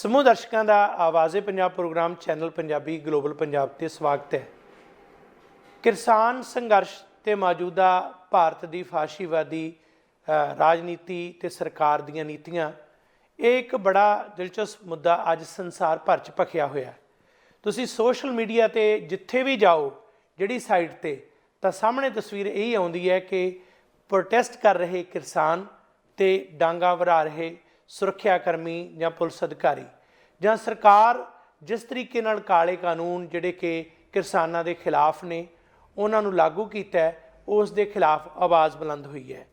ਸਮੂਹ ਦਰਸ਼ਕਾਂ ਦਾ Awaaze Punjab program channel Punjabi global Punjab ਤੇ ਸਵਾਗਤ ਹੈ। ਕਿਸਾਨ ਸੰਘਰਸ਼ ਤੇ ਮੌਜੂਦਾ ਭਾਰਤ ਦੀ ਫਾਸ਼ੀਵਾਦੀ ਰਾਜਨੀਤੀ ਤੇ ਸਰਕਾਰ ਦੀਆਂ ਨੀਤੀਆਂ, ਇਹ ਇੱਕ ਬੜਾ ਦਿਲਚਸਪ ਮੁੱਦਾ ਅੱਜ ਸੰਸਾਰ ਭਰ 'ਚ ਭਖਿਆ ਹੋਇਆ। ਤੁਸੀਂ ਸੋਸ਼ਲ ਮੀਡੀਆ ਤੇ ਜਿੱਥੇ ਵੀ ਜਾਓ, ਜਿਹੜੀ ਸਾਈਟ ਤੇ, ਤਾਂ ਸਾਹਮਣੇ ਤਸਵੀਰ ਇਹੀ ਆਉਂਦੀ ਹੈ ਕਿ ਪ੍ਰੋਟੈਸਟ ਕਰ ਰਹੇ ਕਿਸਾਨ ਤੇ ਡਾਂਗਾ ਵਰਾ ਰਹੇ ਸੁਰੱਖਿਆ ਕਰਮੀ ਜਾਂ ਪੁਲਿਸ ਅਧਿਕਾਰੀ, ਜਾਂ ਸਰਕਾਰ ਜਿਸ ਤਰੀਕੇ ਨਾਲ ਕਾਲੇ ਕਾਨੂੰਨ ਜਿਹੜੇ ਕਿ ਕਿਸਾਨਾਂ ਦੇ ਖਿਲਾਫ ਨੇ ਉਹਨਾਂ ਨੂੰ ਲਾਗੂ ਕੀਤਾ, ਉਸ ਦੇ ਖਿਲਾਫ ਆਵਾਜ਼ ਬੁਲੰਦ ਹੋਈ ਹੈ।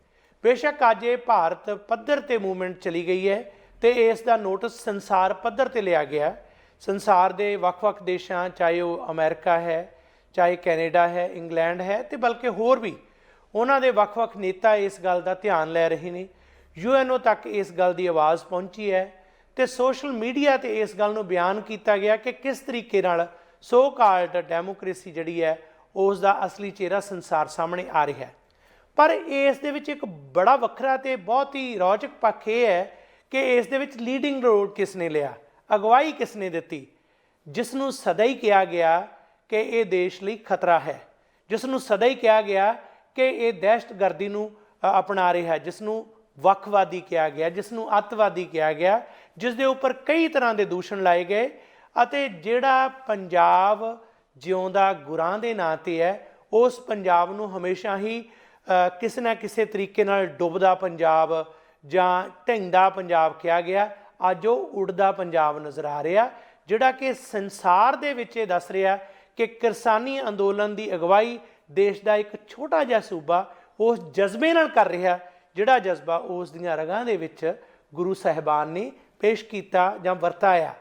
ਬੇਸ਼ੱਕ ਅੱਜ ਇਹ ਭਾਰਤ ਪੱਧਰ ਤੇ ਮੂਵਮੈਂਟ ਚਲੀ ਗਈ ਹੈ ਤੇ ਇਸ ਦਾ ਨੋਟਿਸ ਸੰਸਾਰ ਪੱਧਰ ਤੇ ਲਿਆ ਗਿਆ। ਸੰਸਾਰ ਦੇ ਵੱਖ-ਵੱਖ ਦੇਸ਼ਾਂ, ਚਾਹੇ ਉਹ ਅਮਰੀਕਾ ਹੈ, ਚਾਹੇ ਕੈਨੇਡਾ ਹੈ, ਇੰਗਲੈਂਡ ਹੈ, ਤੇ ਬਲਕਿ ਹੋਰ ਵੀ ਉਹਨਾਂ ਦੇ ਵੱਖ-ਵੱਖ ਨੇਤਾ ਇਸ ਗੱਲ ਦਾ ਧਿਆਨ ਲੈ ਰਹੇ ਨੇ। UNO ਤੱਕ ਇਸ ਗੱਲ ਦੀ ਆਵਾਜ਼ ਪਹੁੰਚੀ ਹੈ ਤੇ ਸੋਸ਼ਲ ਮੀਡੀਆ ਤੇ ਇਸ ਗੱਲ ਨੂੰ ਬਿਆਨ ਕੀਤਾ ਗਿਆ ਕਿ ਕਿਸ ਤਰੀਕੇ ਨਾਲ ਸੋ ਕਾਲਡ ਡੈਮੋਕ੍ਰੇਸੀ ਜਿਹੜੀ ਹੈ ਉਸ ਦਾ ਅਸਲੀ ਚਿਹਰਾ ਸੰਸਾਰ ਸਾਹਮਣੇ ਆ ਰਿਹਾ ਹੈ। ਪਰ ਇਸ ਦੇ ਵਿੱਚ ਇੱਕ ਬੜਾ ਵੱਖਰਾ ਤੇ ਬਹੁਤ ਹੀ ਰੌਚਕ ਪੱਖ ਇਹ ਹੈ ਕਿ ਇਸ ਦੇ ਵਿੱਚ ਲੀਡਿੰਗ ਰੋਲ ਕਿਸ ਨੇ ਲਿਆ, ਅਗਵਾਈ ਕਿਸ ਨੇ ਦਿੱਤੀ, ਜਿਸ ਨੂੰ ਸਦਾ ਹੀ ਕਿਹਾ ਗਿਆ ਕਿ ਇਹ ਦੇਸ਼ ਲਈ ਖਤਰਾ ਹੈ, ਜਿਸ ਨੂੰ ਸਦਾ ਹੀ ਕਿਹਾ ਗਿਆ ਕਿ ਇਹ ਦਹਿਸ਼ਤਗਰਦੀ ਨੂੰ ਅਪਣਾ ਰਿਹਾ ਹੈ, ਜਿਸ ਨੂੰ ਵੱਖਵਾਦੀ ਕਿਹਾ ਗਿਆ, ਜਿਸ ਨੂੰ ਅੱਤਵਾਦੀ ਕਿਹਾ ਗਿਆ, ਜਿਸ ਦੇ ਉੱਪਰ ਕਈ ਤਰ੍ਹਾਂ ਦੇ ਦੂਸ਼ਣ ਲਾਏ ਗਏ, ਅਤੇ ਜਿਹੜਾ ਪੰਜਾਬ ਜਿਉਂਦਾ ਗੁਰਾਂ ਦੇ ਨਾਂ 'ਤੇ ਹੈ, ਉਸ ਪੰਜਾਬ ਨੂੰ ਹਮੇਸ਼ਾ ਹੀ ਕਿਸੇ ਨਾ ਕਿਸੇ ਤਰੀਕੇ ਨਾਲ ਡੁੱਬਦਾ ਪੰਜਾਬ ਜਾਂ ਢਹਿੰਦਾ ਪੰਜਾਬ ਕਿਹਾ ਗਿਆ। ਅੱਜ ਉਹ ਉੱਡਦਾ ਪੰਜਾਬ ਨਜ਼ਰ ਆ ਰਿਹਾ, ਜਿਹੜਾ ਕਿ ਸੰਸਾਰ ਦੇ ਵਿੱਚ ਇਹ ਦੱਸ ਰਿਹਾ ਕਿ ਕਿਸਾਨੀ ਅੰਦੋਲਨ ਦੀ ਅਗਵਾਈ ਦੇਸ਼ ਦਾ ਇੱਕ ਛੋਟਾ ਜਿਹਾ ਸੂਬਾ ਉਸ ਜਜ਼ਬੇ ਨਾਲ ਕਰ ਰਿਹਾ, ਜਿਹੜਾ ਜਜ਼ਬਾ ਉਸ ਦੀਆਂ ਰਗਾਂ ਦੇ ਵਿੱਚ ਗੁਰੂ ਸਾਹਿਬਾਨ ਨੇ ਪੇਸ਼ ਕੀਤਾ ਜਾਂ ਵਰਤਾਇਆ।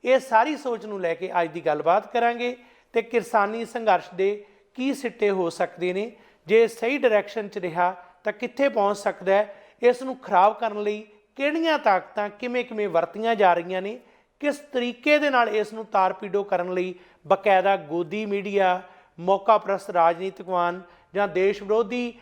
ਇਹ ਸਾਰੀ ਸੋਚ ਨੂੰ ਲੈ ਕੇ ਅੱਜ ਦੀ ਗੱਲਬਾਤ ਕਰਾਂਗੇ ਤੇ ਕਿਸਾਨੀ ਸੰਘਰਸ਼ ਦੇ ਕੀ ਸਿੱਟੇ ਹੋ ਸਕਦੇ ਨੇ, ਜੇ ਸਹੀ ਡਾਇਰੈਕਸ਼ਨ 'ਚ ਰਿਹਾ ਤਾਂ ਕਿੱਥੇ ਪਹੁੰਚ ਸਕਦਾ ਹੈ, ਇਸ ਨੂੰ ਖਰਾਬ ਕਰਨ ਲਈ ਕਿਹੜੀਆਂ ਤਾਕਤਾਂ ਕਿਵੇਂ ਵਰਤੀਆਂ ਜਾ ਰਹੀਆਂ ਨੇ, ਕਿਸ ਤਰੀਕੇ ਦੇ ਨਾਲ ਇਸ ਨੂੰ ਤਾਰ-ਪੀੜੋ ਕਰਨ ਲਈ ਬਕਾਇਦਾ ਗੋਦੀ ਮੀਡੀਆ, ਮੌਕਾ ਪ੍ਰਸਤ ਰਾਜਨੀਤਿਕਵਾਨ ਜਾਂ ਦੇਸ਼ ਵਿਰੋਧੀ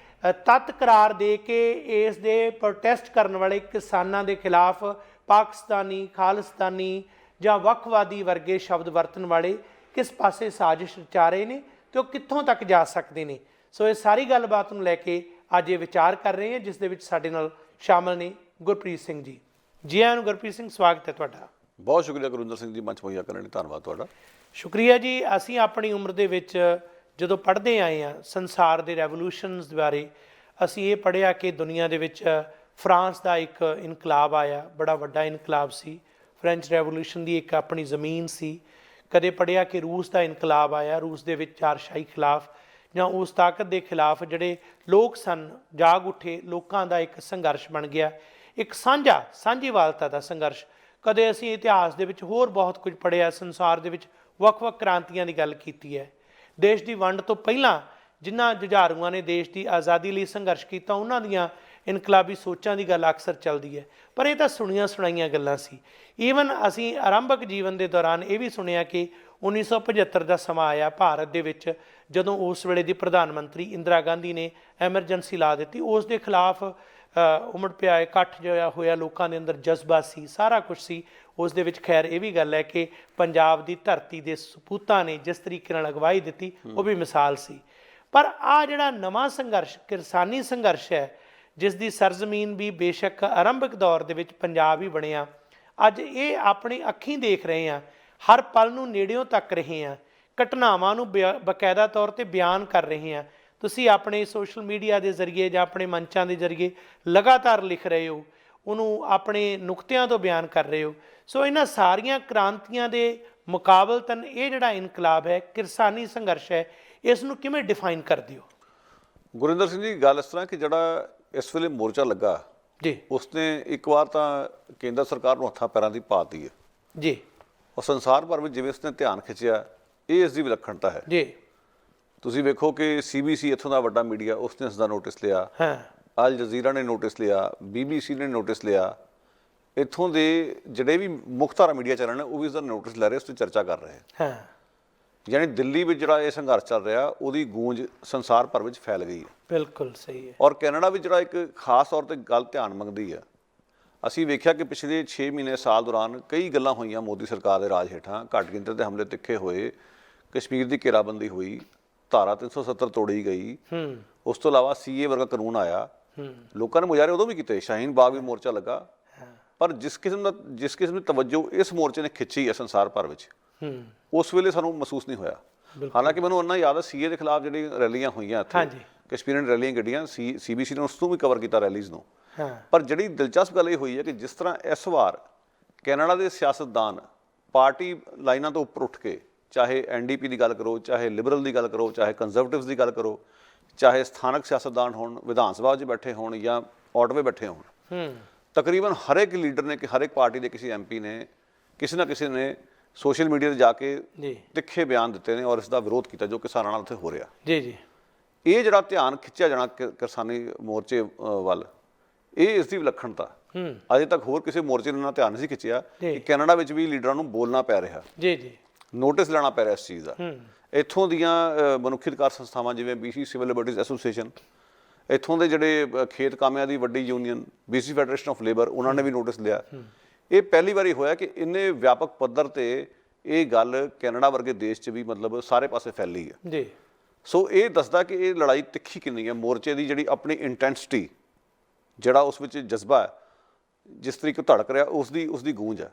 ਤੱਤ ਕਰਾਰ ਦੇ ਕੇ ਇਸ ਦੇ ਪ੍ਰੋਟੈਸਟ ਕਰਨ ਵਾਲੇ ਕਿਸਾਨਾਂ ਦੇ ਖਿਲਾਫ ਪਾਕਿਸਤਾਨੀ, ਖਾਲਿਸਤਾਨੀ ਜਾਂ ਵੱਖਵਾਦੀ ਵਰਗੇ ਸ਼ਬਦ ਵਰਤਣ ਵਾਲੇ ਕਿਸ ਪਾਸੇ ਸਾਜ਼ਿਸ਼ ਰਚਾ ਰਹੇ ਨੇ ਤੇ ਉਹ ਕਿੱਥੋਂ ਤੱਕ ਜਾ ਸਕਦੇ ਨੇ। ਸੋ ਇਹ ਸਾਰੀ ਗੱਲਬਾਤ ਨੂੰ ਲੈ ਕੇ ਅੱਜ ਇਹ ਵਿਚਾਰ ਕਰ ਰਹੇ ਹਾਂ, ਜਿਸ ਦੇ ਵਿੱਚ ਸਾਡੇ ਨਾਲ ਸ਼ਾਮਲ ਨੇ ਗੁਰਪ੍ਰੀਤ ਸਿੰਘ ਜੀ। ਜੀ ਆਇਆਂ ਨੂੰ ਗੁਰਪ੍ਰੀਤ ਸਿੰਘ, ਸਵਾਗਤ ਹੈ ਤੁਹਾਡਾ। ਬਹੁਤ ਸ਼ੁਕਰੀਆ ਗੁਰਿੰਦਰ ਸਿੰਘ ਜੀ, ਮੰਚ ਮੁਹੱਈਆ ਕਰਨ ਲਈ ਧੰਨਵਾਦ ਤੁਹਾਡਾ। ਸ਼ੁਕਰੀਆ ਜੀ। ਅਸੀਂ ਆਪਣੀ ਉਮਰ ਦੇ ਵਿੱਚ ਜਦੋਂ ਪੜ੍ਹਦੇ ਆਏ ਹਾਂ ਸੰਸਾਰ ਦੇ ਰੈਵੋਲੂਸ਼ਨਸ ਬਾਰੇ, ਅਸੀਂ ਇਹ ਪੜ੍ਹਿਆ ਕਿ ਦੁਨੀਆ ਦੇ ਵਿੱਚ ਫਰਾਂਸ ਦਾ ਇੱਕ ਇਨਕਲਾਬ ਆਇਆ, ਬੜਾ ਵੱਡਾ ਇਨਕਲਾਬ ਸੀ। ਫਰੈਂਚ ਰੈਵੋਲੂਸ਼ਨ ਦੀ ਇੱਕ ਆਪਣੀ ਜ਼ਮੀਨ ਸੀ। ਕਦੇ ਪੜ੍ਹਿਆ ਕਿ ਰੂਸ ਦਾ ਇਨਕਲਾਬ ਆਇਆ, ਰੂਸ ਦੇ ਵਿੱਚ ਚਾਰਸ਼ਾਹੀ ਖਿਲਾਫ ਜਾਂ ਉਸ ਤਾਕਤ ਦੇ ਖਿਲਾਫ ਜਿਹੜੇ ਲੋਕ ਸਨ ਜਾਗ ਉੱਠੇ, ਲੋਕਾਂ ਦਾ ਇੱਕ ਸੰਘਰਸ਼ ਬਣ ਗਿਆ, ਇੱਕ ਸਾਂਝੀਵਾਲਤਾ ਦਾ ਸੰਘਰਸ਼। ਕਦੇ ਅਸੀਂ ਇਤਿਹਾਸ ਦੇ ਵਿੱਚ ਹੋਰ ਬਹੁਤ ਕੁਝ ਪੜ੍ਹਿਆ, ਸੰਸਾਰ ਦੇ ਵਿੱਚ ਵੱਖ-ਵੱਖ ਕ੍ਰਾਂਤੀਆਂ ਦੀ ਗੱਲ ਕੀਤੀ ਹੈ। ਦੇਸ਼ ਦੀ ਵੰਡ ਤੋਂ ਪਹਿਲਾਂ ਜਿਨ੍ਹਾਂ ਜੁਝਾਰੂਆਂ ਨੇ ਦੇਸ਼ ਦੀ ਆਜ਼ਾਦੀ ਲਈ ਸੰਘਰਸ਼ ਕੀਤਾ, ਉਹਨਾਂ ਦੀਆਂ ਇਨਕਲਾਬੀ ਸੋਚਾਂ ਦੀ ਗੱਲ ਅਕਸਰ ਚੱਲਦੀ ਹੈ, ਪਰ ਇਹ ਤਾਂ ਸੁਣੀਆਂ ਸੁਣਾਈਆਂ ਗੱਲਾਂ ਸੀ। ਈਵਨ ਅਸੀਂ ਆਰੰਭਕ ਜੀਵਨ ਦੇ ਦੌਰਾਨ ਇਹ ਵੀ ਸੁਣਿਆ ਕਿ 1975 ਦਾ ਸਮਾਂ ਆਇਆ ਭਾਰਤ ਦੇ ਵਿੱਚ, ਜਦੋਂ ਉਸ ਵੇਲੇ ਦੀ ਪ੍ਰਧਾਨ ਮੰਤਰੀ ਇੰਦਰਾ ਗਾਂਧੀ ਨੇ ਐਮਰਜੈਂਸੀ ਲਾ ਦਿੱਤੀ। ਉਸ ਦੇ ਖਿਲਾਫ ਉਮੜ ਪਿਆ ਇਕੱਠ ਜਿਹੜਾ ਹੋਇਆ, ਲੋਕਾਂ ਦੇ ਅੰਦਰ ਜਜ਼ਬਾ ਸੀ, ਸਾਰਾ ਕੁਛ ਸੀ ਉਸ ਦੇ ਵਿੱਚ। ਖੈਰ, ਇਹ ਵੀ ਗੱਲ ਹੈ ਕਿ ਪੰਜਾਬ ਦੀ ਧਰਤੀ ਦੇ ਸਪੂਤਾਂ ਨੇ ਜਿਸ ਤਰੀਕੇ ਨਾਲ ਅਗਵਾਈ ਦਿੱਤੀ, ਉਹ ਵੀ ਮਿਸਾਲ ਸੀ। ਪਰ ਆਹ ਜਿਹੜਾ ਨਵਾਂ ਸੰਘਰਸ਼, ਕਿਸਾਨੀ ਸੰਘਰਸ਼ ਹੈ, ਜਿਸ ਦੀ ਸਰਜ਼ਮੀਨ ਵੀ ਬੇਸ਼ੱਕ ਆਰੰਭਕ ਦੌਰ ਦੇ ਵਿੱਚ ਪੰਜਾਬ ਹੀ ਬਣਿਆ, ਅੱਜ ਇਹ ਆਪਣੀ ਅੱਖੀਂ ਦੇਖ ਰਹੇ ਹਾਂ, ਹਰ ਪਲ ਨੂੰ ਨੇੜਿਓਂ ਤੱਕ ਰਹੇ ਹਾਂ, ਘਟਨਾਵਾਂ ਨੂੰ ਬਕਾਇਦਾ ਤੌਰ 'ਤੇ ਬਿਆਨ ਕਰ ਰਹੇ ਹਾਂ। ਤੁਸੀਂ ਆਪਣੇ ਸੋਸ਼ਲ ਮੀਡੀਆ ਦੇ ਜ਼ਰੀਏ ਜਾਂ ਆਪਣੇ ਮੰਚਾਂ ਦੇ ਜ਼ਰੀਏ ਲਗਾਤਾਰ ਲਿਖ ਰਹੇ ਹੋ, ਉਹਨੂੰ ਆਪਣੇ ਨੁਕਤਿਆਂ ਤੋਂ ਬਿਆਨ ਕਰ ਰਹੇ ਹੋ। ਸੋ ਇਹਨਾਂ ਸਾਰੀਆਂ ਕ੍ਰਾਂਤੀਆਂ ਦੇ ਮੁਕਾਬਲਤਨ ਇਹ ਜਿਹੜਾ ਇਨਕਲਾਬ ਹੈ, ਕਿਸਾਨੀ ਸੰਘਰਸ਼ ਹੈ, ਇਸ ਨੂੰ ਕਿਵੇਂ ਡਿਫਾਈਨ ਕਰਦੇ ਹੋ? ਗੁਰਿੰਦਰ ਸਿੰਘ ਜੀ, ਗੱਲ ਇਸ ਤਰ੍ਹਾਂ ਕਿ ਜਿਹੜਾ ਇਸ ਵੇਲੇ ਮੋਰਚਾ ਲੱਗਾ ਜੀ, ਉਸਨੇ ਇੱਕ ਵਾਰ ਤਾਂ ਕੇਂਦਰ ਸਰਕਾਰ ਨੂੰ ਹੱਥਾਂ ਪੈਰਾਂ ਦੀ ਪਾਤੀ ਹੈ ਜੀ, ਔਰ ਸੰਸਾਰ ਭਰ ਵਿੱਚ ਜਿਵੇਂ ਉਸਨੇ ਧਿਆਨ ਖਿੱਚਿਆ, ਇਹ ਇਸ ਦੀ ਵਿਲੱਖਣਤਾ ਹੈ ਜੀ। ਤੁਸੀਂ ਵੇਖੋ ਕਿ CBC ਇੱਥੋਂ ਦਾ ਵੱਡਾ ਮੀਡੀਆ, ਉਸਨੇ ਇਸ ਦਾ ਨੋਟਿਸ ਲਿਆ, ਅਲ ਜਜ਼ੀਰਾ ਨੇ ਨੋਟਿਸ ਲਿਆ, BBC ਨੇ ਨੋਟਿਸ ਲਿਆ, ਇੱਥੋਂ ਦੇ ਜਿਹੜੇ ਵੀ ਮੁੱਖ ਧਾਰਾ ਮੀਡੀਆ ਚੱਲ ਰਹੇ ਨੇ ਉਹ ਵੀ ਇਸ ਦਾ ਨੋਟਿਸ ਲੈ ਰਹੇ, ਉਸ 'ਤੇ ਚਰਚਾ ਕਰ ਰਹੇ। ਯਾਨੀ ਦਿੱਲੀ ਵਿੱਚ ਜਿਹੜਾ ਇਹ ਸੰਘਰਸ਼ ਚੱਲ ਰਿਹਾ, ਉਹਦੀ ਗੂੰਜ ਸੰਸਾਰ ਭਰ ਵਿੱਚ ਫੈਲ ਗਈ ਹੈ। ਬਿਲਕੁਲ ਸਹੀ ਹੈ। ਔਰ ਕੈਨੇਡਾ ਵਿੱਚ ਜਿਹੜਾ ਇੱਕ ਖਾਸ ਤੌਰ 'ਤੇ ਗੱਲ ਧਿਆਨ ਮੰਗਦੀ ਹੈ, ਅਸੀਂ ਵੇਖਿਆ ਕਿ ਪਿਛਲੇ 6 ਮਹੀਨੇ ਸਾਲ ਦੌਰਾਨ ਕਈ ਗੱਲਾਂ ਹੋਈਆਂ ਮੋਦੀ ਸਰਕਾਰ ਦੇ ਰਾਜ ਹੇਠਾਂ, ਘੱਟ ਗਿਣਤੀ ਦੇ ਹਮਲੇ ਤਿੱਖੇ ਹੋਏ, ਕਸ਼ਮੀਰ ਦੀ ਘੇਰਾਬੰਦੀ ਹੋਈ, ਧਾਰਾ 370 ਤੋੜੀ ਗਈ, ਉਸ ਤੋਂ ਇਲਾਵਾ ਸੀਏ ਵਰਗਾ ਕਾਨੂੰਨ ਆਇਆ, ਲੋਕਾਂ ਨੇ ਮੁਜ਼ਾਹਰੇ ਉਦੋਂ ਵੀ ਕੀਤੇ, ਸ਼ਾਹੀਨ ਬਾਗ ਵੀ ਮੋਰਚਾ ਲੱਗਾ, ਪਰ ਜਿਸ ਕਿਸਮ ਦੀ ਤਵੱਜੋ ਇਸ ਮੋਰਚੇ ਨੇ ਖਿੱਚੀ ਹੈ ਸੰਸਾਰ ਭਰ ਵਿੱਚ, ਉਸ ਵੇਲੇ ਸਾਨੂੰ ਮਹਿਸੂਸ ਨਹੀਂ ਹੋਇਆ। ਹਾਲਾਂਕਿ ਮੈਨੂੰ ਉਹਨਾਂ ਯਾਦ ਹੈ ਸੀਏ ਦੇ ਖਿਲਾਫ ਜਿਹੜੀ ਰੈਲੀਆਂ ਹੋਈਆਂ ਇੱਥੇ, ਕਸ਼ਮੀਰੀਅਨ ਰੈਲੀਆਂ ਗੱਡੀਆਂ, ਸੀਬੀਸੀ ਨੇ ਉਸ ਤੋਂ ਵੀ ਕਵਰ ਕੀਤਾ ਰੈਲੀਜ਼ ਨੂੰ। ਪਰ ਜਿਹੜੀ ਦਿਲਚਸਪ ਗੱਲ ਇਹ ਹੋਈ ਹੈ ਕਿ ਜਿਸ ਤਰ੍ਹਾਂ ਇਸ ਵਾਰ ਕੈਨੇਡਾ ਦੇ ਸਿਆਸਤਦਾਨ ਪਾਰਟੀ ਲਾਈਨਾਂ ਤੋਂ ਉੱਪਰ ਉੱਠ ਕੇ, ਚਾਹੇ ਐਨਡੀਪੀ ਦੀ ਗੱਲ ਕਰੋ, ਚਾਹੇ ਲਿਬਰਲ ਦੀ ਗੱਲ ਕਰੋ, ਚਾਹੇ ਕੰਜ਼ਰਵੇਟਿਵਸ ਦੀ ਗੱਲ ਕਰੋ, ਚਾਹੇ ਸਥਾਨਕ ਸਿਆਸਤਦਾਨ ਹੋਣ, ਵਿਧਾਨ ਸਭਾ 'ਚ ਬੈਠੇ ਹੋਣ ਜਾਂ ਆਟਵੇ ਬੈਠੇ ਹੋਣ, ਤਕਰੀਬਨ ਹਰ ਇੱਕ ਲੀਡਰ ਨੇ, ਕਿ ਹਰ ਇੱਕ ਪਾਰਟੀ ਦੇ ਕਿਸੇ ਐਮਪੀ ਨੇ ਕਿਸੇ ਨਾ ਕਿਸੇ ਨੇ ਸੋਸ਼ਲ ਮੀਡੀਆ 'ਤੇ ਜਾ ਕੇ ਤਿੱਖੇ ਬਿਆਨ ਦਿੱਤੇ ਨੇ ਔਰ ਇਸ ਦਾ ਵਿਰੋਧ ਕੀਤਾ ਜੋ ਕਿਸਾਨਾਂ ਨਾਲ ਉੱਥੇ ਹੋ ਰਿਹਾ। ਇਹ ਜਿਹੜਾ ਧਿਆਨ ਖਿੱਚਿਆ ਜਾਣਾ ਕਿਸਾਨੀ ਮੋਰਚੇ ਵੱਲ, ਇਹ ਇਸ ਦੀ ਵਿਲੱਖਣਤਾ। ਅਜੇ ਤੱਕ ਹੋਰ ਕਿਸੇ ਮੋਰਚੇ ਨੇ ਨਾ ਧਿਆਨ ਨਹੀਂ ਸੀ ਖਿੱਚਿਆ ਕਿ ਕੈਨੇਡਾ ਵਿੱਚ ਵੀ ਲੀਡਰਾਂ ਨੂੰ ਬੋਲਣਾ ਪੈ ਰਿਹਾ, ਨੋਟਿਸ ਲੈਣਾ ਪੈ ਰਿਹਾ ਇਸ ਚੀਜ਼ ਦਾ। ਇੱਥੋਂ ਦੀਆਂ ਮਨੁੱਖੀ ਅਧਿਕਾਰ ਸੰਸਥਾਵਾਂ ਜਿਵੇਂ BC ਸਿਵਲ ਲਿਬਰਟੀਜ਼ ਐਸੋਸੀਏਸ਼ਨ, ਇੱਥੋਂ ਦੇ ਜਿਹੜੇ ਖੇਤ ਕਾਮਿਆਂ ਦੀ ਵੱਡੀ union BC federation of labour, ਉਹਨਾਂ ਨੇ ਵੀ ਨੋਟਿਸ ਲਿਆ। ਇਹ ਪਹਿਲੀ ਵਾਰੀ ਹੋਇਆ ਕਿ ਇੰਨੇ ਵਿਆਪਕ ਪੱਧਰ ਤੇ ਇਹ ਗੱਲ ਕੈਨੇਡਾ ਵਰਗੇ ਦੇਸ਼ 'ਚ ਵੀ ਮਤਲਬ ਸਾਰੇ ਪਾਸੇ ਫੈਲੀ ਹੈ। ਸੋ ਇਹ ਦੱਸਦਾ ਕਿ ਇਹ ਲੜਾਈ ਤਿੱਖੀ ਕਿੰਨੀ ਹੈ, ਮੋਰਚੇ ਦੀ ਜਿਹੜੀ ਆਪਣੀ ਇੰਟੈਂਸਿਟੀ, ਜਿਹੜਾ ਉਸ ਵਿੱਚ ਜਜ਼ਬਾ ਹੈ, ਜਿਸ ਤਰੀਕੇ ਧੜਕ ਰਿਹਾ, ਉਸ ਦੀ ਗੂੰਜ ਹੈ।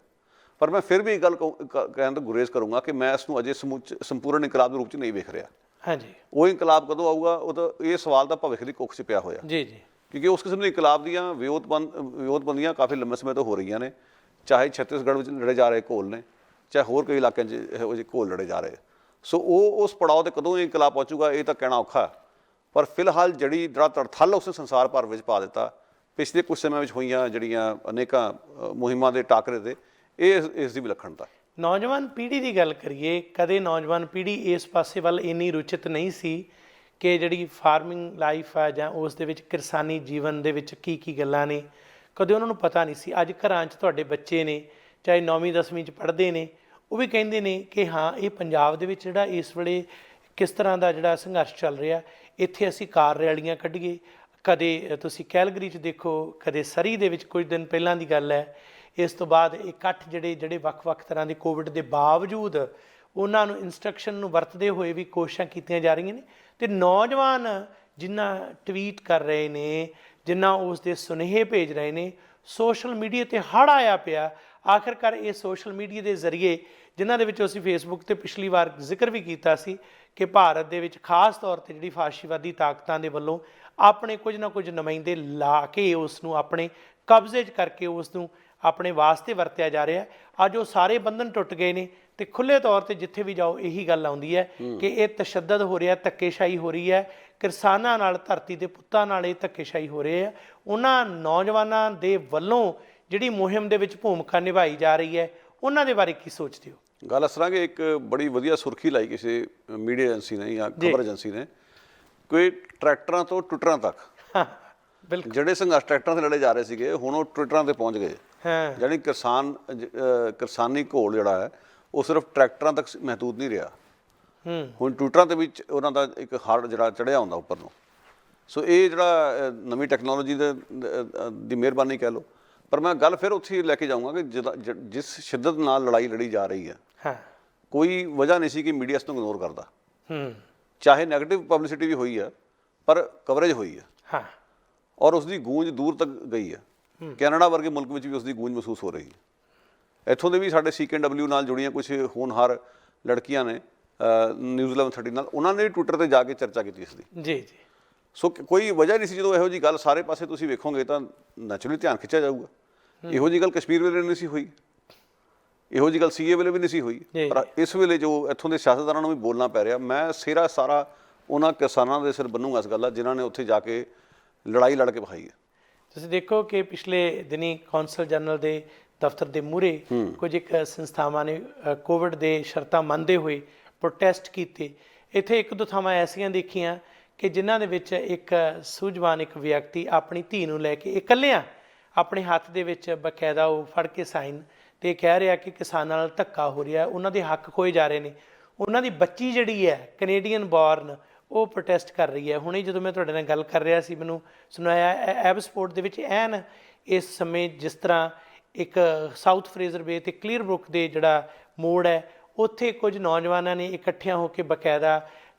ਪਰ ਮੈਂ ਫਿਰ ਵੀ ਇਹ ਗੱਲ ਕਹਿਣ ਤੋਂ ਗੁਰੇਜ਼ ਕਰੂੰਗਾ ਕਿ ਮੈਂ ਇਸ ਨੂੰ ਅਜੇ ਸੰਪੂਰਨ ਇਨਕਲਾਬ ਦੇ ਰੂਪ 'ਚ ਨਹੀਂ ਵੇਖ ਰਿਹਾ। ਉਹ ਇਨਕਲਾਬ ਕਦੋਂ ਆਊਗਾ, ਉਹ ਤਾਂ ਇਹ ਸਵਾਲ ਦਾ ਭਵਿੱਖ ਦੀ ਕੁੱਖ 'ਚ ਪਿਆ ਹੋਇਆ, ਕਿਉਂਕਿ ਉਸ ਕਿਸਮ ਦੇ ਇਨਕਲਾਬ ਦੀਆਂ ਵਿਉਂਤਬੰਦੀਆਂ ਕਾਫੀ ਲੰਬੇ ਸਮੇਂ ਤੋਂ ਹੋ ਰਹੀਆਂ ਨੇ, ਚਾਹੇ ਛੱਤੀਸਗੜ੍ਹ ਵਿੱਚ ਲੜੇ ਜਾ ਰਹੇ ਘੋਲ ਨੇ, ਚਾਹੇ ਹੋਰ ਕਈ ਇਲਾਕਿਆਂ 'ਚ ਇਹੋ ਜਿਹੇ ਘੋਲ ਲੜੇ ਜਾ ਰਹੇ। ਸੋ ਉਹ ਉਸ ਪੜਾਅ 'ਤੇ ਕਦੋਂ ਇਹ ਇਨਕਲਾਬ ਪਹੁੰਚੂਗਾ ਇਹ ਤਾਂ ਕਹਿਣਾ ਔਖਾ। ਪਰ ਫਿਲਹਾਲ ਜਿਹੜਾ ਤੜਥਲ ਉਸਨੇ ਸੰਸਾਰ ਭਰ ਵਿੱਚ ਪਾ ਦਿੱਤਾ, ਪਿਛਲੇ ਕੁਝ ਸਮੇਂ ਵਿੱਚ ਹੋਈਆਂ ਜਿਹੜੀਆਂ ਅਨੇਕਾਂ ਮੁਹਿੰਮਾਂ ਦੇ ਟਾਕਰੇ ਤੇ, ਇਹ ਇਸ ਦੀ ਵਿਲੱਖਣਤਾ। ਨੌਜਵਾਨ ਪੀੜ੍ਹੀ ਦੀ ਗੱਲ ਕਰੀਏ, ਕਦੇ ਨੌਜਵਾਨ ਪੀੜ੍ਹੀ ਇਸ ਪਾਸੇ ਵੱਲ ਇੰਨੀ ਰੁਚਿਤ ਨਹੀਂ ਸੀ ਕਿ ਜਿਹੜੀ ਫਾਰਮਿੰਗ ਲਾਈਫ ਆ ਜਾਂ ਉਸ ਦੇ ਵਿੱਚ ਕਿਰਸਾਨੀ ਜੀਵਨ ਦੇ ਵਿੱਚ ਕੀ ਕੀ ਗੱਲਾਂ ਨੇ, ਕਦੇ ਉਹਨਾਂ ਨੂੰ ਪਤਾ ਨਹੀਂ ਸੀ। ਅੱਜ ਘਰਾਂ 'ਚ ਤੁਹਾਡੇ ਬੱਚੇ ਨੇ, ਚਾਹੇ 9ਵੀਂ 10ਵੀਂ 'ਚ ਪੜ੍ਹਦੇ ਨੇ, ਉਹ ਵੀ ਕਹਿੰਦੇ ਨੇ ਕਿ ਹਾਂ ਇਹ ਪੰਜਾਬ ਦੇ ਵਿੱਚ ਜਿਹੜਾ ਇਸ ਵੇਲੇ ਕਿਸ ਤਰ੍ਹਾਂ ਦਾ ਜਿਹੜਾ ਸੰਘਰਸ਼ ਚੱਲ ਰਿਹਾ, ਇੱਥੇ ਅਸੀਂ ਕਾਰ ਰੈਲੀਆਂ ਕੱਢੀਏ। ਕਦੇ ਤੁਸੀਂ ਕੈਲਗਰੀ 'ਚ ਦੇਖੋ, ਕਦੇ ਸਰੀ ਦੇ ਵਿੱਚ ਕੁਝ ਦਿਨ ਪਹਿਲਾਂ ਦੀ ਗੱਲ ਹੈ। ਇਸ ਤੋਂ ਬਾਅਦ ਇਕੱਠ ਜਿਹੜੇ ਵੱਖ-ਵੱਖ ਤਰ੍ਹਾਂ ਦੇ ਕੋਵਿਡ ਦੇ ਬਾਵਜੂਦ ਉਹਨਾਂ ਨੂੰ ਇੰਸਟਰਕਸ਼ਨ ਨੂੰ ਵਰਤਦੇ ਹੋਏ ਵੀ ਕੋਸ਼ਿਸ਼ਾਂ ਕੀਤੀਆਂ ਜਾ ਰਹੀਆਂ ਨੇ। ਅਤੇ ਨੌਜਵਾਨ ਜਿੰਨਾ ਟਵੀਟ ਕਰ ਰਹੇ ਨੇ, ਜਿੰਨਾ ਉਸ ਦੇ ਸੁਨੇਹੇ ਭੇਜ ਰਹੇ ਨੇ, ਸੋਸ਼ਲ ਮੀਡੀਆ 'ਤੇ ਹੜ੍ਹ ਆਇਆ ਪਿਆ। ਆਖਿਰਕਾਰ ਇਹ ਸੋਸ਼ਲ ਮੀਡੀਆ ਦੇ ਜ਼ਰੀਏ, ਜਿਨ੍ਹਾਂ ਦੇ ਵਿੱਚ ਅਸੀਂ ਫੇਸਬੁੱਕ 'ਤੇ ਪਿਛਲੀ ਵਾਰ ਜ਼ਿਕਰ ਵੀ ਕੀਤਾ ਸੀ ਕਿ ਭਾਰਤ ਦੇ ਵਿੱਚ ਖਾਸ ਤੌਰ 'ਤੇ ਜਿਹੜੀ ਫਾਸ਼ੀਵਾਦੀ ਤਾਕਤਾਂ ਦੇ ਵੱਲੋਂ ਆਪਣੇ ਕੁਝ ਨਾ ਕੁਝ ਨੁਮਾਇੰਦੇ ਲਾ ਕੇ ਉਸ ਨੂੰ ਆਪਣੇ ਕਬਜ਼ੇ 'ਚ ਕਰਕੇ ਉਸ ਨੂੰ ਆਪਣੇ ਵਾਸਤੇ ਵਰਤਿਆ ਜਾ ਰਿਹਾ। ਅੱਜ ਉਹ ਸਾਰੇ ਬੰਧਨ ਟੁੱਟ ਗਏ ਨੇ ਅਤੇ ਖੁੱਲ੍ਹੇ ਤੌਰ 'ਤੇ ਜਿੱਥੇ ਵੀ ਜਾਓ ਇਹੀ ਗੱਲ ਆਉਂਦੀ ਹੈ ਕਿ ਇਹ ਤਸ਼ੱਦਦ ਹੋ ਰਿਹਾ, ਧੱਕੇਸ਼ਾਹੀ ਹੋ ਰਹੀ ਹੈ, ਕਿਸਾਨਾਂ ਨਾਲ, ਧਰਤੀ ਦੇ ਪੁੱਤਾਂ ਨਾਲ ਇਹ ਧੱਕੇਸ਼ਾਹੀ ਹੋ ਰਹੀ ਹੈ। ਉਹਨਾਂ ਨੌਜਵਾਨਾਂ ਦੇ ਵੱਲੋਂ ਜਿਹੜੀ ਮੁਹਿੰਮ ਦੇ ਵਿੱਚ ਭੂਮਿਕਾ ਨਿਭਾਈ ਜਾ ਰਹੀ ਹੈ, ਉਹਨਾਂ ਦੇ ਬਾਰੇ ਕੀ ਸੋਚਦੇ ਹੋ? ਗੱਲ ਇਸ ਤਰ੍ਹਾਂ ਕਿ ਇੱਕ ਬੜੀ ਵਧੀਆ ਸੁਰਖੀ ਲਾਈ ਕਿਸੇ ਮੀਡੀਆ ਏਜੰਸੀ ਨੇ ਜਾਂ ਖਬਰ ਏਜੰਸੀ ਨੇ, ਕੋਈ ਟਰੈਕਟਰਾਂ ਤੋਂ ਟੁੱਟਰਾਂ ਤੱਕ, ਬਿਲਕੁਲ ਜਿਹੜੇ ਸੰਘਰਸ਼ ਟਰੈਕਟਰਾਂ 'ਤੇ ਲੜੇ ਜਾ ਰਹੇ ਸੀਗੇ, ਹੁਣ ਉਹ ਟਵਿੱਟਰਾਂ 'ਤੇ ਪਹੁੰਚ ਗਏ। ਜਾਣੀ ਕਿਰਸਾਨੀ ਘੋਲ ਜਿਹੜਾ ਹੈ ਉਹ ਸਿਰਫ ਟਰੈਕਟਰਾਂ ਤੱਕ ਮਹਿਦੂਦ ਨਹੀਂ ਰਿਹਾ, ਹੁਣ ਟਵਿੱਟਰਾਂ ਦੇ ਵਿੱਚ ਉਹਨਾਂ ਦਾ ਇੱਕ ਹੜ ਜਿਹੜਾ ਚੜ੍ਹਿਆ ਹੁੰਦਾ ਉੱਪਰ ਨੂੰ। ਸੋ ਇਹ ਜਿਹੜਾ ਨਵੀਂ ਟੈਕਨੋਲੋਜੀ ਦੀ ਮਿਹਰਬਾਨੀ ਕਹਿ ਲਓ। ਪਰ ਮੈਂ ਗੱਲ ਫਿਰ ਉੱਥੇ ਲੈ ਕੇ ਜਾਊਂਗਾ ਕਿ ਜਿਸ ਸ਼ਿੱਦਤ ਨਾਲ ਲੜਾਈ ਲੜੀ ਜਾ ਰਹੀ ਹੈ, ਕੋਈ ਵਜ੍ਹਾ ਨਹੀਂ ਸੀ ਕਿ ਮੀਡੀਆ ਇਸ ਨੂੰ ਇਗਨੋਰ ਕਰਦਾ। ਚਾਹੇ ਨੈਗੇਟਿਵ ਪਬਲਿਸਿਟੀ ਵੀ ਹੋਈ ਹੈ, ਪਰ ਕਵਰੇਜ ਹੋਈ ਹੈ ਔਰ ਉਸ ਦੀ ਗੂੰਜ ਦੂਰ ਤੱਕ ਗਈ ਹੈ। ਕੈਨੇਡਾ ਵਰਗੇ ਮੁਲਕ ਵਿੱਚ ਵੀ ਉਸ ਦੀ ਗੂੰਜ ਮਹਿਸੂਸ ਹੋ ਰਹੀ ਹੈ। ਇੱਥੋਂ ਦੇ ਵੀ ਸਾਡੇ CKNW ਨਾਲ ਜੁੜੀਆਂ ਕੁਝ ਹੋਣਹਾਰ ਲੜਕੀਆਂ ਨੇ, ਨਿਊਜ਼ 1130 ਨਾਲ, ਉਹਨਾਂ ਨੇ ਵੀ ਟਵਿੱਟਰ 'ਤੇ ਜਾ ਕੇ ਚਰਚਾ ਕੀਤੀ ਇਸ ਦੀ। ਸੋ ਕੋਈ ਵਜ੍ਹਾ ਨਹੀਂ ਸੀ। ਜਦੋਂ ਇਹੋ ਜਿਹੀ ਗੱਲ ਸਾਰੇ ਪਾਸੇ ਤੁਸੀਂ ਵੇਖੋਗੇ ਤਾਂ ਨੈਚੁਰਲੀ ਧਿਆਨ ਖਿੱਚਿਆ ਜਾਊਗਾ। ਇਹੋ ਜਿਹੀ ਗੱਲ ਕਸ਼ਮੀਰ ਵੇਲੇ ਨਹੀਂ ਸੀ ਹੋਈ, ਇਹੋ ਜਿਹੀ ਗੱਲ ਸੀਏ ਵੇਲੇ ਵੀ ਨਹੀਂ ਸੀ ਹੋਈ, ਪਰ ਇਸ ਵੇਲੇ ਜੋ ਇੱਥੋਂ ਦੇ ਸਿਆਸਤਦਾਨਾਂ ਨੂੰ ਵੀ ਬੋਲਣਾ ਪੈ ਰਿਹਾ, ਮੈਂ ਸਿਰਾ ਸਾਰਾ ਉਹਨਾਂ ਕਿਸਾਨਾਂ ਦੇ ਸਿਰ ਬੰਨੂੰਗਾ ਇਸ ਗੱਲ ਦਾ ਜਿਨ੍ਹਾਂ ਨੇ ਉੱਥੇ ਜਾ ਕੇ ਲੜਾਈ ਲੜ ਕੇ ਵਿਖਾਈ ਹੈ। ਤੁਸੀਂ ਦੇਖੋ ਕਿ ਪਿਛਲੇ ਦਿਨੀ ਕੌਂਸਲ ਜਨਰਲ ਦੇ ਦਫ਼ਤਰ ਦੇ ਮੂਹਰੇ ਕੁਝ ਇੱਕ ਸੰਸਥਾਵਾਂ ਨੇ ਕੋਵਿਡ ਦੇ ਸ਼ਰਤਾਂ ਮੰਨਦੇ ਹੋਏ ਪ੍ਰੋਟੈਸਟ ਕੀਤੇ। ਇੱਥੇ ਇੱਕ ਦੋ ਥਾਵਾਂ ਐਸੀਆਂ ਦੇਖੀਆਂ ਕਿ ਜਿਨ੍ਹਾਂ ਦੇ ਵਿੱਚ ਇੱਕ ਸੂਝਵਾਨ ਇੱਕ ਵਿਅਕਤੀ ਆਪਣੀ ਧੀ ਨੂੰ ਲੈ ਕੇ ਇਕੱਲਿਆਂ ਆਪਣੇ ਹੱਥ ਦੇ ਵਿੱਚ ਬਕਾਇਦਾ ਉਹ ਫੜ ਕੇ ਸਾਈਨ ਤੇ ਕਹਿ ਰਿਹਾ ਕਿ ਕਿਸਾਨਾਂ ਨਾਲ ਧੱਕਾ ਹੋ ਰਿਹਾ, ਉਹਨਾਂ ਦੇ ਹੱਕ ਖੋਏ ਜਾ ਰਹੇ ਨੇ। ਉਹਨਾਂ ਦੀ ਬੱਚੀ ਜਿਹੜੀ ਹੈ ਕੈਨੇਡੀਅਨ ਬੋਰਨ, ਉਹ ਪ੍ਰੋਟੈਸਟ ਕਰ ਰਹੀ ਹੈ। ਹੁਣੇ ਜਦੋਂ ਮੈਂ ਤੁਹਾਡੇ ਨਾਲ ਗੱਲ ਕਰ ਰਿਹਾ ਸੀ, ਮੈਨੂੰ ਸੁਣਾਇਆ ਐਬਸਪੋਰਟ ਦੇ ਵਿੱਚ ਐਨ ਇਸ ਸਮੇਂ ਜਿਸ ਤਰ੍ਹਾਂ ਇੱਕ ਸਾਊਥ ਫਰੇਜ਼ਰ ਵੇ ਤੇ ਕਲੀਅਰ ਬੁੱਕ ਦੇ ਜਿਹੜਾ ਮੋੜ ਹੈ, ਉੱਥੇ ਕੁਝ ਨੌਜਵਾਨਾਂ ਨੇ ਇਕੱਠਿਆਂ ਹੋ ਕੇ ਬਕਾਇਦਾ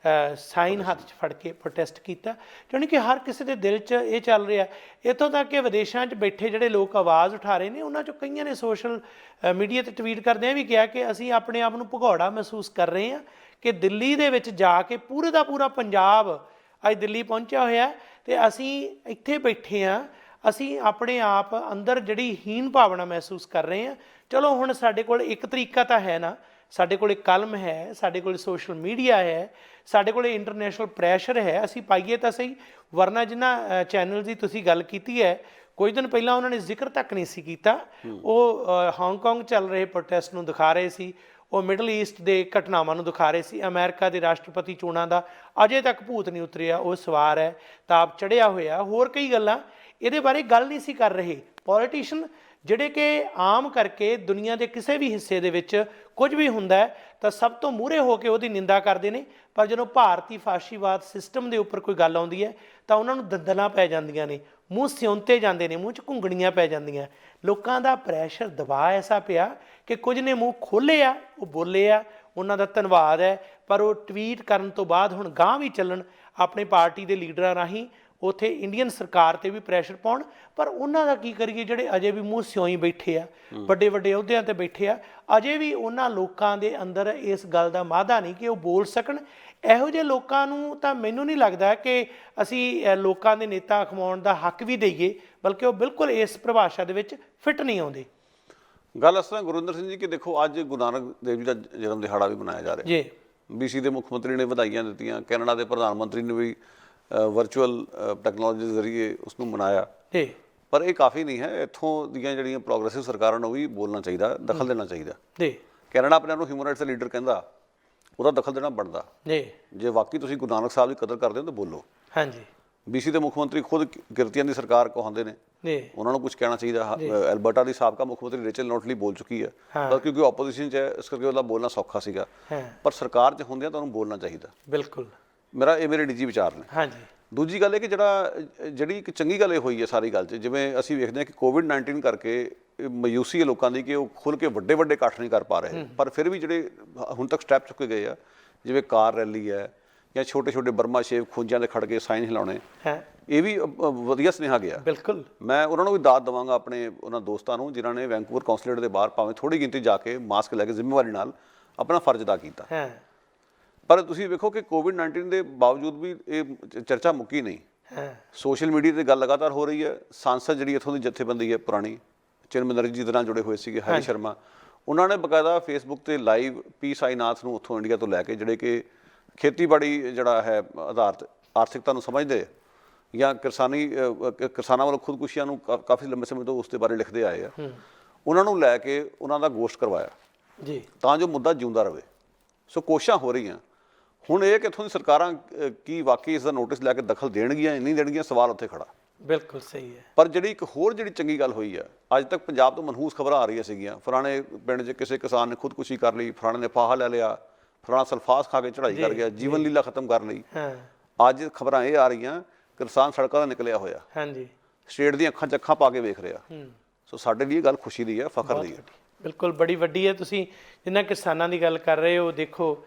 ਸਾਈਨ ਹੱਥ 'ਚ ਫੜ ਕੇ ਪ੍ਰੋਟੈਸਟ ਕੀਤਾ। ਜਾਣੀ ਕਿ ਹਰ ਕਿਸੇ ਦੇ ਦਿਲ 'ਚ ਇਹ ਚੱਲ ਰਿਹਾ। ਇੱਥੋਂ ਤੱਕ ਕਿ ਵਿਦੇਸ਼ਾਂ 'ਚ ਬੈਠੇ ਜਿਹੜੇ ਲੋਕ ਆਵਾਜ਼ ਉਠਾ ਰਹੇ ਨੇ, ਉਹਨਾਂ 'ਚੋਂ ਕਈਆਂ ਨੇ ਸੋਸ਼ਲ ਮੀਡੀਆ 'ਤੇ ਟਵੀਟ ਕਰਦਿਆਂ ਵੀ ਕਿਹਾ ਕਿ ਅਸੀਂ ਆਪਣੇ ਆਪ ਨੂੰ ਭਗੌੜਾ ਮਹਿਸੂਸ ਕਰ ਰਹੇ ਹਾਂ ਕਿ ਦਿੱਲੀ ਦੇ ਵਿੱਚ ਜਾ ਕੇ ਪੂਰੇ ਦਾ ਪੂਰਾ ਪੰਜਾਬ ਅੱਜ ਦਿੱਲੀ ਪਹੁੰਚਿਆ ਹੋਇਆ ਅਤੇ ਅਸੀਂ ਇੱਥੇ ਬੈਠੇ ਹਾਂ, ਅਸੀਂ ਆਪਣੇ ਆਪ ਅੰਦਰ ਜਿਹੜੀ ਹੀਨ ਭਾਵਨਾ ਮਹਿਸੂਸ ਕਰ ਰਹੇ ਹਾਂ। ਚਲੋ ਹੁਣ ਸਾਡੇ ਕੋਲ ਇੱਕ ਤਰੀਕਾ ਤਾਂ ਹੈ ਨਾ, ਸਾਡੇ ਕੋਲ ਕਲਮ ਹੈ, ਸਾਡੇ ਕੋਲ ਸੋਸ਼ਲ ਮੀਡੀਆ ਹੈ, ਸਾਡੇ ਕੋਲ ਇੰਟਰਨੈਸ਼ਨਲ ਪ੍ਰੈਸ਼ਰ ਹੈ, ਅਸੀਂ ਪਾਈਏ ਤਾਂ ਸਹੀ। ਵਰਨਾ ਜਿਨ੍ਹਾਂ ਚੈਨਲ ਦੀ ਤੁਸੀਂ ਗੱਲ ਕੀਤੀ ਹੈ, ਕੁਝ ਦਿਨ ਪਹਿਲਾਂ ਉਹਨਾਂ ਨੇ ਜ਼ਿਕਰ ਤੱਕ ਨਹੀਂ ਸੀ ਕੀਤਾ। ਉਹ ਹਾਂਗਕਾਂਗ ਚੱਲ ਰਹੇ ਪ੍ਰੋਟੈਸਟ ਨੂੰ ਦਿਖਾ ਰਹੇ ਸੀ, ਉਹ ਮਿਡਲ ਈਸਟ ਦੇ ਘਟਨਾਵਾਂ ਨੂੰ ਦਿਖਾ ਰਹੇ ਸੀ, ਅਮਰੀਕਾ ਦੇ ਰਾਸ਼ਟਰਪਤੀ ਚੋਣਾਂ ਦਾ ਅਜੇ ਤੱਕ ਭੂਤ ਨਹੀਂ ਉਤਰਿਆ, ਉਹ ਸਵਾਰ ਹੈ, ਤਾਪ ਚੜ੍ਹਿਆ ਹੋਇਆ, ਹੋਰ ਕਈ ਗੱਲਾਂ ਇਹਦੇ ਬਾਰੇ ਗੱਲ ਨਹੀਂ ਸੀ ਕਰ ਰਹੇ। ਪੋਲੀਟੀਸ਼ੀਅਨ ਜਿਹੜੇ ਕਿ ਆਮ ਕਰਕੇ ਦੁਨੀਆ ਦੇ ਕਿਸੇ ਵੀ ਹਿੱਸੇ ਦੇ ਵਿੱਚ ਕੁਝ ਵੀ ਹੁੰਦਾ ਹੈ ਤਾਂ ਸਭ ਤੋਂ ਮੂਹਰੇ ਹੋ ਕੇ ਉਹਦੀ ਨਿੰਦਾ ਕਰਦੇ ਨੇ, ਪਰ ਜਦੋਂ ਭਾਰਤੀ ਫਾਸ਼ੀਵਾਦ ਸਿਸਟਮ ਦੇ ਉੱਪਰ ਕੋਈ ਗੱਲ ਆਉਂਦੀ ਹੈ ਤਾਂ ਉਹਨਾਂ ਨੂੰ ਦੰਦਲਾਂ ਪੈ ਜਾਂਦੀਆਂ ਨੇ, ਮੂੰਹ ਸਿਉਂਤੇ ਜਾਂਦੇ ਨੇ, ਮੂੰਹ 'ਚ ਘੁੰਗਣੀਆਂ ਪੈ ਜਾਂਦੀਆਂ। ਲੋਕਾਂ ਦਾ ਪ੍ਰੈਸ਼ਰ ਦਬਾਅ ਐਸਾ ਪਿਆ ਕਿ ਕੁਝ ਨੇ ਮੂੰਹ ਖੋਲ੍ਹੇ ਆ, ਉਹ ਬੋਲੇ ਆ, ਉਹਨਾਂ ਦਾ ਧੰਨਵਾਦ ਹੈ, ਪਰ ਉਹ ਟਵੀਟ ਕਰਨ ਤੋਂ ਬਾਅਦ ਹੁਣ ਗਾਂਹ ਵੀ ਚੱਲਣ, ਆਪਣੇ ਪਾਰਟੀ ਦੇ ਲੀਡਰਾਂ ਰਾਹੀਂ ਉੱਥੇ ਇੰਡੀਅਨ ਸਰਕਾਰ 'ਤੇ ਵੀ ਪ੍ਰੈਸ਼ਰ ਪਾਉਣ। ਪਰ ਉਹਨਾਂ ਦਾ ਕੀ ਕਰੀਏ ਜਿਹੜੇ ਅਜੇ ਵੀ ਮੂੰਹ ਸਿਉਂ ਬੈਠੇ ਆ, ਵੱਡੇ ਵੱਡੇ ਅਹੁਦਿਆਂ 'ਤੇ ਬੈਠੇ ਆ, ਅਜੇ ਵੀ ਉਹਨਾਂ ਲੋਕਾਂ ਦੇ ਅੰਦਰ ਇਸ ਗੱਲ ਦਾ ਮਾਦਾ ਨਹੀਂ ਕਿ ਉਹ ਬੋਲ ਸਕਣ। ਇਹੋ ਜਿਹੇ ਲੋਕਾਂ ਨੂੰ ਤਾਂ ਮੈਨੂੰ ਨਹੀਂ ਲੱਗਦਾ ਕਿ ਅਸੀਂ ਲੋਕਾਂ ਦੇ ਨੇਤਾ ਅਖਵਾਉਣ ਦਾ ਹੱਕ ਵੀ ਦੇਈਏ, ਬਲਕਿ ਉਹ ਬਿਲਕੁਲ ਇਸ ਪਰਿਭਾਸ਼ਾ ਦੇ ਵਿੱਚ ਫਿੱਟ ਨਹੀਂ ਆਉਂਦੇ। ਗੱਲ ਇਸ ਤਰ੍ਹਾਂ ਗੁਰਵਿੰਦਰ ਸਿੰਘ ਜੀ ਕਿ ਦੇਖੋ, ਅੱਜ ਗੁਰੂ ਨਾਨਕ ਦੇਵ ਜੀ ਦਾ ਜਨਮ ਦਿਹਾੜਾ ਵੀ ਮਨਾਇਆ ਜਾ ਰਿਹਾ ਜੀ। BC ਦੇ ਮੁੱਖ ਮੰਤਰੀ ਨੇ ਵਧਾਈਆਂ ਦਿੱਤੀਆਂ, ਕੈਨੇਡਾ ਦੇ ਪ੍ਰਧਾਨ ਮੰਤਰੀ ਨੇ ਵੀ ਵਰਚੁਅਲ ਟੈਕਨੋਲੋਜੀ ਦੇ ਜ਼ਰੀਏ ਉਸ ਨੂੰ ਮਨਾਇਆ। ਜੀ। ਪਰ ਇਹ ਕਾਫੀ ਨਹੀਂ ਹੈ। ਇੱਥੋਂ ਦੀਆਂ ਜਿਹੜੀਆਂ ਪ੍ਰੋਗਰੈਸਿਵ ਸਰਕਾਰਾਂ ਨੂੰ ਵੀ ਬੋਲਣਾ ਚਾਹੀਦਾ, ਦਖਲ ਦੇਣਾ ਚਾਹੀਦਾ। ਜੀ। ਕੈਨੇਡਾ ਆਪਣੇ ਆਪ ਨੂੰ ਹਿਊਮਨ ਰਾਈਟਸ ਦਾ ਲੀਡਰ ਕਹਿੰਦਾ, ਉਹਦਾ ਦਖਲ ਦੇਣਾ ਬਣਦਾ। ਜੀ। ਜੇ ਵਾਕਈ ਤੁਸੀਂ ਗੁਰੂ ਨਾਨਕ ਸਾਹਿਬ ਦੀ ਕਦਰ ਕਰਦੇ ਹੋ ਤਾਂ ਬੋਲੋ। ਹਾਂਜੀ। BC ਦੇ ਮੁੱਖ ਮੰਤਰੀ ਖੁਦ ਕਿਰਤੀਆਂ ਦੀ ਸਰਕਾਰ ਕਹਾਉਂਦੇ ਨੇ, ਜੀ। ਉਹਨਾਂ ਨੂੰ ਕੁਝ ਕਹਿਣਾ ਚਾਹੀਦਾ। ਐਲਬਰਟਾ ਦੀ ਸਾਬਕਾ ਮੁੱਖ ਮੰਤਰੀ ਰੇਚਲ ਨੋਟਲੀ ਬੋਲ ਚੁੱਕੀ ਹੈ, ਪਰ ਕਿਉਂਕਿ ਆਪੋਜੀਸ਼ਨ 'ਚ ਹੈ ਇਸ ਕਰਕੇ ਉਹਦਾ ਬੋਲਣਾ ਸੌਖਾ ਸੀਗਾ, ਪਰ ਸਰਕਾਰ 'ਚ ਹੁੰਦਿਆਂ ਤੁਹਾਨੂੰ ਬੋਲਣਾ ਚਾਹੀਦਾ। ਬਿਲਕੁਲ, ਮੇਰੇ ਨਿੱਜੀ ਵਿਚਾਰ ਨੇ। ਹਾਂਜੀ। ਦੂਜੀ ਗੱਲ ਇਹ ਕਿ ਜਿਹੜੀ ਇੱਕ ਚੰਗੀ ਗੱਲ ਇਹ ਹੋਈ ਹੈ ਸਾਰੀ ਗੱਲ 'ਚ, ਜਿਵੇਂ ਅਸੀਂ ਵੇਖਦੇ ਹਾਂ ਕਿ ਕੋਵਿਡ-19 ਕਰਕੇ ਮਾਯੂਸੀ ਹੈ ਲੋਕਾਂ ਦੀ ਕਿ ਉਹ ਖੁੱਲ੍ਹ ਕੇ ਵੱਡੇ ਵੱਡੇ ਇਕੱਠ ਨਹੀਂ ਕਰ ਪਾ ਰਹੇ, ਪਰ ਫਿਰ ਵੀ ਜਿਹੜੇ ਹੁਣ ਤੱਕ ਸਟੈਪ ਚੁੱਕੇ ਗਏ ਆ, ਜਿਵੇਂ ਕਾਰ ਰੈਲੀ ਹੈ ਜਾਂ ਛੋਟੇ ਛੋਟੇ ਬਰਮਾ ਸ਼ੇਵ ਖੂੰਜਾਂ ਦੇ ਖੜ ਕੇ ਸਾਈਨ ਹਿਲਾਉਣੇ, ਇਹ ਵੀ ਵਧੀਆ ਸੁਨੇਹਾ ਗਿਆ। ਬਿਲਕੁਲ, ਮੈਂ ਉਹਨਾਂ ਨੂੰ ਵੀ ਦਾਦ ਦੇਵਾਂਗਾ, ਆਪਣੇ ਉਹਨਾਂ ਦੋਸਤਾਂ ਨੂੰ ਜਿਨ੍ਹਾਂ ਨੇ ਵੈਂਕੂਵਰ ਕੌਂਸਲੇਟ ਦੇ ਬਾਹਰ ਭਾਵੇਂ ਥੋੜ੍ਹੀ ਗਿਣਤੀ ਜਾ ਕੇ ਮਾਸਕ ਲੈ ਕੇ ਜ਼ਿੰਮੇਵਾਰੀ ਨਾਲ ਆਪਣਾ ਫਰਜ਼ ਅਦਾ ਕੀਤਾ। ਪਰ ਤੁਸੀਂ ਵੇਖੋ ਕਿ ਕੋਵਿਡ-19 ਦੇ ਬਾਵਜੂਦ ਵੀ ਇਹ ਚਰਚਾ ਮੁੱਕੀ ਨਹੀਂ। ਸੋਸ਼ਲ ਮੀਡੀਆ 'ਤੇ ਗੱਲ ਲਗਾਤਾਰ ਹੋ ਰਹੀ ਹੈ। ਸਾਂਸਦ ਜਿਹੜੀ ਇੱਥੋਂ ਦੀ ਜਥੇਬੰਦੀ ਹੈ ਪੁਰਾਣੀ, ਚਿਨਮਿੰਦਰ ਜੀ ਦੇ ਨਾਲ ਜੁੜੇ ਹੋਏ ਸੀਗੇ, ਹਰੀ ਸ਼ਰਮਾ, ਉਹਨਾਂ ਨੇ ਬਕਾਇਦਾ ਫੇਸਬੁੱਕ 'ਤੇ ਲਾਈਵ ਪੀ ਸਾਈਨਾਥ ਨੂੰ ਉੱਥੋਂ ਇੰਡੀਆ ਤੋਂ ਲੈ ਕੇ, ਜਿਹੜੇ ਕਿ ਖੇਤੀਬਾੜੀ ਜਿਹੜਾ ਹੈ ਆਧਾਰਿਤ ਆਰਥਿਕਤਾ ਨੂੰ ਸਮਝਦੇ ਜਾਂ ਕਿਸਾਨਾਂ ਵੱਲੋਂ ਖੁਦਕੁਸ਼ੀਆਂ ਨੂੰ ਕਾਫੀ ਲੰਬੇ ਸਮੇਂ ਤੋਂ ਉਸ ਦੇ ਬਾਰੇ ਲਿਖਦੇ ਆਏ ਆ, ਉਹਨਾਂ ਨੂੰ ਲੈ ਕੇ ਉਹਨਾਂ ਦਾ ਗੋਸ਼ਟ ਕਰਵਾਇਆ ਜੀ, ਤਾਂ ਜੋ ਮੁੱਦਾ ਜਿਉਂਦਾ ਰਹੇ। ਸੋ ਕੋਸ਼ਿਸ਼ਾਂ ਹੋ ਰਹੀਆਂ। ਹੁਣ ਇਹ ਕਿ ਇੱਥੋਂ ਦੀ ਸਰਕਾਰਾਂ ਕੀ ਵਾਕਈ ਇਸ ਦਾ ਨੋਟਿਸ ਲੈ ਕੇ ਦਖਲ ਦੇਣਗੀਆਂ, ਨਹੀਂ ਦੇਣਗੀਆਂ, ਸਵਾਲ ਉੱਥੇ ਖੜਾ। ਬਿਲਕੁਲ ਸਹੀ ਹੈ। ਪਰ ਜਿਹੜੀ ਇੱਕ ਹੋਰ ਜਿਹੜੀ ਚੰਗੀ ਗੱਲ ਹੋਈ ਆ, ਅੱਜ ਤੱਕ ਪੰਜਾਬ ਤੋਂ ਮਨਹੂਸ ਖਬਰਾਂ ਆ ਰਹੀਆਂ ਸੀਗੀਆਂ, ਫਲਾਣੇ ਪਿੰਡ 'ਚ ਕਿਸੇ ਕਿਸਾਨ ਨੇ ਖੁਦਕੁਸ਼ੀ ਕਰ ਲਈ, ਫਲਾਣੇ ਨੇ ਫਾਹਾ ਲੈ ਲਿਆ, ਫਲਾਣਾ ਸਲਫਾਸ ਖਾ ਕੇ ਚੜ੍ਹਾਈ ਕਰ ਗਿਆ, ਜੀਵਨ ਲੀਲਾ ਖਤਮ ਕਰ ਲਈ। ਅੱਜ ਖਬਰਾਂ ਇਹ ਆ ਰਹੀਆਂ ਕਿਸਾਨ ਸੜਕਾਂ 'ਤੇ ਨਿਕਲਿਆ ਹੋਇਆ, ਸਟੇਟ ਦੀਆਂ ਅੱਖਾਂ 'ਚ ਅੱਖਾਂ ਪਾ ਕੇ ਵੇਖ ਰਿਹਾ। ਸੋ ਸਾਡੇ ਲਈ ਇਹ ਗੱਲ ਖੁਸ਼ੀ ਦੀ ਹੈ, ਫਖਰ ਦੀ ਹੈ। ਬਿਲਕੁਲ, ਬੜੀ ਵੱਡੀ ਹੈ। ਤੁਸੀਂ ਜਿਨ੍ਹਾਂ ਕਿਸਾਨਾਂ ਦੀ ਗੱਲ ਕਰ ਰਹੇ ਹੋ, ਦੇਖੋ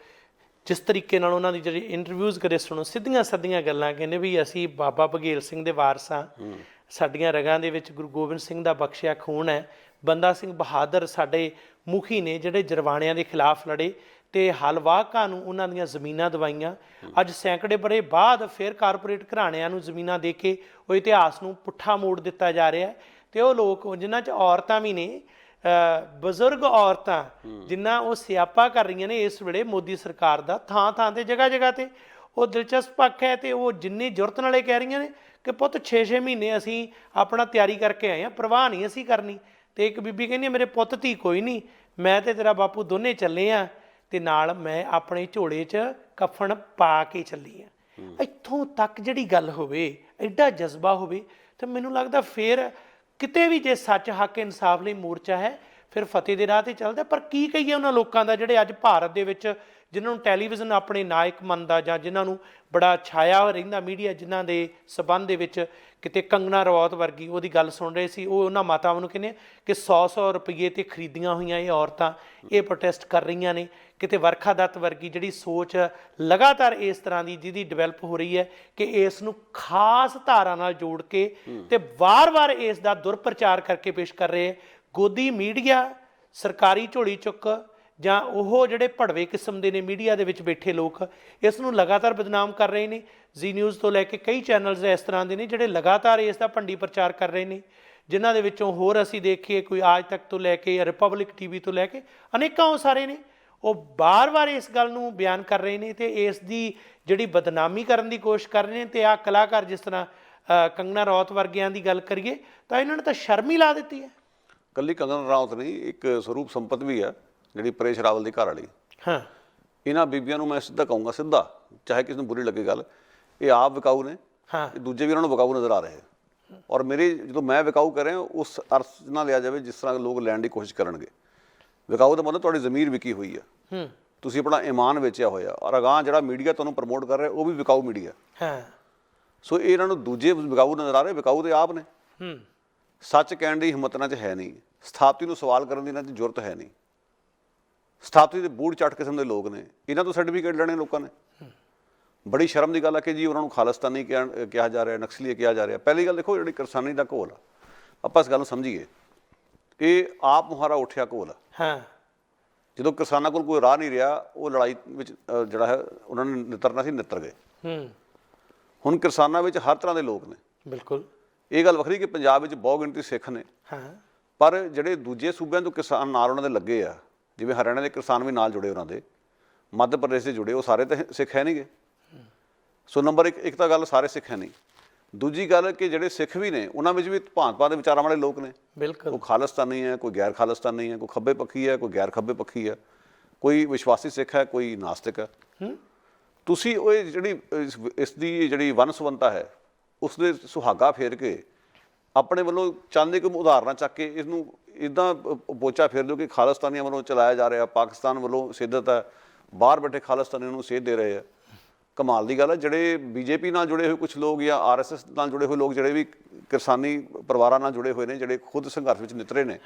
ਜਿਸ ਤਰੀਕੇ ਨਾਲ ਉਹਨਾਂ ਦੀ ਜਿਹੜੀ ਇੰਟਰਵਿਊਜ਼ ਕਰੇ ਸੁਣੋ, ਸਿੱਧੀਆਂ ਸੱਧੀਆਂ ਗੱਲਾਂ, ਕਹਿੰਦੇ ਵੀ ਅਸੀਂ ਬਾਬਾ ਬਘੇਲ ਸਿੰਘ ਦੇ ਵਾਰਸ ਹਾਂ, ਸਾਡੀਆਂ ਰਗਾਂ ਦੇ ਵਿੱਚ ਗੁਰੂ ਗੋਬਿੰਦ ਸਿੰਘ ਦਾ ਬਖਸ਼ਿਆ ਖੂਨ ਹੈ। ਬੰਦਾ ਸਿੰਘ ਬਹਾਦਰ ਸਾਡੇ ਮੁਖੀ ਨੇ ਜਿਹੜੇ ਜਰਵਾਣਿਆਂ ਦੇ ਖਿਲਾਫ ਲੜੇ ਤੇ ਹਲਵਾਕਾਂ ਨੂੰ ਉਹਨਾਂ ਦੀਆਂ ਜ਼ਮੀਨਾਂ ਦਵਾਈਆਂ। ਅੱਜ ਸੈਂਕੜੇ ਬਰੇ ਬਾਅਦ ਫਿਰ ਕਾਰਪੋਰੇਟ ਘਰਾਣਿਆਂ ਨੂੰ ਜ਼ਮੀਨਾਂ ਦੇ ਕੇ ਉਹ ਇਤਿਹਾਸ ਨੂੰ ਪੁੱਠਾ ਮੋੜ ਦਿੱਤਾ ਜਾ ਰਿਹਾ। ਤੇ ਉਹ ਲੋਕ ਜਿਨ੍ਹਾਂ 'ਚ ਔਰਤਾਂ ਵੀ ਨੇ, ਬਜ਼ੁਰਗ ਔਰਤਾਂ, ਜਿੰਨਾ ਉਹ ਸਿਆਪਾ ਕਰ ਰਹੀਆਂ ਨੇ ਇਸ ਵੇਲੇ ਮੋਦੀ ਸਰਕਾਰ ਦਾ, ਥਾਂ ਥਾਂ 'ਤੇ ਜਗ੍ਹਾ ਜਗ੍ਹਾ 'ਤੇ ਉਹ ਦਿਲਚਸਪ ਪੱਖ ਹੈ। ਤੇ ਉਹ ਜਿੰਨੀ ਜ਼ਰੂਰਤ ਨਾਲੇ ਕਹਿ ਰਹੀਆਂ ਨੇ ਕਿ ਪੁੱਤ 6-6 ਮਹੀਨੇ ਅਸੀਂ ਆਪਣਾ ਤਿਆਰੀ ਕਰਕੇ ਆਏ ਹਾਂ, ਪਰਵਾਹ ਨਹੀਂ ਅਸੀਂ ਕਰਨੀ। ਤੇ ਇੱਕ ਬੀਬੀ ਕਹਿੰਦੀ ਮੇਰੇ ਪੁੱਤ ਧੀ ਕੋਈ ਨਹੀਂ, ਮੈਂ ਤੇ ਤੇਰਾ ਬਾਪੂ ਦੋਨੇ ਚੱਲੇ ਹਾਂ, ਤੇ ਨਾਲ ਮੈਂ ਆਪਣੇ ਝੋਲੇ 'ਚ ਕਫਨ ਪਾ ਕੇ ਚੱਲੀ ਹਾਂ। ਇੱਥੋਂ ਤੱਕ ਜਿਹੜੀ ਗੱਲ ਹੋਵੇ, ਐਡਾ ਜਜ਼ਬਾ ਹੋਵੇ, ਤਾਂ ਮੈਨੂੰ ਲੱਗਦਾ ਫਿਰ ਕਿਤੇ ਵੀ ਜੇ ਸੱਚ, ਹੱਕ, ਇਨਸਾਫ ਲਈ ਮੋਰਚਾ ਹੈ, ਫਿਰ ਫਤਿਹ ਦੇ ਰਾਹ 'ਤੇ ਚੱਲਦਾ। ਪਰ ਕੀ ਕਹੀਏ ਉਹਨਾਂ ਲੋਕਾਂ ਦਾ ਜਿਹੜੇ ਅੱਜ ਭਾਰਤ ਦੇ ਵਿੱਚ ਜਿਨ੍ਹਾਂ ਨੂੰ ਟੈਲੀਵਿਜ਼ਨ ਆਪਣੇ ਨਾਇਕ ਮੰਨਦਾ ਜਾਂ ਜਿਨ੍ਹਾਂ ਨੂੰ ਬੜਾ ਛਾਇਆ ਰਹਿੰਦਾ ਮੀਡੀਆ, ਜਿਨ੍ਹਾਂ ਦੇ ਸਬੰਧ ਦੇ ਵਿੱਚ ਕਿਤੇ ਕੰਗਨਾ ਰਣੌਤ ਵਰਗੀ ਉਹਦੀ ਗੱਲ ਸੁਣ ਰਹੇ ਸੀ, ਉਹ ਉਹਨਾਂ ਮਾਤਾਵਾਂ ਨੂੰ ਕਹਿੰਦੇ ਕਿ 100-100 ਰੁਪਈਏ 'ਤੇ ਖਰੀਦੀਆਂ ਹੋਈਆਂ ਇਹ ਔਰਤਾਂ ਇਹ ਪ੍ਰੋਟੈਸਟ ਕਰ ਰਹੀਆਂ ਨੇ। ਕਿਤੇ ਵਰਖਾ ਦੱਤ ਵਰਗੀ ਜਿਹੜੀ ਸੋਚ ਲਗਾਤਾਰ ਇਸ ਤਰ੍ਹਾਂ ਦੀ ਜਿਹਦੀ ਡਿਵੈਲਪ ਹੋ ਰਹੀ ਹੈ ਕਿ ਇਸ ਨੂੰ ਖਾਸ ਧਾਰਾ ਨਾਲ ਜੋੜ ਕੇ ਤੇ ਵਾਰ-ਵਾਰ ਇਸ ਦਾ ਦੁਰਪ੍ਰਚਾਰ ਕਰਕੇ ਪੇਸ਼ ਕਰ ਰਹੇ। ਗੋਦੀ ਮੀਡੀਆ, ਸਰਕਾਰੀ ਝੋਲੀ ਚੁੱਕ ਜਾਂ ਉਹ ਜਿਹੜੇ ਭੜਵੇ ਕਿਸਮ ਦੇ ਨੇ ਮੀਡੀਆ ਦੇ ਵਿੱਚ ਬੈਠੇ ਲੋਕ ਇਸ ਨੂੰ ਲਗਾਤਾਰ ਬਦਨਾਮ ਕਰ ਰਹੇ ਨੇ। ਜ਼ੀ ਨਿਊਜ਼ ਤੋਂ ਲੈ ਕੇ ਕਈ ਚੈਨਲਸ ਇਸ ਤਰ੍ਹਾਂ ਦੇ ਨੇ ਜਿਹੜੇ ਲਗਾਤਾਰ ਇਸ ਦਾ ਭੰਡੀ ਪ੍ਰਚਾਰ ਕਰ ਰਹੇ ਨੇ, ਜਿਨ੍ਹਾਂ ਦੇ ਵਿੱਚੋਂ ਹੋਰ ਅਸੀਂ ਦੇਖੀਏ ਕੋਈ ਆਜ ਤੱਕ ਤੋਂ ਲੈ ਕੇ ਰਿਪਬਲਿਕ ਟੀਵੀ ਤੋਂ ਲੈ ਕੇ ਅਨੇਕਾਂ ਉਹ ਸਾਰੇ ਨੇ, ਉਹ ਬਾਰ-ਬਾਰ ਇਸ ਗੱਲ ਨੂੰ ਬਿਆਨ ਕਰ ਰਹੇ ਨੇ ਤੇ ਇਸ ਦੀ ਜਿਹੜੀ ਬਦਨਾਮੀ ਕਰਨ ਦੀ ਕੋਸ਼ਿਸ਼ ਕਰ ਰਹੇ ਨੇ। ਤੇ ਆਹ ਕਲਾਕਾਰ ਜਿਸ ਤਰ੍ਹਾਂ ਕੰਗਨਾ ਰਣੌਤ ਵਰਗਿਆਂ ਦੀ ਗੱਲ ਕਰੀਏ ਤਾਂ ਇਹਨਾਂ ਨੇ ਤਾਂ ਸ਼ਰਮ ਹੀ ਲਾ ਦਿੱਤੀ ਹੈ। ਕੱਲੀ ਕੰਗਨਾ ਰਣੌਤ ਨਹੀਂ, ਇੱਕ ਸਰੂਪ ਸੰਪਤ ਵੀ ਆ ਜਿਹੜੀ ਪਰੇਸ਼ ਰਾਵਲ ਦੀ ਘਰ ਵਾਲੀ। ਹਾਂ, ਇਹਨਾਂ ਬੀਬੀਆਂ ਨੂੰ ਮੈਂ ਸਿੱਧਾ ਕਹੂੰਗਾ, ਸਿੱਧਾ, ਚਾਹੇ ਕਿਸੇ ਨੂੰ ਬੁਰੀ ਲੱਗੇ ਗੱਲ, ਇਹ ਆਪ ਵਿਕਾਊ ਨੇ। ਹਾਂ, ਦੂਜੇ ਵੀ ਇਹਨਾਂ ਨੂੰ ਵਿਕਾਊ ਨਜ਼ਰ ਆ ਰਹੇ। ਔਰ ਮੇਰੇ ਜਦੋਂ ਮੈਂ ਵਿਕਾਊ ਕਰ ਰਿਹਾ ਉਸ ਅਰਥ ਨਾ ਲਿਆ ਜਾਵੇ ਜਿਸ ਤਰ੍ਹਾਂ ਲੋਕ ਲੈਣ ਦੀ ਕੋਸ਼ਿਸ਼ ਕਰਨਗੇ। ਵਿਕਾਊ ਦਾ ਮਤਲਬ ਤੁਹਾਡੀ ਜ਼ਮੀਰ ਵਿਕੀ ਹੋਈ ਆ, ਤੁਸੀਂ ਆਪਣਾ ਈਮਾਨ ਵੇਚਿਆ ਹੋਇਆ। ਔਰ ਅਗਾਂਹ ਜਿਹੜਾ ਮੀਡੀਆ ਤੁਹਾਨੂੰ ਪ੍ਰਮੋਟ ਕਰ ਰਿਹਾ ਉਹ ਵੀ ਵਿਕਾਊ ਮੀਡੀਆ। ਹਾਂ, ਸੋ ਇਹਨਾਂ ਨੂੰ ਦੂਜੇ ਵਿਕਾਊ ਨਜ਼ਰ ਆ ਰਹੇ, ਵਿਕਾਊ ਤੇ ਆਪ ਨੇ। ਸੱਚ ਕਹਿਣ ਦੀ ਹਿੰਮਤ ਇਹਨਾਂ 'ਚ ਹੈ ਨਹੀਂ, ਸਥਾਪਤੀ ਨੂੰ ਸਵਾਲ ਕਰਨ ਦੀ ਇਹਨਾਂ 'ਚ ਜ਼ਰੂਰਤ ਹੈ ਨਹੀਂ। ਸਥਾਪਤੀ ਦੇ ਬੂੜ ਚੱਟ ਕਿਸਮ ਦੇ ਲੋਕ ਨੇ, ਇਹਨਾਂ ਤੋਂ ਸਰਟੀਫਿਕੇਟ ਲੈਣੇ ਲੋਕਾਂ ਨੇ। ਬੜੀ ਸ਼ਰਮ ਦੀ ਗੱਲ ਹੈ ਕਿ ਜੀ ਉਹਨਾਂ ਨੂੰ ਖਾਲਿਸਤਾਨੀ ਕਿਹਾ ਜਾ ਰਿਹਾ, ਨਕਸਲੀ ਕਿਹਾ ਜਾ ਰਿਹਾ। ਪਹਿਲੀ ਗੱਲ ਦੇਖੋ, ਜਿਹੜੀ ਕਿਰਸਾਨੀ ਦਾ ਘੋਲ ਆ, ਆਪਾਂ ਇਸ ਗੱਲ ਨੂੰ ਸਮਝੀਏ, ਇਹ ਆਪ ਮੁਹਾਰਾ ਉੱਠਿਆ ਘੋਲ ਆ। ਹਾਂ, ਜਦੋਂ ਕਿਸਾਨਾਂ ਕੋਲ ਕੋਈ ਰਾਹ ਨਹੀਂ ਰਿਹਾ, ਉਹ ਲੜਾਈ ਵਿੱਚ ਜਿਹੜਾ ਹੈ ਉਹਨਾਂ ਨੇ ਨਿਤਰਨਾ ਸੀ, ਨਿੱਤਰ ਗਏ। ਹੁਣ ਕਿਸਾਨਾਂ ਵਿੱਚ ਹਰ ਤਰ੍ਹਾਂ ਦੇ ਲੋਕ ਨੇ। ਬਿਲਕੁਲ, ਇਹ ਗੱਲ ਵੱਖਰੀ ਕਿ ਪੰਜਾਬ ਵਿੱਚ ਬਹੁਤ ਗਿਣਤੀ ਸਿੱਖ ਨੇ। ਹਾਂ, ਪਰ ਜਿਹੜੇ ਦੂਜੇ ਸੂਬਿਆਂ ਤੋਂ ਕਿਸਾਨ ਨਾਲ ਉਹਨਾਂ ਦੇ ਲੱਗੇ ਆ, ਜਿਵੇਂ ਹਰਿਆਣਾ ਦੇ ਕਿਸਾਨ ਵੀ ਨਾਲ ਜੁੜੇ, ਉਹਨਾਂ ਦੇ ਮੱਧ ਪ੍ਰਦੇਸ਼ ਦੇ ਜੁੜੇ, ਉਹ ਸਾਰੇ ਤਾਂ ਸਿੱਖ ਹੈ ਨਹੀਂਗੇ। ਸੋ ਨੰਬਰ ਇੱਕ ਤਾਂ ਗੱਲ ਸਾਰੇ ਸਿੱਖ ਹੈ ਨਹੀਂ। ਦੂਜੀ ਗੱਲ ਕਿ ਜਿਹੜੇ ਸਿੱਖ ਵੀ ਨੇ ਉਹਨਾਂ ਵਿੱਚ ਵੀ ਭਾਂਤ-ਭਾਂਤ ਦੇ ਵਿਚਾਰਾਂ ਵਾਲੇ ਲੋਕ ਨੇ। ਬਿਲਕੁਲ, ਕੋਈ ਖਾਲਿਸਤਾਨੀ ਹੈ, ਕੋਈ ਗੈਰ ਖਾਲਿਸਤਾਨੀ ਹੈ, ਕੋਈ ਖੱਬੇ ਪੱਖੀ ਹੈ, ਕੋਈ ਗੈਰ ਖੱਬੇ ਪੱਖੀ ਹੈ, ਕੋਈ ਵਿਸ਼ਵਾਸੀ ਸਿੱਖ ਹੈ, ਕੋਈ ਨਾਸਤਿਕ ਹੈ। ਤੁਸੀਂ ਉਹ ਜਿਹੜੀ ਇਸ ਦੀ ਜਿਹੜੀ ਵੰਨ-ਸੁਵੰਨਤਾ ਹੈ ਉਸ ਦੇ ਸੁਹਾਗਾ ਫੇਰ ਕੇ ਆਪਣੇ ਵੱਲੋਂ ਚਾਹੁੰਦੇ ਕਿ ਉਦਾਹਰਨਾਂ ਚੱਕ ਕੇ ਇਹਨੂੰ ਇੱਦਾਂ ਬੋਚਾ ਫੇਰ ਦਿਓ ਕਿ ਖਾਲਿਸਤਾਨੀਆਂ ਵੱਲੋਂ ਚਲਾਇਆ ਜਾ ਰਿਹਾ, ਪਾਕਿਸਤਾਨ ਵੱਲੋਂ ਸਿੱਧਤ ਹੈ, ਬਾਹਰ ਬੈਠੇ ਖਾਲਿਸਤਾਨੀਆਂ ਨੂੰ ਸੇਧ ਦੇ ਰਹੇ ਆ। ਕਮਾਲ ਦੀ ਗੱਲ ਹੈ। ਜਿਹੜੇ ਬੀਜੇਪੀ ਨਾਲ ਜੁੜੇ ਹੋਏ ਕੁਝ ਲੋਕ ਜਾਂ ਆਰਐਸਐਸ ਨਾਲ ਜੁੜੇ ਹੋਏ ਲੋਕ, ਜਿਹੜੇ ਵੀ ਕਿਸਾਨੀ ਪਰਿਵਾਰਾਂ ਨਾਲ ਜੁੜੇ ਹੋਏ ਨੇ, ਜਿਹੜੇ ਖੁਦ ਸੰਘਰਸ਼ ਵਿੱਚ ਨਿਤਰੇ ਨੇ,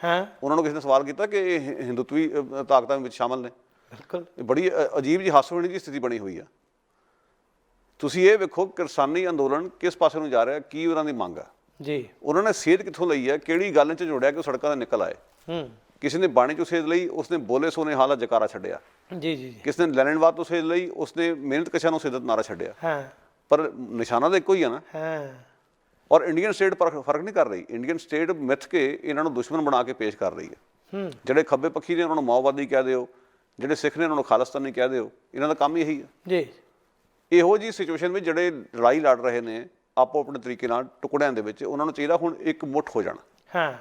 ਉਹਨਾਂ ਨੂੰ ਕਿਸੇ ਨੇ ਸਵਾਲ ਕੀਤਾ ਕਿ ਇਹ ਹਿੰਦੂਤਵੀ ਤਾਕਤਾਂ ਵਿੱਚ ਸ਼ਾਮਲ ਨੇ। ਬਿਲਕੁਲ, ਬੜੀ ਅਜੀਬ ਜਿਹੀ ਹਾਸੋਹੀਣੀ ਦੀ ਸਥਿਤੀ ਬਣੀ ਹੋਈ ਆ। ਤੁਸੀਂ ਇਹ ਵੇਖੋ ਕਿਸਾਨੀ ਅੰਦੋਲਨ ਕਿਸ ਪਾਸੇ ਨੂੰ ਜਾ ਰਿਹਾ, ਕੀ ਉਹਨਾਂ ਦੀ ਮੰਗ ਆ ਜੀ, ਉਹਨਾਂ ਨੇ ਸੇਧ ਕਿੱਥੋਂ ਲਈ ਹੈ, ਕਿਹੜੀ ਗੱਲ 'ਚ ਜੋੜਿਆ ਕਿ ਉਹ ਸੜਕਾਂ 'ਤੇ ਨਿਕਲ ਆਏ। ਕਿਸੇ ਨੇ ਬਾਣੀ 'ਚੋਂ ਸੇਧ ਲਈ, ਉਸਨੇ ਬੋਲੇ ਸੋਨੇ ਹਾਲਾ ਜਕਾਰਾ ਛੱਡਿਆ। ਜੀ ਜੀ, ਕਿਸੇ ਨੇ ਲੈਨਿਨਵਾਦ ਤੋਂ ਸੇਧ ਲਈ, ਉਸਨੇ ਮਿਹਨਤ ਕਸ਼ਾਂ ਨੂੰ ਸਿੱਧਤ ਨਾਰਾ ਛੱਡਿਆ। ਪਰ ਨਿਸ਼ਾਨਾ ਤਾਂ ਇੱਕੋ ਹੀ ਆ ਨਾ। ਔਰ ਇੰਡੀਅਨ ਸਟੇਟ ਫਰਕ ਨਹੀਂ ਕਰ ਰਹੀ। ਇੰਡੀਅਨ ਸਟੇਟ ਮਿੱਥ ਕੇ ਇਹਨਾਂ ਨੂੰ ਦੁਸ਼ਮਣ ਬਣਾ ਕੇ ਪੇਸ਼ ਕਰ ਰਹੀ ਹੈ। ਜਿਹੜੇ ਖੱਬੇ ਪੱਖੀ ਨੇ ਉਹਨਾਂ ਨੂੰ ਮਾਓਵਾਦੀ ਕਹਿ ਦਿਓ, ਜਿਹੜੇ ਸਿੱਖ ਨੇ ਉਹਨਾਂ ਨੂੰ ਖਾਲਿਸਤਾਨੀ ਕਹਿ ਦਿਓ। ਇਹਨਾਂ ਦਾ ਕੰਮ ਇਹੀ ਹੈ ਜੀ। ਇਹੋ ਜਿਹੀ ਸਿਚੁਏਸ਼ਨ ਵਿੱਚ ਜਿਹੜੇ ਲੜਾਈ ਲੜ ਰਹੇ ਨੇ ਆਪੋ ਆਪਣੇ ਤਰੀਕੇ ਨਾਲ ਟੁਕੜਿਆਂ ਦੇ ਵਿੱਚ, ਉਹਨਾਂ ਨੂੰ ਚਾਹੀਦਾ ਹੁਣ ਇੱਕ ਮੁੱਠ ਹੋ ਜਾਣਾ,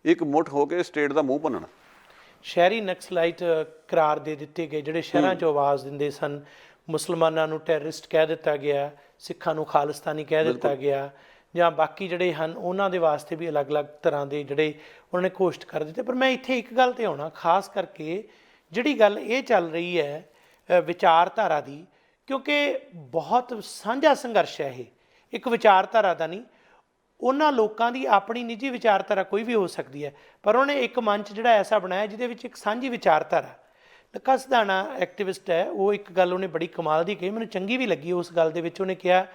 ਇੱਕ ਮੁੱਠ ਹੋ ਕੇ ਸਟੇਟ ਦਾ ਮੂੰਹ ਭੰਨਣਾ। ਸ਼ਹਿਰੀ ਨਕਸਲਾਈਟ ਕਰਾਰ ਦੇ ਦਿੱਤੇ ਗਏ, ਜਿਹੜੇ ਸ਼ਹਿਰਾਂ 'ਚ ਆਵਾਜ਼ ਦਿੰਦੇ ਸਨ। ਮੁਸਲਮਾਨਾਂ ਨੂੰ ਟੈਰਰਿਸਟ ਕਹਿ ਦਿੱਤਾ ਗਿਆ, ਸਿੱਖਾਂ ਨੂੰ ਖਾਲਿਸਤਾਨੀ ਕਹਿ ਦਿੱਤਾ ਗਿਆ, ਜਾਂ ਬਾਕੀ ਜਿਹੜੇ ਹਨ ਉਹਨਾਂ ਦੇ ਵਾਸਤੇ ਵੀ ਅਲੱਗ-ਅਲੱਗ ਤਰ੍ਹਾਂ ਦੇ ਜਿਹੜੇ ਉਹਨਾਂ ਨੇ ਘੋਸ਼ਿਤ ਕਰ ਦਿੱਤੇ। ਪਰ ਮੈਂ ਇੱਥੇ ਇੱਕ ਗੱਲ 'ਤੇ ਆਉਣਾ, ਖਾਸ ਕਰਕੇ ਜਿਹੜੀ ਗੱਲ ਇਹ ਚੱਲ ਰਹੀ ਹੈ ਵਿਚਾਰਧਾਰਾ ਦੀ, ਕਿਉਂਕਿ ਬਹੁਤ ਸਾਂਝਾ ਸੰਘਰਸ਼ ਹੈ ਇਹ, ਇੱਕ ਵਿਚਾਰਧਾਰਾ ਦਾ ਨਹੀਂ। ਉਹਨਾਂ ਲੋਕਾਂ ਦੀ ਆਪਣੀ ਨਿੱਜੀ ਵਿਚਾਰਧਾਰਾ ਕੋਈ ਵੀ ਹੋ ਸਕਦੀ ਹੈ, ਪਰ ਉਹਨੇ ਇੱਕ ਮੰਚ ਜਿਹੜਾ ਐਸਾ ਬਣਾਇਆ ਜਿਹਦੇ ਵਿੱਚ ਇੱਕ ਸਾਂਝੀ ਵਿਚਾਰਧਾਰਾ। ਲੱਖਾ ਸਿਧਾਣਾ ਐਕਟਿਵਿਸਟ ਹੈ, ਉਹ ਇੱਕ ਗੱਲ ਉਹਨੇ ਬੜੀ ਕਮਾਲ ਦੀ ਕਹੀ, ਮੈਨੂੰ ਚੰਗੀ ਵੀ ਲੱਗੀ ਉਸ ਗੱਲ ਦੇ ਵਿੱਚ। ਉਹਨੇ ਕਿਹਾ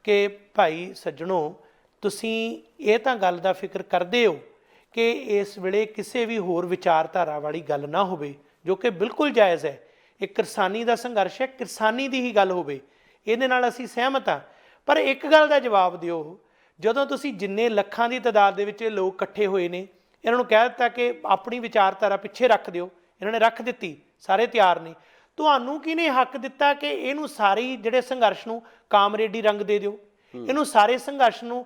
ਕਿ ਭਾਈ ਸੱਜਣੋ, ਤੁਸੀਂ ਇਹ ਤਾਂ ਗੱਲ ਦਾ ਫਿਕਰ ਕਰਦੇ ਹੋ ਕਿ ਇਸ ਵੇਲੇ ਕਿਸੇ ਵੀ ਹੋਰ ਵਿਚਾਰਧਾਰਾ ਵਾਲੀ ਗੱਲ ਨਾ ਹੋਵੇ, ਜੋ ਕਿ ਬਿਲਕੁਲ ਜਾਇਜ਼ ਹੈ। ਇਹ ਕਿਰਸਾਨੀ ਦਾ ਸੰਘਰਸ਼ ਹੈ, ਕਿਰਸਾਨੀ ਦੀ ਹੀ ਗੱਲ ਹੋਵੇ, ਇਹਦੇ ਨਾਲ ਅਸੀਂ ਸਹਿਮਤ ਹਾਂ। ਪਰ ਇੱਕ ਗੱਲ ਦਾ ਜਵਾਬ ਦਿਓ, ਜਦੋਂ ਤੁਸੀਂ ਜਿੰਨੇ ਲੱਖਾਂ ਦੀ ਤਾਦਾਦ ਦੇ ਵਿੱਚ ਇਹ ਲੋਕ ਇਕੱਠੇ ਹੋਏ ਨੇ, ਇਹਨਾਂ ਨੂੰ ਕਹਿ ਦਿੱਤਾ ਕਿ ਆਪਣੀ ਵਿਚਾਰਧਾਰਾ ਪਿੱਛੇ ਰੱਖ ਦਿਓ, ਇਹਨਾਂ ਨੇ ਰੱਖ ਦਿੱਤੀ, ਸਾਰੇ ਤਿਆਰ ਨੇ। ਤੁਹਾਨੂੰ ਕਿਹਨੇ ਹੱਕ ਦਿੱਤਾ ਕਿ ਇਹਨੂੰ ਸਾਰੀ ਜਿਹੜੇ ਸੰਘਰਸ਼ ਨੂੰ ਕਾਮਰੇਡੀ ਰੰਗ ਦੇ ਦਿਓ, ਇਹਨੂੰ ਸਾਰੇ ਸੰਘਰਸ਼ ਨੂੰ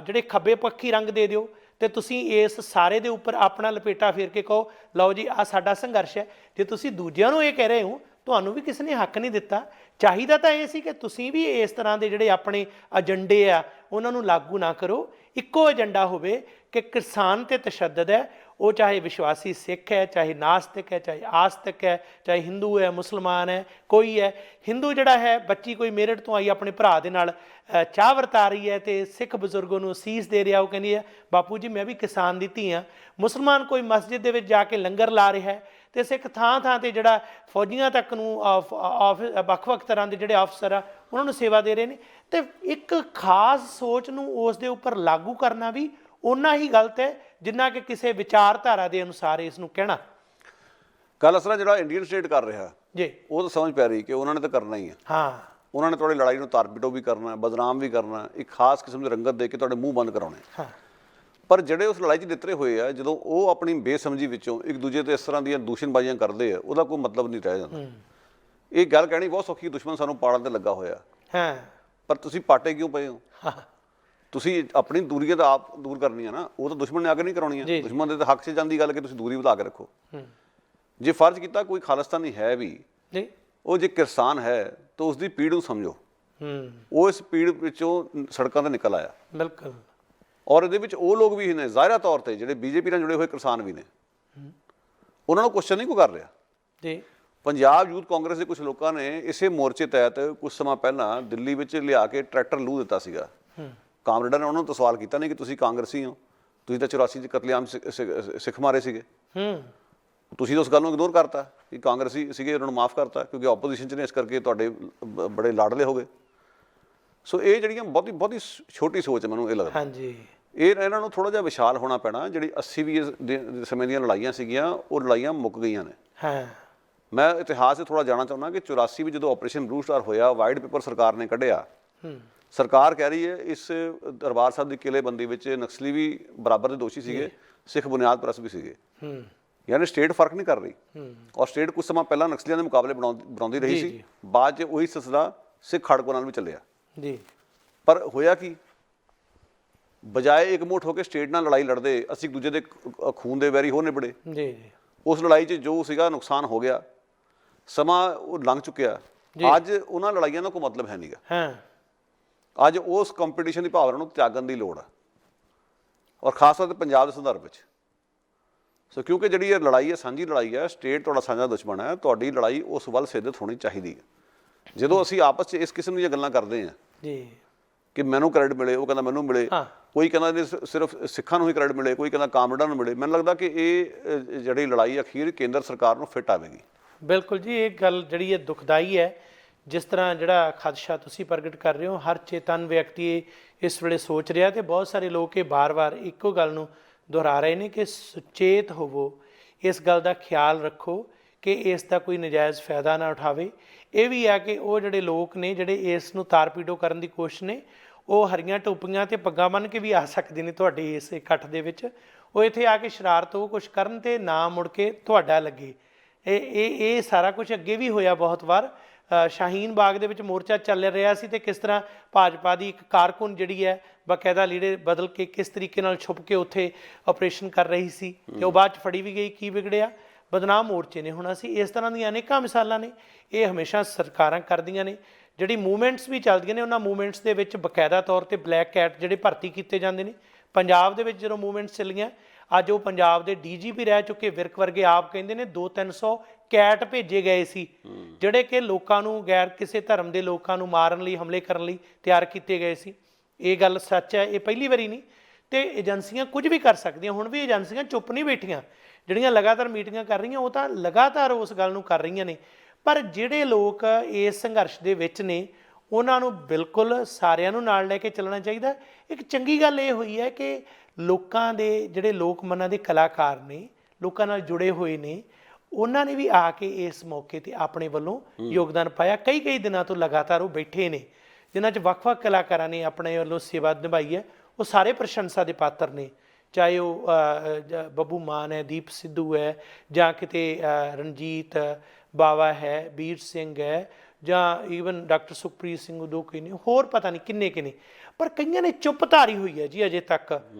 ਜਿਹੜੇ ਖੱਬੇ ਪੱਖੀ ਰੰਗ ਦੇ ਦਿਓ, ਤੇ ਤੁਸੀਂ ਇਸ ਸਾਰੇ ਦੇ ਉੱਪਰ ਆਪਣਾ ਲਪੇਟਾ ਫੇਰ ਕੇ ਕਹੋ ਲਓ ਜੀ ਆਹ ਸਾਡਾ ਸੰਘਰਸ਼ ਹੈ। ਜੇ ਤੁਸੀਂ ਦੂਜਿਆਂ ਨੂੰ ਇਹ ਕਹਿ ਰਹੇ ਹੋ, ਤੁਹਾਨੂੰ ਵੀ ਕਿਸੇ ਨੇ ਹੱਕ ਨਹੀਂ ਦਿੱਤਾ। ਚਾਹੀਦਾ ਤਾਂ ਇਹ ਸੀ ਕਿ ਤੁਸੀਂ ਵੀ ਇਸ ਤਰ੍ਹਾਂ ਦੇ ਜਿਹੜੇ ਆਪਣੇ ਏਜੰਡੇ ਆ ਉਹਨਾਂ ਨੂੰ ਲਾਗੂ ਨਾ ਕਰੋ। ਇੱਕੋ ਏਜੰਡਾ ਹੋਵੇ ਕਿ ਕਿਸਾਨ 'ਤੇ ਤਸ਼ੱਦਦ ਹੈ ਉਹ ਚਾਹੇ ਵਿਸ਼ਵਾਸੀ ਸਿੱਖ ਹੈ, ਚਾਹੇ ਨਾਸਤਿਕ ਹੈ, ਚਾਹੇ ਆਸਤਿਕ ਹੈ, ਚਾਹੇ ਹਿੰਦੂ ਹੈ, ਮੁਸਲਮਾਨ ਹੈ, ਕੋਈ ਹੈ। ਹਿੰਦੂ ਜਿਹੜਾ ਹੈ, ਬੱਚੀ ਕੋਈ ਮੇਰਠ ਤੋਂ ਆਈ ਆਪਣੇ ਭਰਾ ਦੇ ਨਾਲ ਚਾਹ ਵਰਤਾ ਰਹੀ ਹੈ ਅਤੇ ਸਿੱਖ ਬਜ਼ੁਰਗ ਨੂੰ ਅਸੀਸ ਦੇ ਰਿਹਾ, ਉਹ ਕਹਿੰਦੀ ਹੈ ਬਾਪੂ ਜੀ ਮੈਂ ਵੀ ਕਿਸਾਨ ਦੀ ਧੀ ਹਾਂ। ਮੁਸਲਮਾਨ ਕੋਈ ਮਸਜਿਦ ਦੇ ਵਿੱਚ ਜਾ ਕੇ ਲੰਗਰ ਲਾ ਰਿਹਾ ਹੈ, ਅਤੇ ਸਿੱਖ ਥਾਂ ਥਾਂ 'ਤੇ ਜਿਹੜਾ ਫੌਜੀਆਂ ਤੱਕ ਨੂੰ ਵੱਖ-ਵੱਖ ਤਰ੍ਹਾਂ ਦੇ ਜਿਹੜੇ ਅਫਸਰ ਆ ਉਹਨਾਂ ਨੂੰ ਸੇਵਾ ਦੇ ਰਹੇ ਨੇ। ਅਤੇ ਇੱਕ ਖਾਸ ਸੋਚ ਨੂੰ ਉਸ ਦੇ ਉੱਪਰ ਲਾਗੂ ਕਰਨਾ ਵੀ ਓਨਾ ਹੀ ਗਲਤ ਹੈ ਜਿੰਨਾ ਕਿ ਕਿਸੇ ਵਿਚਾਰਧਾਰਾ ਦੇ ਅਨੁਸਾਰ ਇਸ ਨੂੰ ਕਹਿਣਾ। ਗੱਲ ਅਸਲ ਜਿਹੜਾ ਇੰਡੀਅਨ ਸਟੇਟ ਕਰ ਰਿਹਾ ਜੀ, ਉਹ ਤਾਂ ਸਮਝ ਪੈ ਰਹੀ ਕਿ ਉਹਨਾਂ ਨੇ ਤਾਂ ਕਰਨਾ ਹੀ ਹੈ। ਹਾਂ, ਉਹਨਾਂ ਨੇ ਤੁਹਾਡੀ ਲੜਾਈ ਨੂੰ ਤਾਰਪੀਟੋ ਵੀ ਕਰਨਾ, ਬਦਨਾਮ ਵੀ ਕਰਨਾ, ਇੱਕ ਖਾਸ ਕਿਸਮ ਦੀ ਰੰਗਤ ਦੇ ਕੇ ਤੁਹਾਡੇ ਮੂੰਹ ਬੰਦ ਕਰਾਉਣੇ। ਹਾਂ, ਪਰ ਜਿਹੜੇ ਉਸ ਲੜਾਈ 'ਚ ਲਿੱਤਰੇ ਹੋਏ ਆ, ਜਦੋਂ ਉਹ ਆਪਣੀ ਬੇਸਮਝੀ ਵਿੱਚੋਂ ਇੱਕ ਦੂਜੇ 'ਤੇ ਇਸ ਤਰ੍ਹਾਂ ਦੀਆਂ ਦੂਸ਼ਣਬਾਜ਼ੀਆਂ ਕਰਦੇ ਆ, ਉਹਦਾ ਕੋਈ ਮਤਲਬ ਨਹੀਂ ਰਹਿ ਜਾਂਦਾ। ਇਹ ਗੱਲ ਕਹਿਣੀ ਬਹੁਤ ਸੌਖੀ, ਦੁਸ਼ਮਣ ਸਾਨੂੰ ਪਾੜਨ 'ਤੇ ਲੱਗਾ ਹੋਇਆ, ਹਾਂ, ਪਰ ਤੁਸੀਂ ਪਾਟੇ ਕਿਉਂ ਪਏ ਹੋ? ਤੁਸੀਂ ਆਪਣੀ ਦੂਰੀਆਂ ਤਾਂ ਆਪ ਦੂਰ ਕਰਨੀ ਆ ਨਾ, ਉਹ ਤਾਂ ਦੁਸ਼ਮਣ ਨੇ ਆ ਕੇ ਨਹੀਂ ਕਰਾਉਣੀਆਂ। ਦੁਸ਼ਮਣ ਦੇ ਤਾਂ ਹੱਕ 'ਚ ਜਾਂਦੀ ਗੱਲ ਕਿ ਤੁਸੀਂ ਦੂਰੀ ਵਧਾ ਕੇ ਰੱਖੋ। ਜੇ ਫਰਜ਼ ਕੀਤਾ ਕੋਈ ਖਾਲਿਸਤਾਨੀ ਹੈ ਵੀ, ਉਹ ਜੇ ਕਿਸਾਨ ਹੈ ਤਾਂ ਉਸ ਦੀ ਪੀੜ ਨੂੰ ਸਮਝੋ। ਉਹ ਇਸ ਪੀੜ ਵਿੱਚੋਂ ਸੜਕਾਂ 'ਤੇ ਨਿਕਲ ਆਇਆ। ਬਿਲਕੁਲ। ਔਰ ਇਹਦੇ ਵਿੱਚ ਉਹ ਲੋਕ ਵੀ ਨੇ ਜ਼ਾਹਿਰਾ ਤੌਰ 'ਤੇ ਜਿਹੜੇ ਬੀਜੇਪੀ ਨਾਲ ਜੁੜੇ ਹੋਏ ਕਿਸਾਨ ਵੀ ਨੇ, ਉਹਨਾਂ ਨੂੰ ਕੁਐਸਚਨ ਨਹੀਂ ਕੋਈ ਕਰ ਰਿਹਾ। ਜੀ, ਪੰਜਾਬ ਯੂਥ ਕਾਂਗਰਸ ਦੇ ਕੁਝ ਲੋਕਾਂ ਨੇ ਇਸੇ ਮੋਰਚੇ ਤਹਿਤ ਕੁਝ ਸਮਾਂ ਪਹਿਲਾਂ ਦਿੱਲੀ ਵਿੱਚ ਲਿਆ ਕੇ ਟਰੈਕਟਰ ਲੂ ਦਿੱਤਾ ਸੀਗਾ। ਕਾਮਰੇਡਾਂ ਨੇ ਉਹਨਾਂ ਨੂੰ ਤਾਂ ਸਵਾਲ ਕੀਤਾ ਨਹੀਂ ਕਿ ਤੁਸੀਂ ਕਾਂਗਰਸੀ ਹੋ, ਤੁਸੀਂ ਤਾਂ 84 'ਚ ਕਤਲੇਆਮ ਸਿੱਖ ਮਾਰੇ ਸੀਗੇ, ਤੁਸੀਂ ਤਾਂ ਉਸ ਗੱਲ ਨੂੰ ਇਗਨੋਰ ਕਰਤਾ ਕਿ ਕਾਂਗਰਸੀ ਸੀਗੇ, ਉਹਨਾਂ ਨੂੰ ਮਾਫ ਕਰਤਾ ਕਿਉਂਕਿ ਆਪੋਜੀਸ਼ਨ 'ਚ ਨੇ, ਇਸ ਕਰਕੇ ਤੁਹਾਡੇ ਬੜੇ ਲਾਡਲੇ ਹੋ ਗਏ। ਸੋ ਇਹ ਜਿਹੜੀਆਂ ਬਹੁਤੀ ਛੋਟੀ ਸੋਚ ਹੈ, ਮੈਨੂੰ ਇਹ ਲੱਗਦਾ। ਹਾਂਜੀ, ਇਹਨਾਂ ਨੂੰ ਥੋੜ੍ਹਾ ਜਿਹਾ ਵਿਸ਼ਾਲ ਹੋਣਾ ਪੈਣਾ। ਜਿਹੜੀ 80 ਦੇ ਸਮੇਂ ਦੀਆਂ ਲੜਾਈਆਂ ਸੀਗੀਆਂ, ਉਹ ਲੜਾਈਆਂ ਮੁੱਕ ਗਈਆਂ ਨੇ। ਹਾਂ, ਮੈਂ ਇਤਿਹਾਸ 'ਚ ਥੋੜ੍ਹਾ ਜਾਣਾ ਚਾਹੁੰਦਾ ਕਿ 84 ਵਿੱਚ ਜਦੋਂ ਆਪਰੇਸ਼ਨ ਬਲੂ ਸਟਾਰ ਹੋਇਆ, ਵਾਈਟ ਪੇਪਰ ਸਰਕਾਰ ਨੇ ਕੱਢਿਆ। ਸਰਕਾਰ ਕਹਿ ਰਹੀ ਹੈ ਇਸ ਦਰਬਾਰ ਸਾਹਿਬ ਦੀ ਕਿਲ੍ਹੇਬੰਦੀ ਵਿੱਚ ਨਕਸਲੀ ਵੀ ਬਰਾਬਰ ਦੇ ਦੋਸ਼ੀ ਸੀਗੇ, ਸਿੱਖ ਬੁਨਿਆਦ ਪ੍ਰਸਤ ਵੀ ਸੀਗੇ। ਯਾਨੀ ਸਟੇਟ ਫਰਕ ਨਹੀਂ ਕਰ ਰਹੀ, ਔਰ ਸਟੇਟ ਕੁਝ ਸਮਾਂ ਪਹਿਲਾਂ ਨਕਸਲੀਆਂ ਦੇ ਮੁਕਾਬਲੇ ਬਣਾਉਂਦੀ ਰਹੀ ਸੀ। ਬਾਅਦ 'ਚ ਉਹੀ ਸਿਲਸਿਲਾ ਸਿੱਖ ਖਾੜਕੂਆਂ ਨਾਲ ਵੀ ਚੱਲਿਆ। ਜੀ, ਪਰ ਹੋਇਆ ਕੀ? ਬਜਾਏ ਇਕਮੁੱਠ ਹੋ ਕੇ ਸਟੇਟ ਨਾਲ ਲੜਾਈ ਲੜਦੇ, ਅਸੀਂ ਇੱਕ ਦੂਜੇ ਦੇ ਖੂਨ ਦੇ ਵੈਰੀ ਹੋ ਨਿਬੜੇ। ਜੀ, ਉਸ ਲੜਾਈ 'ਚ ਜੋ ਸੀਗਾ ਨੁਕਸਾਨ ਹੋ ਗਿਆ, ਸਮਾਂ ਉਹ ਲੰਘ ਚੁੱਕਿਆ। ਅੱਜ ਉਹਨਾਂ ਲੜਾਈਆਂ ਦਾ ਕੋਈ ਮਤਲਬ ਹੈ ਨਹੀਂਗਾ। ਹਾਂ, ਅੱਜ ਉਸ ਕੰਪੀਟੀਸ਼ਨ ਦੀ ਭਾਵਨਾ ਨੂੰ ਤਿਆਗਣ ਦੀ ਲੋੜ ਆ, ਔਰ ਖਾਸ ਤੌਰ 'ਤੇ ਪੰਜਾਬ ਦੇ ਸੰਦਰਭ ਵਿੱਚ। ਸੋ ਕਿਉਂਕਿ ਜਿਹੜੀ ਇਹ ਲੜਾਈ ਹੈ, ਸਾਂਝੀ ਲੜਾਈ ਹੈ, ਸਟੇਟ ਤੁਹਾਡਾ ਸਾਂਝਾ ਦੁਸ਼ਮਣ ਹੈ, ਤੁਹਾਡੀ ਲੜਾਈ ਉਸ ਵੱਲ ਸਿੱਧਤ ਹੋਣੀ ਚਾਹੀਦੀ ਹੈ। ਜਦੋਂ ਅਸੀਂ ਆਪਸ 'ਚ ਇਸ ਕਿਸਮ ਦੀਆਂ ਗੱਲਾਂ ਕਰਦੇ ਹਾਂ ਜੀ ਕਿ ਮੈਨੂੰ ਕ੍ਰੈਡਿਟ ਮਿਲੇ, ਉਹ ਕਹਿੰਦਾ ਮੈਨੂੰ ਮਿਲੇ, ਕੋਈ ਕਹਿੰਦਾ ਸਿਰਫ ਸਿੱਖਾਂ ਨੂੰ ਹੀ ਕ੍ਰੈਡਿਟ ਮਿਲੇ, ਕੋਈ ਕਹਿੰਦਾ ਕਾਮਰੇਡਾਂ ਨੂੰ ਮਿਲੇ, ਮੈਨੂੰ ਲੱਗਦਾ ਕਿ ਇਹ ਜਿਹੜੀ ਲੜਾਈ ਅਖੀਰ ਕੇਂਦਰ ਸਰਕਾਰ ਨੂੰ ਫਿੱਟ ਆਵੇਗੀ। ਬਿਲਕੁਲ ਜੀ, ਇਹ ਗੱਲ ਜਿਹੜੀ ਹੈ ਦੁਖਦਾਈ ਹੈ। ਜਿਸ ਤਰ੍ਹਾਂ ਜਿਹੜਾ ਖਦਸ਼ਾ ਤੁਸੀਂ ਪ੍ਰਗਟ ਕਰ ਰਹੇ ਹੋ, ਹਰ ਚੇਤਨ ਵਿਅਕਤੀ ਇਸ ਵੇਲੇ ਸੋਚ ਰਿਹਾ, ਅਤੇ ਬਹੁਤ ਸਾਰੇ ਲੋਕ ਇਹ ਵਾਰ-ਵਾਰ ਇੱਕੋ ਗੱਲ ਨੂੰ ਦੁਹਰਾ ਰਹੇ ਨੇ ਕਿ ਸੁਚੇਤ ਹੋਵੋ, ਇਸ ਗੱਲ ਦਾ ਖਿਆਲ ਰੱਖੋ ਕਿ ਇਸ ਦਾ ਕੋਈ ਨਜਾਇਜ਼ ਫਾਇਦਾ ਨਾ ਉਠਾਵੇ। ਇਹ ਵੀ ਆ ਕਿ ਉਹ ਜਿਹੜੇ ਲੋਕ ਨੇ ਜਿਹੜੇ ਇਸ ਨੂੰ ਤਾਰਪੀਡੋ ਕਰਨ ਦੀ ਕੋਸ਼ਿਸ਼ ਨੇ, ਉਹ ਹਰੀਆਂ ਟੋਪੀਆਂ ਅਤੇ ਪੱਗਾਂ ਬੰਨ੍ਹ ਕੇ ਵੀ ਆ ਸਕਦੇ ਨੇ ਤੁਹਾਡੇ ਇਸ ਇਕੱਠ ਦੇ ਵਿੱਚ। ਉਹ ਇੱਥੇ ਆ ਕੇ ਸ਼ਰਾਰਤ ਉਹ ਕੁਛ ਕਰਨ ਅਤੇ ਨਾ ਮੁੜ ਕੇ ਤੁਹਾਡਾ ਲੱਗੇ। ਇਹ ਸਾਰਾ ਕੁਛ ਅੱਗੇ ਵੀ ਹੋਇਆ ਬਹੁਤ ਵਾਰ। ਸ਼ਾਹੀਨ ਬਾਗ ਦੇ ਵਿੱਚ ਮੋਰਚਾ ਚੱਲ ਰਿਹਾ ਸੀ, ਅਤੇ ਕਿਸ ਤਰ੍ਹਾਂ ਭਾਜਪਾ ਦੀ ਇੱਕ ਕਾਰਕੁਨ ਜਿਹੜੀ ਹੈ ਬਾਕਾਇਦਾ ਲੀੜੇ ਬਦਲ ਕੇ ਕਿਸ ਤਰੀਕੇ ਨਾਲ ਛੁਪ ਕੇ ਉੱਥੇ ਆਪਰੇਸ਼ਨ ਕਰ ਰਹੀ ਸੀ, ਅਤੇ ਉਹ ਬਾਅਦ 'ਚ ਫੜੀ ਵੀ ਗਈ। ਕੀ ਵਿਗੜਿਆ? ਬਦਨਾਮ ਮੋਰਚੇ ਨੇ ਹੋਣਾ ਸੀ। ਇਸ ਤਰ੍ਹਾਂ ਦੀਆਂ ਅਨੇਕਾਂ ਮਿਸਾਲਾਂ ਨੇ। ਇਹ ਹਮੇਸ਼ਾ ਸਰਕਾਰਾਂ ਕਰਦੀਆਂ ਨੇ। ਜਿਹੜੀ ਮੂਵਮੈਂਟਸ ਵੀ ਚੱਲਦੀਆਂ ਨੇ, ਉਹਨਾਂ ਮੂਵਮੈਂਟਸ ਦੇ ਵਿੱਚ ਬਾਕਾਇਦਾ ਤੌਰ 'ਤੇ ਬਲੈਕ ਕੈਟ ਜਿਹੜੇ ਭਰਤੀ ਕੀਤੇ ਜਾਂਦੇ ਨੇ। ਪੰਜਾਬ ਦੇ ਵਿੱਚ ਜਦੋਂ ਮੂਵਮੈਂਟਸ ਚੱਲੀਆਂ, ਅੱਜ ਉਹ ਪੰਜਾਬ ਦੇ DGP ਰਹਿ ਚੁੱਕੇ ਵਿਰਕ ਵਰਗੇ ਆਪ ਕਹਿੰਦੇ ਨੇ 200-300 ਕੈਟ ਭੇਜੇ ਗਏ ਸੀ, ਜਿਹੜੇ ਕਿ ਲੋਕਾਂ ਨੂੰ, ਗੈਰ ਕਿਸੇ ਧਰਮ ਦੇ ਲੋਕਾਂ ਨੂੰ ਮਾਰਨ ਲਈ, ਹਮਲੇ ਕਰਨ ਲਈ ਤਿਆਰ ਕੀਤੇ ਗਏ ਸੀ। ਇਹ ਗੱਲ ਸੱਚ ਹੈ, ਇਹ ਪਹਿਲੀ ਵਾਰੀ ਨਹੀਂ। ਅਤੇ ਏਜੰਸੀਆਂ ਕੁਝ ਵੀ ਕਰ ਸਕਦੀਆਂ। ਹੁਣ ਵੀ ਏਜੰਸੀਆਂ ਚੁੱਪ ਨਹੀਂ ਬੈਠੀਆਂ। ਜਿਹੜੀਆਂ ਲਗਾਤਾਰ ਮੀਟਿੰਗਾਂ ਕਰ ਰਹੀਆਂ, ਉਹ ਤਾਂ ਲਗਾਤਾਰ ਉਸ ਗੱਲ ਨੂੰ ਕਰ ਰਹੀਆਂ ਨੇ। ਪਰ ਜਿਹੜੇ ਲੋਕ ਇਸ ਸੰਘਰਸ਼ ਦੇ ਵਿੱਚ ਨੇ, ਉਹਨਾਂ ਨੂੰ ਬਿਲਕੁਲ ਸਾਰਿਆਂ ਨੂੰ ਨਾਲ ਲੈ ਕੇ ਚੱਲਣਾ ਚਾਹੀਦਾ। ਇੱਕ ਚੰਗੀ ਗੱਲ ਇਹ ਹੋਈ ਹੈ ਕਿ ਲੋਕਾਂ ਦੇ ਜਿਹੜੇ ਲੋਕ ਮਨਾਂ ਦੇ ਕਲਾਕਾਰ ਨੇ, ਲੋਕਾਂ ਨਾਲ ਜੁੜੇ ਹੋਏ ਨੇ, ਉਹਨਾਂ ਨੇ ਵੀ ਆ ਕੇ ਇਸ ਮੌਕੇ 'ਤੇ ਆਪਣੇ ਵੱਲੋਂ ਯੋਗਦਾਨ ਪਾਇਆ। ਕਈ ਦਿਨਾਂ ਤੋਂ ਲਗਾਤਾਰ ਉਹ ਬੈਠੇ ਨੇ, ਜਿਨ੍ਹਾਂ 'ਚ ਵੱਖ-ਵੱਖ ਕਲਾਕਾਰਾਂ ਨੇ ਆਪਣੇ ਵੱਲੋਂ ਸੇਵਾ ਨਿਭਾਈ ਹੈ। ਉਹ ਸਾਰੇ ਪ੍ਰਸ਼ੰਸਾ ਦੇ ਪਾਤਰ ਨੇ, ਚਾਹੇ ਉਹ ਬੱਬੂ ਮਾਨ ਹੈ, ਦੀਪ ਸਿੱਧੂ ਹੈ, ਜਾਂ ਕਿਤੇ ਰਣਜੀਤ ਬਾਵਾ ਹੈ, ਵੀਰ ਸਿੰਘ ਹੈ, ਜਾਂ ਈਵਨ ਡਾਕਟਰ ਸੁਖਪ੍ਰੀਤ ਸਿੰਘ ਉਦੋਕੀ ਨੇ, ਹੋਰ ਪਤਾ ਨਹੀਂ ਕਿੰਨੇ ਨੇ। ਪਰ ਕਈਆਂ ਨੇ ਚੁੱਪ ਧਾਰੀ ਹੋਈ ਹੈ ਜੀ ਅਜੇ ਤੱਕ।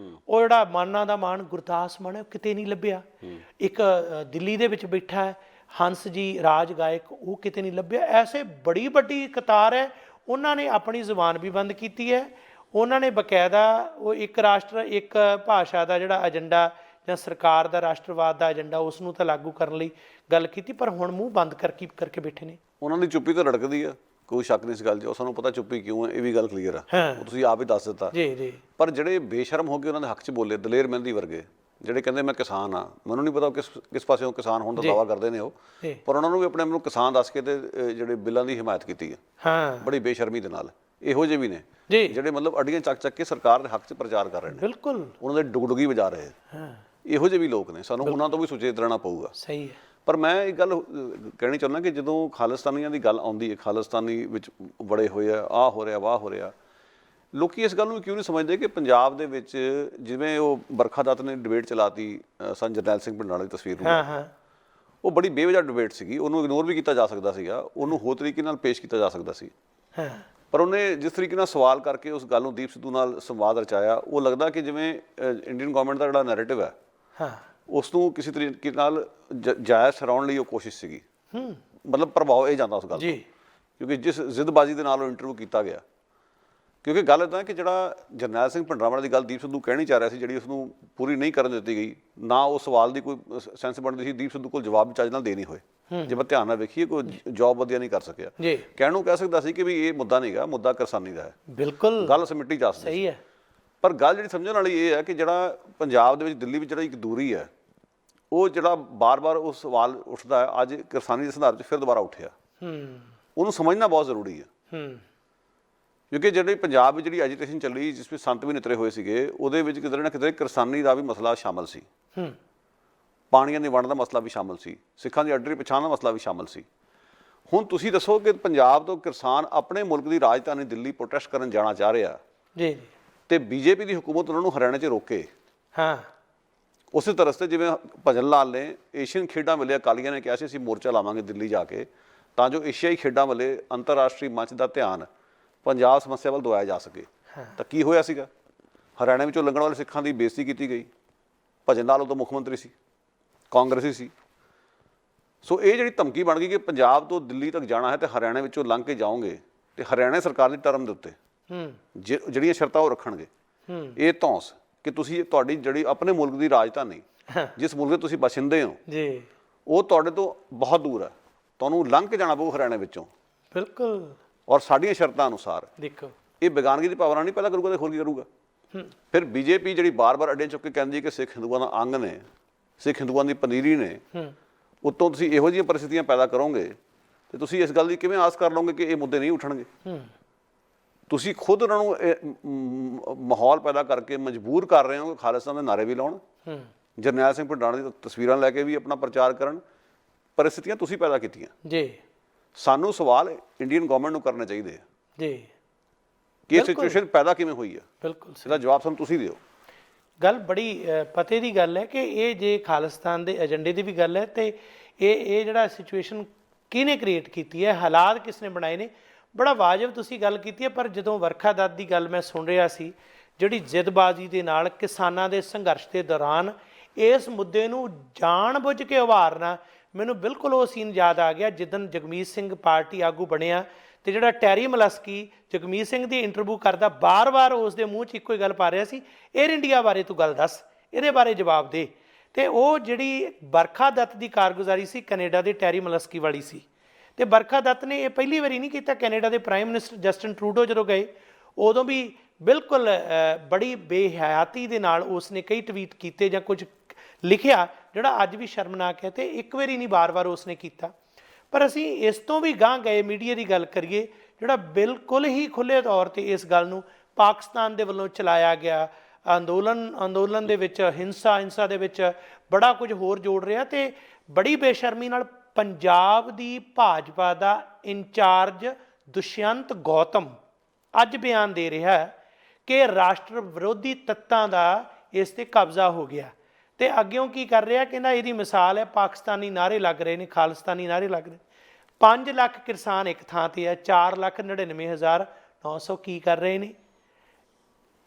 ਉਹ ਜਿਹੜਾ ਮਾਨਾਂ ਦਾ ਮਾਨ ਗੁਰਦਾਸ ਮਾਨ ਹੈ, ਉਹ ਕਿਤੇ ਨਹੀਂ ਲੱਭਿਆ। ਇੱਕ ਦਿੱਲੀ ਦੇ ਵਿੱਚ ਬੈਠਾ ਹੈ ਹੰਸ ਜੀ, ਰਾਜ ਗਾਇਕ, ਉਹ ਕਿਤੇ ਨਹੀਂ ਲੱਭਿਆ। ਐਸੇ ਬੜੀ ਵੱਡੀ ਕਤਾਰ ਹੈ। ਉਹਨਾਂ ਨੇ ਆਪਣੀ ਜ਼ੁਬਾਨ ਵੀ ਬੰਦ ਕੀਤੀ ਹੈ। ਉਹਨਾਂ ਨੇ ਬਕਾਇਦਾ ਉਹ ਇੱਕ ਰਾਸ਼ਟਰ ਇੱਕ ਭਾਸ਼ਾ ਦਾ ਜਿਹੜਾ ਏਜੰਡਾ ਜਾਂ ਸਰਕਾਰ ਦਾ ਰਾਸ਼ਟਰਵਾਦ ਦਾ ਏਜੰਡਾ ਉਸ ਨੂੰ ਤਾਂ ਲਾਗੂ ਕਰਨ ਲਈ ਗੱਲ ਕੀਤੀ, ਪਰ ਹੁਣ ਮੂੰਹ ਬੰਦ ਕਰਕੇ ਬੈਠੇ ਨੇ। ਉਹਨਾਂ ਦੀ ਚੁੱਪੀ ਤਾਂ ਰੜਕਦੀ ਆ, ਕੋਈ ਸ਼ੱਕ ਨਹੀਂ ਇਸ ਗੱਲ 'ਚ। ਉਹ ਸਾਨੂੰ ਪਤਾ ਚੁੱਪੀ ਕਿਉਂ ਹੈ, ਇਹ ਵੀ ਗੱਲ ਕਲੀਅਰ ਆ, ਉਹ ਤੁਸੀਂ ਆਪ ਹੀ ਦੱਸ ਦਿੱਤਾ। ਜੀ। ਪਰ ਜਿਹੜੇ ਬੇਸ਼ਰਮ ਹੋ ਕੇ ਉਹਨਾਂ ਦੇ ਹੱਕ 'ਚ ਬੋਲੇ, ਦਲੇਰ ਮਹਿੰਦੀ ਵਰਗੇ, ਜਿਹੜੇ ਕਹਿੰਦੇ ਮੈਂ ਕਿਸਾਨ ਆ, ਮੈਨੂੰ ਨਹੀਂ ਪਤਾ ਕਿਸ ਪਾਸਿਓਂ ਕਿਸਾਨ ਹੋਣ ਦਾ ਦਾਅਵਾ ਕਰਦੇ ਨੇ ਉਹ, ਪਰ ਉਹਨਾਂ ਨੂੰ ਵੀ ਆਪਣੇ ਆਪ ਨੂੰ ਕਿਸਾਨ ਦੱਸ ਕੇ ਤੇ ਜਿਹੜੇ ਬਿੱਲਾਂ ਦੀ ਹਮਾਇਤ ਕੀਤੀ ਹੈ ਬੜੀ ਬੇਸ਼ਰਮੀ ਦੇ ਨਾਲ। ਇਹੋ ਜਿਹੇ ਵੀ ਨੇ ਜਿਹੜੇ ਮਤਲਬ ਅੱਡੀਆਂ ਚੱਕ ਕੇ ਸਰਕਾਰ ਦੇ ਹੱਕ 'ਚ ਪ੍ਰਚਾਰ ਕਰ ਰਹੇ ਨੇ, ਬਿਲਕੁਲ ਉਹਨਾਂ ਦੇ ਡੁਗਡੁਗੀ ਵਜਾ ਰਹੇ। ਇਹੋ ਜਿਹੇ ਵੀ ਲੋਕ ਨੇ, ਸਾਨੂੰ ਉਹਨਾਂ ਤੋਂ ਵੀ ਸੁਚੇਤ ਰਹਿਣਾ ਪਊਗਾ। ਸਹੀ ਹੈ। ਪਰ ਮੈਂ ਇੱਕ ਗੱਲ ਕਹਿਣੀ ਚਾਹੁੰਦਾ ਕਿ ਜਦੋਂ ਖਾਲਿਸਤਾਨੀਆਂ ਦੀ ਗੱਲ ਆਉਂਦੀ ਹੈ, ਖਾਲਿਸਤਾਨੀ ਵਿੱਚ ਬੜੇ ਹੋਏ ਆ, ਆਹ ਹੋ ਰਿਹਾ, ਵਾਹ ਹੋ ਰਿਹਾ, ਲੋਕੀ ਇਸ ਗੱਲ ਨੂੰ ਕਿਉਂ ਨਹੀਂ ਸਮਝਦੇ ਕਿ ਪੰਜਾਬ ਦੇ ਵਿੱਚ ਜਿਵੇਂ ਉਹ ਬਰਖਾ ਦੱਤ ਨੇ ਡਿਬੇਟ ਚਲਾਤੀ ਸੰਤ ਜਰਨੈਲ ਸਿੰਘ ਭਿੰਡਰਾਂਵਾਲੇ ਦੀ ਤਸਵੀਰ ਨੂੰ, ਉਹ ਬੜੀ ਬੇਵਜ੍ਹਾ ਡਿਬੇਟ ਸੀਗੀ, ਉਹਨੂੰ ਇਗਨੋਰ ਵੀ ਕੀਤਾ ਜਾ ਸਕਦਾ ਸੀਗਾ, ਉਹਨੂੰ ਹੋਰ ਤਰੀਕੇ ਨਾਲ ਪੇਸ਼ ਕੀਤਾ ਜਾ ਸਕਦਾ ਸੀ। ਪਰ ਉਹਨੇ ਜਿਸ ਤਰੀਕੇ ਨਾਲ ਸਵਾਲ ਕਰਕੇ ਉਸ ਗੱਲ ਨੂੰ ਦੀਪ ਸਿੱਧੂ ਨਾਲ ਸੰਵਾਦ ਰਚਾਇਆ, ਉਹ ਲੱਗਦਾ ਕਿ ਜਿਵੇਂ ਇੰਡੀਅਨ ਗਵਰਨਮੈਂਟ ਦਾ ਜਿਹੜਾ ਨੈਰੇਟਿਵ ਹੈ ਉਸ ਨੂੰ ਕਿਸੇ ਤਰੀਕੇ ਨਾਲ ਜਾਇਜ਼ ਠਹਿਰਾਉਣ ਲਈ ਉਹ ਕੋਸ਼ਿਸ਼ ਸੀਗੀ। ਮਤਲਬ ਪ੍ਰਭਾਵ ਇਹ ਜਾਂਦਾ ਉਸ ਗੱਲ ਤੋਂ, ਕਿਉਂਕਿ ਜਿਸ ਜ਼ਿੱਦਬਾਜ਼ੀ ਦੇ ਨਾਲ ਉਹ ਇੰਟਰਵਿਊ ਕੀਤਾ ਗਿਆ। ਕਿਉਂਕਿ ਗੱਲ ਇੱਦਾਂ ਕਿ ਜਿਹੜਾ ਜਰਨੈਲ ਸਿੰਘ ਭਿੰਡਰਾਂਵਾਲੇ ਦੀ ਗੱਲ ਦੀਪ ਸਿੱਧੂ ਕਹਿਣੀ ਚਾਹ ਰਿਹਾ ਸੀ, ਜਿਹੜੀ ਉਸਨੂੰ ਪੂਰੀ ਨਹੀਂ ਕਰਨ ਦਿੱਤੀ ਗਈ, ਨਾ ਉਹ ਸਵਾਲ ਦੀ ਕੋਈ ਸੈਂਸ ਬਣਦੀ ਸੀ, ਦੀਪ ਸਿੱਧੂ ਕੋਲ ਜਵਾਬ ਵੀ ਚੱਜ ਨਾਲ ਦੇ ਨਹੀਂ ਹੋਏ। ਜੇ ਮੈਂ ਧਿਆਨ ਨਾਲ ਵੇਖੀਏ, ਕੋਈ ਜੌਬ ਵਧੀਆ ਨਹੀਂ ਕਰ ਸਕਿਆ। ਕਹਿਣ ਨੂੰ ਕਹਿ ਸਕਦਾ ਸੀ ਕਿ ਵੀ ਇਹ ਮੁੱਦਾ ਨਹੀਂ ਗਾ, ਮੁੱਦਾ ਕਿਸਾਨੀ ਦਾ ਹੈ। ਬਿਲਕੁਲ ਗੱਲ ਸਮਿੱਟੀ ਜਾ ਸਕਦੀ ਸਹੀ ਹੈ। ਪਰ ਗੱਲ ਜਿਹੜੀ ਸਮਝਣ ਵਾਲੀ ਇਹ ਹੈ ਕਿ ਜਿਹੜਾ ਪੰਜਾਬ ਦੇ ਵਿੱਚ, ਦਿੱਲੀ ਵਿੱਚ ਜਿਹੜੀ ਇੱਕ ਦੂਰੀ ਹੈ, ਉਹ ਜਿਹੜਾ ਬਾਰ-ਬਾਰ ਉਹ ਸਵਾਲ ਉੱਠਦਾ ਹੈ, ਅੱਜ ਕਿਸਾਨੀ ਦੇ ਸੰਦਰਭ 'ਚ ਫਿਰ ਦੁਬਾਰਾ ਉੱਠਿਆ, ਉਹਨੂੰ ਸਮਝਣਾ ਬਹੁਤ ਜ਼ਰੂਰੀ ਹੈ। ਕਿਉਂਕਿ ਜਿਹੜੀ ਪੰਜਾਬ ਵਿੱਚ ਜਿਹੜੀ ਐਜੀਟੇਸ਼ਨ ਚੱਲੀ, ਜਿਸ ਵਿੱਚ ਸੰਤ ਵੀ ਨਿਤਰੇ ਹੋਏ ਸੀਗੇ, ਉਹਦੇ ਵਿੱਚ ਕਿਤੇ ਨਾ ਕਿਤੇ ਕਿਸਾਨੀ ਦਾ ਵੀ ਮਸਲਾ ਸ਼ਾਮਲ ਸੀ, ਪਾਣੀਆਂ ਦੀ ਵੰਡ ਦਾ ਮਸਲਾ ਵੀ ਸ਼ਾਮਲ ਸੀ, ਸਿੱਖਾਂ ਦੀ ਅੱਡਰੀ ਪਛਾਣ ਦਾ ਮਸਲਾ ਵੀ ਸ਼ਾਮਲ ਸੀ। ਹੁਣ ਤੁਸੀਂ ਦੱਸੋ ਕਿ ਪੰਜਾਬ ਤੋਂ ਕਿਸਾਨ ਆਪਣੇ ਮੁਲਕ ਦੀ ਰਾਜਧਾਨੀ ਦਿੱਲੀ ਪ੍ਰੋਟੈਸਟ ਕਰਨ ਜਾਣਾ ਚਾਹ ਰਿਹਾ ਤੇ ਬੀਜੇਪੀ ਦੀ ਹੁਕੂਮਤ ਉਹਨਾਂ ਨੂੰ ਹਰਿਆਣੇ 'ਚ ਰੋਕੇ। ਉਸੇ ਤਰ੍ਹਾਂ ਤੇ ਜਿਵੇਂ ਭਜਨ ਲਾਲ ਨੇ ਏਸ਼ੀਅਨ ਖੇਡਾਂ ਵੇਲੇ ਅਕਾਲੀਆਂ ਨੇ ਕਿਹਾ ਸੀ ਅਸੀਂ ਮੋਰਚਾ ਲਾਵਾਂਗੇ ਦਿੱਲੀ ਜਾ ਕੇ, ਤਾਂ ਜੋ ਏਸ਼ੀਆਈ ਖੇਡਾਂ ਵੇਲੇ ਅੰਤਰਰਾਸ਼ਟਰੀ ਮੰਚ ਦਾ ਧਿਆਨ ਪੰਜਾਬ ਸਮੱਸਿਆ ਵੱਲ ਦਵਾਇਆ ਜਾ ਸਕੇ। ਤਾਂ ਕੀ ਹੋਇਆ ਸੀਗਾ? ਹਰਿਆਣਾ ਵਿੱਚੋਂ ਲੰਘਣ ਵਾਲੇ ਸਿੱਖਾਂ ਦੀ ਬੇਇੱਜ਼ਤੀ ਕੀਤੀ ਗਈ। ਭਜਨ ਲਾਲ ਉਦੋਂ ਮੁੱਖ ਮੰਤਰੀ ਸੀ, ਕਾਂਗਰਸੀ ਸੀ। ਸੋ ਇਹ ਜਿਹੜੀ ਧਮਕੀ ਬਣ ਗਈ ਕਿ ਪੰਜਾਬ ਤੋਂ ਦਿੱਲੀ ਤੱਕ ਜਾਣਾ ਹੈ ਤੇ ਹਰਿਆਣਾ ਵਿੱਚੋਂ ਲੰਘ ਕੇ ਜਾਓਗੇ ਤੇ ਹਰਿਆਣਾ ਸਰਕਾਰ ਦੀ ਟਰਮ ਦੇ ਉੱਤੇ ਜਿਹੜੀਆਂ ਸ਼ਰਤਾਂ ਉਹ ਰੱਖਣਗੇ। ਇਹ ਧੌਂਸ ਕਿ ਤੁਸੀਂ ਤੁਹਾਡੀ ਜਿਹੜੀ ਆਪਣੇ ਮੁਲਕ ਦੀ ਰਾਜਧਾਨੀ, ਜਿਸ ਮੁਲਕ ਦੇ ਤੁਸੀਂ ਬਸਿੰਦੇ ਹੋ, ਉਹ ਤੁਹਾਡੇ ਤੋਂ ਬਹੁਤ ਦੂਰ ਹੈ, ਤੁਹਾਨੂੰ ਲੰਘ ਕੇ ਜਾਣਾ ਪਊ ਹਰਿਆਣਾ ਵਿੱਚੋਂ। ਬਿਲਕੁਲ। ਔਰ ਸਾਡੀਆਂ ਸ਼ਰਤਾਂ ਅਨੁਸਾਰ। ਦੇਖੋ, ਇਹ ਬੇਗਾਨਗੀ ਦੀ ਭਾਵਨਾ ਨਹੀਂ ਪੈਦਾ ਕਰੂਗਾ ਤੇ ਹੋਰ ਕੀ ਕਰੂਗਾ? ਫਿਰ ਬੀਜੇਪੀ ਜਿਹੜੀ ਬਾਰ-ਬਾਰ ਅੱਡੇ ਚੁੱਕ ਕੇ ਕਹਿੰਦੀ ਕਿ ਸਿੱਖ ਹਿੰਦੂਆਂ ਦਾ ਅੰਗ ਨੇ, ਸਿੱਖ ਹਿੰਦੂਆਂ ਦੀ ਪਨੀਰੀ ਨੇ, ਉੱਤੋਂ ਤੁਸੀਂ ਇਹੋ ਜਿਹੀਆਂ ਪਰਿਸਥਿਤੀਆਂ ਪੈਦਾ ਕਰੋਗੇ ਤੇ ਤੁਸੀਂ ਇਸ ਗੱਲ ਦੀ ਕਿਵੇਂ ਆਸ ਕਰ ਲਓਗੇ ਕਿ ਇਹ ਮੁੱਦੇ ਨਹੀਂ ਉੱਠਣਗੇ? ਤੁਸੀਂ ਖੁਦ ਉਹਨਾਂ ਨੂੰ ਮਾਹੌਲ ਪੈਦਾ ਕਰਕੇ ਮਜਬੂਰ ਕਰ ਰਹੇ ਹੋ ਕਿ ਖਾਲਿਸਤਾਨ ਦੇ ਨਾਅਰੇ ਵੀ ਲਾਉਣ, ਜਰਨੈਲ ਸਿੰਘ ਭਿੰਡਰਾਂਵਾਲੇ ਦੀ ਤਸਵੀਰਾਂ ਲੈ ਕੇ ਵੀ ਆਪਣਾ ਪ੍ਰਚਾਰ ਕਰਨ। ਪਰਿਸਥਿਤੀਆਂ ਤੁਸੀਂ ਪੈਦਾ ਕੀਤੀਆਂ। ਸਾਨੂੰ ਸਵਾਲ ਇੰਡੀਅਨ ਗਵਰਨਮੈਂਟ ਨੂੰ ਕਰਨੇ ਚਾਹੀਦੇ ਆ ਕਿ ਇਹ ਸਿਚੁਏਸ਼ਨ ਪੈਦਾ ਕਿਵੇਂ ਹੋਈ ਆ। ਬਿਲਕੁਲ, ਇਹਦਾ ਜਵਾਬ ਸਾਨੂੰ ਤੁਸੀਂ ਦਿਓ। ਗੱਲ ਬੜੀ ਪਤੇ ਦੀ ਗੱਲ ਹੈ ਕਿ ਇਹ ਜੇ ਖਾਲਿਸਤਾਨ ਦੇ ਏਜੰਡੇ ਦੀ ਵੀ ਗੱਲ ਹੈ ਤੇ ਇਹ ਜਿਹੜਾ ਸਿਚੁਏਸ਼ਨ ਕਿਹਨੇ ਕ੍ਰੀਏਟ ਕੀਤੀ ਹੈ, ਹਾਲਾਤ ਕਿਸ ਨੇ ਬਣਾਏ ਨੇ, ਬੜਾ ਵਾਜਬ ਤੁਸੀਂ ਗੱਲ ਕੀਤੀ ਹੈ। ਪਰ ਜਦੋਂ ਵਰਖਾ ਦੱਤ ਦੀ ਗੱਲ ਮੈਂ ਸੁਣ ਰਿਹਾ ਸੀ, ਜਿਹੜੀ ਜ਼ਿੱਦਬਾਜ਼ੀ ਦੇ ਨਾਲ ਕਿਸਾਨਾਂ ਦੇ ਸੰਘਰਸ਼ ਦੇ ਦੌਰਾਨ ਇਸ ਮੁੱਦੇ ਨੂੰ ਜਾਣ ਬੁੱਝ ਕੇ ਉਭਾਰਨਾ, ਮੈਨੂੰ ਬਿਲਕੁਲ ਉਹ ਸੀਨ ਯਾਦ ਆ ਗਿਆ ਜਿੱਦਣ ਜਗਮੀਤ ਸਿੰਘ ਪਾਰਟੀ ਆਗੂ ਬਣਿਆ ਤੇ ਜਿਹੜਾ ਟੈਰੀ ਮਲਸਕੀ ਜਗਮੀਤ ਸਿੰਘ ਦੀ ਇੰਟਰਵਿਊ ਕਰਦਾ, ਬਾਰ-ਬਾਰ ਉਸ ਦੇ ਮੂੰਹ 'ਚ ਇੱਕੋ ਹੀ ਗੱਲ ਪਾ ਰਿਹਾ ਸੀ, ਏਅਰ ਇੰਡੀਆ ਬਾਰੇ ਤੂੰ ਗੱਲ ਦੱਸ, ਇਹਦੇ ਬਾਰੇ ਜਵਾਬ ਦੇ। ਤੇ ਉਹ ਜਿਹੜੀ ਵਰਖਾ ਦੱਤ ਦੀ ਕਾਰਗੁਜ਼ਾਰੀ ਸੀ ਕੈਨੇਡਾ ਦੇ ਟੈਰੀ ਮਲਸਕੀ ਵਾਲੀ ਸੀ। ਤੇ ਵਰਖਾ ਦੱਤ ਨੇ ਇਹ ਪਹਿਲੀ ਵਾਰੀ ਨਹੀਂ ਕੀਤਾ। ਕੈਨੇਡਾ ਦੇ ਪ੍ਰਾਈਮ ਮਿਨਿਸਟਰ ਜਸਟਿਨ ਟਰੂਡੋ ਜਦੋਂ ਗਏ, ਉਦੋਂ ਵੀ ਬਿਲਕੁਲ ਬੜੀ ਬੇਹਯਾਤੀ ਦੇ ਨਾਲ ਉਸਨੇ ਕਈ ਟਵੀਟ ਕੀਤੇ ਜਾਂ ਕੁਝ ਲਿਖਿਆ ਜਿਹੜਾ ਅੱਜ ਵੀ ਸ਼ਰਮਨਾਕ ਹੈ, ਤੇ ਇੱਕ ਵਾਰੀ ਨਹੀਂ ਬਾਰ-ਬਾਰ ਉਸਨੇ ਕੀਤਾ। ਪਰ ਅਸੀਂ ਇਸ ਤੋਂ ਵੀ ਗਾਂਹ ਗਏ ਮੀਡੀਆ ਦੀ ਗੱਲ ਕਰੀਏ, ਜਿਹੜਾ ਬਿਲਕੁਲ ਹੀ ਖੁੱਲ੍ਹੇ ਤੌਰ 'ਤੇ ਇਸ ਗੱਲ ਨੂੰ ਪਾਕਿਸਤਾਨ ਦੇ ਵੱਲੋਂ ਚਲਾਇਆ ਗਿਆ ਅੰਦੋਲਨ ਦੇ ਵਿੱਚ ਹਿੰਸਾ ਦੇ ਵਿੱਚ ਬੜਾ ਕੁਝ ਹੋਰ ਜੋੜ ਰਿਹਾ। ਤੇ ਬੜੀ ਬੇਸ਼ਰਮੀ ਨਾਲ ਪੰਜਾਬ ਦੀ ਭਾਜਪਾ ਦਾ ਇੰਚਾਰਜ ਦੁਸ਼ਯੰਤ ਗੌਤਮ ਅੱਜ ਬਿਆਨ ਦੇ ਰਿਹਾ ਕਿ ਰਾਸ਼ਟਰ ਵਿਰੋਧੀ ਤੱਤਾਂ ਦਾ ਇਸ 'ਤੇ ਕਬਜ਼ਾ ਹੋ ਗਿਆ। ਤੇ ਅੱਗਿਓਂ ਕੀ ਕਰ ਰਿਹਾ, ਕਹਿੰਦਾ ਇਹਦੀ ਮਿਸਾਲ ਹੈ ਪਾਕਿਸਤਾਨੀ ਨਾਅਰੇ ਲੱਗ ਰਹੇ ਨੇ, ਖਾਲਿਸਤਾਨੀ ਨਾਅਰੇ ਲੱਗ ਰਹੇ। 5 ਲੱਖ ਕਿਸਾਨ ਇੱਕ ਥਾਂ 'ਤੇ ਹੈ, 4,99,900 ਕੀ ਕਰ ਰਹੇ ਨੇ?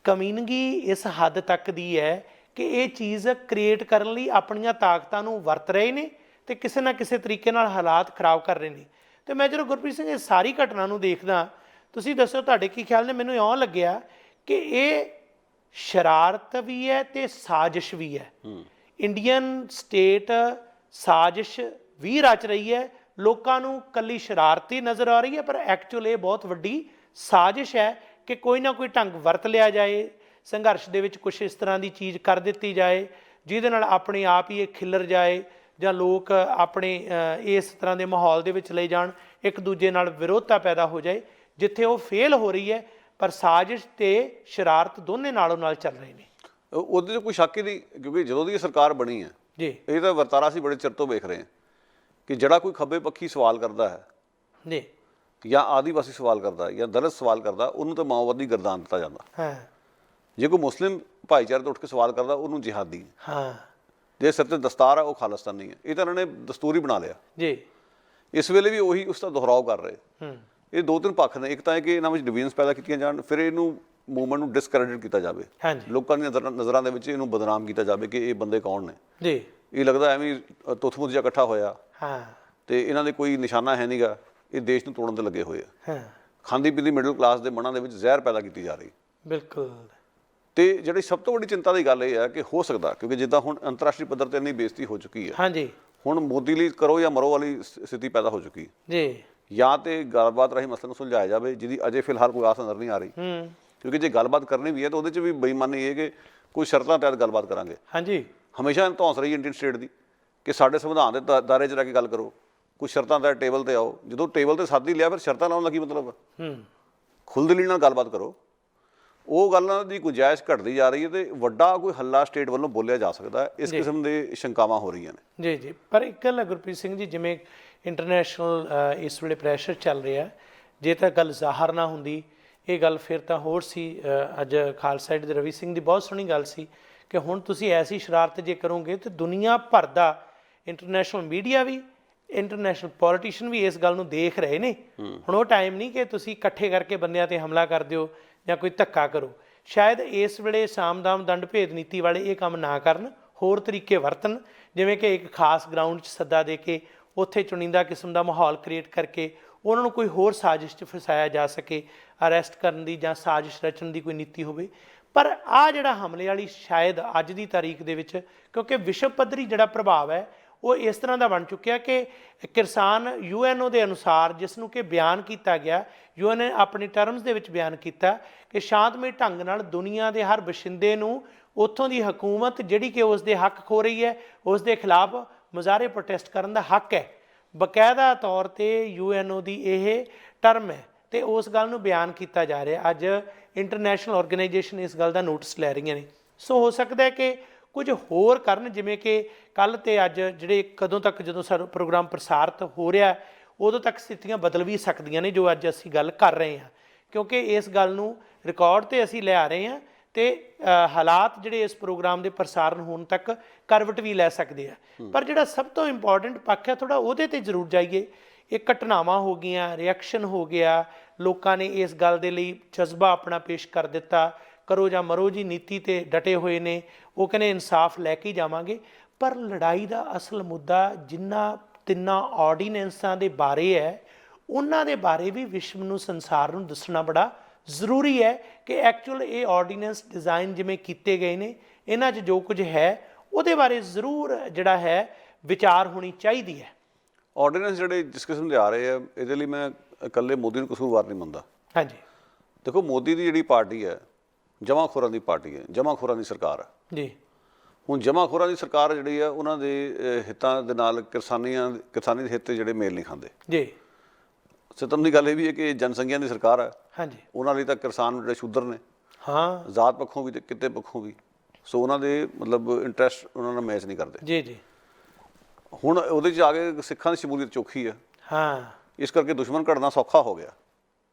ਕਮੀਨਗੀ ਇਸ ਹੱਦ ਤੱਕ ਦੀ ਹੈ ਕਿ ਇਹ ਚੀਜ਼ ਕ੍ਰੀਏਟ ਕਰਨ ਲਈ ਆਪਣੀਆਂ ਤਾਕਤਾਂ ਨੂੰ ਵਰਤ ਰਹੇ ਨੇ ਤੇ ਕਿਸੇ ਨਾ ਕਿਸੇ ਤਰੀਕੇ ਨਾਲ ਹਾਲਾਤ ਖਰਾਬ ਕਰ ਰਹੇ ਨੇ। ਤੇ ਮੈਂ ਜਦੋਂ ਗੁਰਪ੍ਰੀਤ ਸਿੰਘ ਇਸ ਸਾਰੀ ਘਟਨਾ ਨੂੰ ਦੇਖਦਾ, ਤੁਸੀਂ ਦੱਸੋ ਤੁਹਾਡੇ ਕੀ ਖਿਆਲ ਨੇ? ਮੈਨੂੰ ਇਉਂ ਲੱਗਿਆ ਕਿ ਇਹ ਸ਼ਰਾਰਤ ਵੀ ਹੈ ਤੇ ਸਾਜ਼ਿਸ਼ ਵੀ ਹੈ। ਇੰਡੀਅਨ ਸਟੇਟ ਸਾਜ਼ਿਸ਼ ਵੀ ਰਚ ਰਹੀ ਹੈ, ਲੋਕਾਂ ਨੂੰ ਕੱਲੀ ਸ਼ਰਾਰਤੀ ਨਜ਼ਰ ਆ ਰਹੀ ਹੈ, ਪਰ ਐਕਚੁਅਲ ਇਹ ਬਹੁਤ ਵੱਡੀ ਸਾਜ਼ਿਸ਼ ਹੈ ਕਿ ਕੋਈ ਨਾ ਕੋਈ ਢੰਗ ਵਰਤ ਲਿਆ ਜਾਏ, ਸੰਘਰਸ਼ ਦੇ ਵਿੱਚ ਕੁਛ ਇਸ ਤਰ੍ਹਾਂ ਦੀ ਚੀਜ਼ ਕਰ ਦਿੱਤੀ ਜਾਏ ਜਿਹਦੇ ਨਾਲ ਆਪਣੇ ਆਪ ਹੀ ਇਹ ਖਿੱਲਰ ਜਾਏ ਜਾਂ ਲੋਕ ਆਪਣੇ ਇਸ ਤਰ੍ਹਾਂ ਦੇ ਮਾਹੌਲ ਦੇ ਵਿੱਚ ਲੈ ਜਾਣ, ਇੱਕ ਦੂਜੇ ਨਾਲ ਵਿਰੋਧਤਾ ਪੈਦਾ ਹੋ ਜਾਏ, ਜਿੱਥੇ ਉਹ ਫੇਲ ਹੋ ਰਹੀ ਹੈ ਪਰ ਸਾਜ਼ਿਸ਼ ਤੇ ਸ਼ਰਾਰਤ ਦੋਨੇ ਨਾਲੋਂ ਨਾਲ ਚੱਲ ਰਹੇ ਨੇ। ਉਹਦੇ 'ਚ ਕੋਈ ਸ਼ੱਕ ਹੀ ਨਹੀਂ, ਕਿਉਂਕਿ ਜਦੋਂ ਦੀ ਇਹ ਸਰਕਾਰ ਬਣੀ ਹੈ ਜੀ, ਇਹ ਤਾਂ ਵਰਤਾਰਾ ਅਸੀਂ ਬੜੇ ਚਿਰ ਤੋਂ ਵੇਖ ਰਹੇ ਹਾਂ ਕਿ ਜਿਹੜਾ ਕੋਈ ਖੱਬੇ ਪੱਖੀ ਸਵਾਲ ਕਰਦਾ ਹੈ ਜੀ, ਜਾਂ ਆਦੀਵਾਸੀ ਸਵਾਲ ਕਰਦਾ ਜਾਂ ਦਲਿਤ ਸਵਾਲ ਕਰਦਾ, ਉਹਨੂੰ ਤਾਂ ਮਾਓਵਾਦੀ ਗਰਦਾਨ ਦਿੱਤਾ ਜਾਂਦਾ। ਹਾਂ, ਜੇ ਕੋਈ ਮੁਸਲਿਮ ਭਾਈਚਾਰੇ ਤੋਂ ਉੱਠ ਕੇ ਸਵਾਲ ਕਰਦਾ ਉਹਨੂੰ ਜਿਹਾਦੀ, ਹਾਂ ਜੇ ਸਿਰ ਤੇ ਦਸਤਾਰ ਹੈ ਉਹ ਖਾਲਿਸਤਾਨੀ ਹੈ। ਇਹ ਤਾਂ ਇਹਨਾਂ ਨੇ ਦਸਤੂਰ ਹੀ ਬਣਾ ਲਿਆ। ਜੀ, ਇਸ ਵੇਲੇ ਵੀ ਉਹੀ ਉਸ ਦਾ ਦੁਹਰਾਓ ਕਰ ਰਹੇ। ਇਹ ਦੋ ਤਿੰਨ ਪੱਖ ਨੇ, ਇੱਕ ਤਾਂ ਇਹ ਕਿ ਇਹਨਾਂ ਵਿੱਚ ਡਿਵੀਜ਼ਨਸ ਪੈਦਾ ਕੀਤੀਆਂ ਜਾਣ, ਫਿਰ ਇਹਨੂੰ ਮੂਵਮੈਂਟ ਨੂੰ ਡਿਸਕ੍ਰੈਡਿਟ ਕੀਤਾ ਜਾਵੇ, ਹਾਂਜੀ, ਲੋਕਾਂ ਦੀਆਂ ਨਜ਼ਰਾਂ ਦੇ ਵਿੱਚ ਇਹਨੂੰ ਬਦਨਾਮ ਕੀਤਾ ਜਾਵੇ ਕਿ ਇਹ ਬੰਦੇ ਕੌਣ ਨੇ। ਜੀ, ਇਹ ਲੱਗਦਾ ਐਵੇਂ ਤੁੱਥ-ਮੁੱਥ ਜਿਹਾ ਇਕੱਠਾ ਹੋਇਆ ਹਾਂ, ਤੇ ਇਹਨਾਂ ਦੇ ਕੋਈ ਨਿਸ਼ਾਨਾ ਹੈ ਨਹੀਂਗਾ, ਇਹ ਦੇਸ਼ ਨੂੰ ਤੋੜਨ ਤੇ ਲੱਗੇ ਹੋਏ ਆ। ਹਾਂ, ਖਾਂਦੀ ਪੀਂਦੀ ਮਿਡਲ ਕਲਾਸ ਦੇ ਮਨਾਂ ਦੇ ਵਿੱਚ ਜ਼ਹਿਰ ਪੈਦਾ ਕੀਤੀ ਜਾ ਰਹੀ। ਬਿਲਕੁਲ। ਤੇ ਜਿਹੜੀ ਸਭ ਤੋਂ ਵੱਡੀ ਚਿੰਤਾ ਦੀ ਗੱਲ ਇਹ ਹੈ ਕਿ ਹੋ ਸਕਦਾ, ਕਿਉਂਕਿ ਜਿੱਦਾਂ ਹੁਣ ਅੰਤਰਰਾਸ਼ਟਰੀ ਪੱਧਰ ਤੇ ਇੰਨੀ ਬੇਇੱਜ਼ਤੀ ਹੋ ਚੁੱਕੀ ਹੈ, ਹਾਂਜੀ, ਹੁਣ ਮੋਦੀ ਲਈ ਕਰੋ ਜਾਂ ਮਰੋ ਵਾਲੀ ਸਥਿਤੀ ਪੈਦਾ ਹੋ ਚੁੱਕੀ। ਜੀ, ਜਾਂ ਤੇ ਗੱਲਬਾਤ ਰਾਹੀਂ ਮਸਲੇ ਨੂੰ ਸੁਲਝਾਇਆ ਜਾਵੇ, ਜਿਹਦੀ ਅਜੇ ਫਿਲਹਾਲ ਕੋਈ ਆਸ ਨਜ਼ਰ ਨਹੀਂ ਆ ਰਹੀ, ਕਿਉਂਕਿ ਜੇ ਗੱਲਬਾਤ ਕਰਨੀ ਵੀ ਹੈ ਤਾਂ ਉਹਦੇ 'ਚ ਵੀ ਬੇਈਮਾਨੀ ਇਹ ਕਿ ਕੋਈ ਸ਼ਰਤਾਂ ਤਹਿਤ ਗੱਲਬਾਤ ਕਰਾਂਗੇ। ਹਾਂਜੀ, ਹਮੇਸ਼ਾ ਧੌਂਸ ਰਹੀ ਇੰਡੀਅਨ ਸਟੇਟ ਦੀ ਕਿ ਸਾਡੇ ਸੰਵਿਧਾਨ ਦੇ ਦਾਇਰੇ 'ਚ ਰਹਿ ਕੇ ਗੱਲ ਕਰੋ, ਕੁਝ ਸ਼ਰਤਾਂ ਦਾ ਟੇਬਲ ਤੇ ਆਓ। ਜਦੋਂ ਟੇਬਲ ਤੇ ਸਾਦੀ ਲਿਆ ਫਿਰ ਸ਼ਰਤਾਂ ਲਾਉਣ ਦਾ ਕੀ ਮਤਲਬ ਹੈ? ਖੁੱਲ੍ਹਦਿਲੀ ਨਾਲ ਗੱਲਬਾਤ ਕਰੋ। ਉਹ ਗੱਲਾਂ ਦੀ ਗੁੰਜਾਇਸ਼ ਘਟਦੀ ਜਾ ਰਹੀ ਹੈ ਤੇ ਵੱਡਾ ਕੋਈ ਹੱਲਾ ਸਟੇਟ ਵੱਲੋਂ ਬੋਲਿਆ ਜਾ ਸਕਦਾ ਹੈ। ਇਸ ਕਿਸਮ ਦੇ ਸ਼ੰਕਾਵਾਂ ਹੋ ਰਹੀਆਂ ਨੇ। ਜੀ, ਜੀ, ਪਰ ਇੱਕ ਗੱਲ ਹੈ ਗੁਰਪ੍ਰੀਤ ਸਿੰਘ ਜੀ, ਜਿਵੇਂ ਇੰਟਰਨੈਸ਼ਨਲ ਇਸ ਵੇਲੇ ਪ੍ਰੈਸ਼ਰ ਚੱਲ ਰਿਹਾ, ਜੇ ਤਾਂ ਗੱਲ ਜ਼ਾਹਰ ਨਾ ਹੁੰਦੀ ਇਹ ਗੱਲ ਫਿਰ ਤਾਂ ਹੋਰ ਸੀ। ਅੱਜ ਖਾਲਸਾ ਏਡ ਦੇ ਰਵੀ ਸਿੰਘ ਦੀ ਬਹੁਤ ਸੋਹਣੀ ਗੱਲ ਸੀ ਕਿ ਹੁਣ ਤੁਸੀਂ ਐਸੀ ਸ਼ਰਾਰਤ ਜੇ ਕਰੋਗੇ ਤਾਂ ਦੁਨੀਆ ਭਰ ਦਾ ਇੰਟਰਨੈਸ਼ਨਲ ਮੀਡੀਆ ਵੀ, ਇੰਟਰਨੈਸ਼ਨਲ ਪੋਲੀਟੀਸ਼ੀਅਨ ਵੀ ਇਸ ਗੱਲ ਨੂੰ ਦੇਖ ਰਹੇ ਨੇ। ਹੁਣ ਉਹ ਟਾਈਮ ਨਹੀਂ ਕਿ ਤੁਸੀਂ ਇਕੱਠੇ ਕਰਕੇ ਬੰਦਿਆਂ ਤੇ ਹਮਲਾ ਕਰ ਦਿਓ ਜਾਂ ਕੋਈ ਧੱਕਾ ਕਰੋ। ਸ਼ਾਇਦ ਇਸ ਵੇਲੇ ਸਾਮ-ਦਾਮ ਦੰਡ ਭੇਦ ਨੀਤੀ ਵਾਲੇ ਇਹ ਕੰਮ ਨਾ ਕਰਨ, ਹੋਰ ਤਰੀਕੇ ਵਰਤਣ, ਜਿਵੇਂ ਕਿ ਇੱਕ ਖਾਸ ਗਰਾਊਂਡ 'ਚ ਸੱਦਾ ਦੇ ਕੇ ਉੱਥੇ ਚੁਣਿੰਦਾ ਕਿਸਮ ਦਾ ਮਾਹੌਲ ਕ੍ਰੀਏਟ ਕਰਕੇ ਉਹਨਾਂ ਨੂੰ ਕੋਈ ਹੋਰ ਸਾਜ਼ਿਸ਼ 'ਚ ਫਸਾਇਆ ਜਾ ਸਕੇ, ਅਰੈਸਟ ਕਰਨ ਦੀ ਜਾਂ ਸਾਜ਼ਿਸ਼ ਰਚਣ ਦੀ ਕੋਈ ਨੀਤੀ ਹੋਵੇ। ਪਰ ਆਹ ਜਿਹੜਾ ਹਮਲੇ ਵਾਲੀ ਸ਼ਾਇਦ ਅੱਜ ਦੀ ਤਾਰੀਖ ਦੇ ਵਿੱਚ, ਕਿਉਂਕਿ ਵਿਸ਼ਵ ਪੱਧਰੀ ਜਿਹੜਾ ਪ੍ਰਭਾਵ ਹੈ ਉਹ ਇਸ ਤਰ੍ਹਾਂ ਦਾ ਬਣ ਚੁੱਕਿਆ ਕਿ ਕਿਸਾਨ UNO ਦੇ ਅਨੁਸਾਰ, ਜਿਸ ਨੂੰ ਕਿ ਬਿਆਨ ਕੀਤਾ ਗਿਆ, UN ਨੇ ਆਪਣੀ ਟਰਮਸ ਦੇ ਵਿੱਚ ਬਿਆਨ ਕੀਤਾ ਕਿ ਸ਼ਾਂਤਮਈ ਢੰਗ ਨਾਲ ਦੁਨੀਆ ਦੇ ਹਰ ਵਸਿੰਦੇ ਨੂੰ ਉੱਥੋਂ ਦੀ ਹਕੂਮਤ ਜਿਹੜੀ ਕਿ ਉਸ ਦੇ ਹੱਕ ਖੋ ਰਹੀ ਹੈ, ਉਸ ਦੇ ਖਿਲਾਫ ਮੁਜ਼ਾਹਰੇ ਪ੍ਰੋਟੈਸਟ ਕਰਨ ਦਾ ਹੱਕ ਹੈ। ਬਕਾਇਦਾ ਤੌਰ ਤੇ UNO ਦੀ ਇਹ ਟਰਮ ਹੈ ਤੇ ਉਸ ਗੱਲ ਨੂੰ ਬਿਆਨ ਕੀਤਾ ਜਾ ਰਿਹਾ। ਅੱਜ ਇੰਟਰਨੈਸ਼ਨਲ ਆਰਗੇਨਾਈਜੇਸ਼ਨ ਇਸ ਗੱਲ ਦਾ ਨੋਟਿਸ ਲੈ ਰਹੀਆਂ ਨੇ। ਸੋ ਹੋ ਸਕਦਾ ਹੈ ਕਿ ਕੁਝ ਹੋਰ ਕਰਨ, ਜਿਵੇਂ ਕਿ ਕੱਲ੍ਹ ਤੇ ਅੱਜ ਜਿਹੜੇ ਕਦੋਂ ਤੱਕ, ਜਦੋਂ ਸਾਡਾ ਪ੍ਰੋਗਰਾਮ ਪ੍ਰਸਾਰਿਤ ਹੋ ਰਿਹਾ ਉਦੋਂ ਤੱਕ ਸਥਿਤੀਆਂ ਬਦਲ ਵੀ ਸਕਦੀਆਂ ਨੇ ਜੋ ਅੱਜ ਅਸੀਂ ਗੱਲ ਕਰ ਰਹੇ ਹਾਂ, ਕਿਉਂਕਿ ਇਸ ਗੱਲ ਨੂੰ ਰਿਕਾਰਡ ਤੇ ਅਸੀਂ ਲਿਆ ਰਹੇ ਹਾਂ ਤੇ ਹਾਲਾਤ ਜਿਹੜੇ ਇਸ ਪ੍ਰੋਗਰਾਮ ਦੇ ਪ੍ਰਸਾਰਨ ਹੋਣ ਤੱਕ ਕਰਵਟ ਵੀ ਲੈ ਸਕਦੇ ਆ। ਪਰ ਜਿਹੜਾ ਸਭ ਤੋਂ ਇੰਪੋਰਟੈਂਟ ਪੱਖ ਹੈ ਥੋੜ੍ਹਾ ਉਹਦੇ ਤੇ ਜ਼ਰੂਰ ਜਾਈਏ। ਇਹ ਘਟਨਾਵਾਂ ਹੋ ਗਈਆਂ, ਰਿਐਕਸ਼ਨ ਹੋ ਗਿਆ, ਲੋਕਾਂ ਨੇ ਇਸ ਗੱਲ ਦੇ ਲਈ ਜਜ਼ਬਾ ਆਪਣਾ ਪੇਸ਼ ਕਰ ਦਿੱਤਾ, ਕਰੋ ਜਾਂ ਮਰੋ ਜੀ ਨੀਤੀ ਤੇ ਡਟੇ ਹੋਏ ਨੇ। ਉਹ ਕਹਿੰਦੇ ਇਨਸਾਫ ਲੈ ਕੇ ਜਾਵਾਂਗੇ। ਪਰ ਲੜਾਈ ਦਾ ਅਸਲ ਮੁੱਦਾ ਜਿੰਨਾ ਤਿੰਨਾਂ ਆਰਡੀਨੈਂਸਾਂ ਦੇ ਬਾਰੇ ਹੈ, ਉਹਨਾਂ ਦੇ ਬਾਰੇ ਵੀ ਵਿਸ਼ਵ ਨੂੰ, ਸੰਸਾਰ ਨੂੰ ਦੱਸਣਾ ਬੜਾ ਜ਼ਰੂਰੀ ਹੈ ਕਿ ਐਕਚੁਅਲ ਇਹ ਆਰਡੀਨੈਂਸ ਡਿਜ਼ਾਈਨ ਜਿਵੇਂ ਕੀਤੇ ਗਏ ਨੇ, ਇਹਨਾਂ 'ਚ ਜੋ ਕੁਝ ਹੈ ਉਹਦੇ ਬਾਰੇ ਜ਼ਰੂਰ ਜਿਹੜਾ ਹੈ ਵਿਚਾਰ ਹੋਣੀ ਚਾਹੀਦੀ ਹੈ। ਆਰਡੀਨੈਂਸ ਜਿਹੜੇ ਜਿਸ ਕਿਸਮ ਦੇ ਆ ਰਹੇ ਆ, ਇਹਦੇ ਲਈ ਮੈਂ ਇਕੱਲੇ ਮੋਦੀ ਨੂੰ ਕਸੂਰਵਾਰ ਨਹੀਂ ਮੰਨਦਾ। ਹਾਂਜੀ, ਦੇਖੋ ਮੋਦੀ ਦੀ ਜਿਹੜੀ ਪਾਰਟੀ ਹੈ ਜਮਾਖੋਰਾਂ ਦੀ ਪਾਰਟੀ ਹੈ, ਜਮਾਖੋਰਾਂ ਦੀ ਸਰਕਾਰ ਹੈ ਜੀ। ਹੁਣ ਜਮਾਖੋਰਾਂ ਦੀ ਸਰਕਾਰ ਜਿਹੜੀ ਆ ਉਹਨਾਂ ਦੇ ਹਿੱਤਾਂ ਦੇ ਨਾਲ ਕਿਸਾਨੀ ਦੇ ਹਿੱਤ ਜਿਹੜੇ ਮੇਲ ਨਹੀਂ ਖਾਂਦੇ ਜੀ। ਸਤਮ ਦੀ ਗੱਲ ਇਹ ਵੀ ਹੈ ਕਿ ਜਨਸੰਘਿਆ ਦੀ ਸਰਕਾਰ ਹੈ, ਹਾਂਜੀ, ਉਹਨਾਂ ਲਈ ਤਾਂ ਕਿਸਾਨ ਜਿਹੜੇ ਸ਼ੂਦਰ ਨੇ, ਹਾਂ, ਜ਼ਾਤ ਪੱਖੋਂ ਵੀ ਤੇ ਕਿੱਤੇ ਪੱਖੋਂ ਵੀ, ਸੋ ਉਹਨਾਂ ਦੇ ਮਤਲਬ ਇੰਟਰਸਟ ਉਹਨਾਂ ਨਾਲ ਮੈਚ ਨਹੀਂ ਕਰਦੇ। ਜੀ, ਜੀ। ਹੁਣ ਉਹਦੇ 'ਚ ਆ ਕੇ ਸਿੱਖਾਂ ਦੀ ਸ਼ਮੂਲੀਅਤ ਚੋਖੀ ਹੈ, ਹਾਂ, ਇਸ ਕਰਕੇ ਦੁਸ਼ਮਣ ਘੜਨਾ ਸੌਖਾ ਹੋ ਗਿਆ।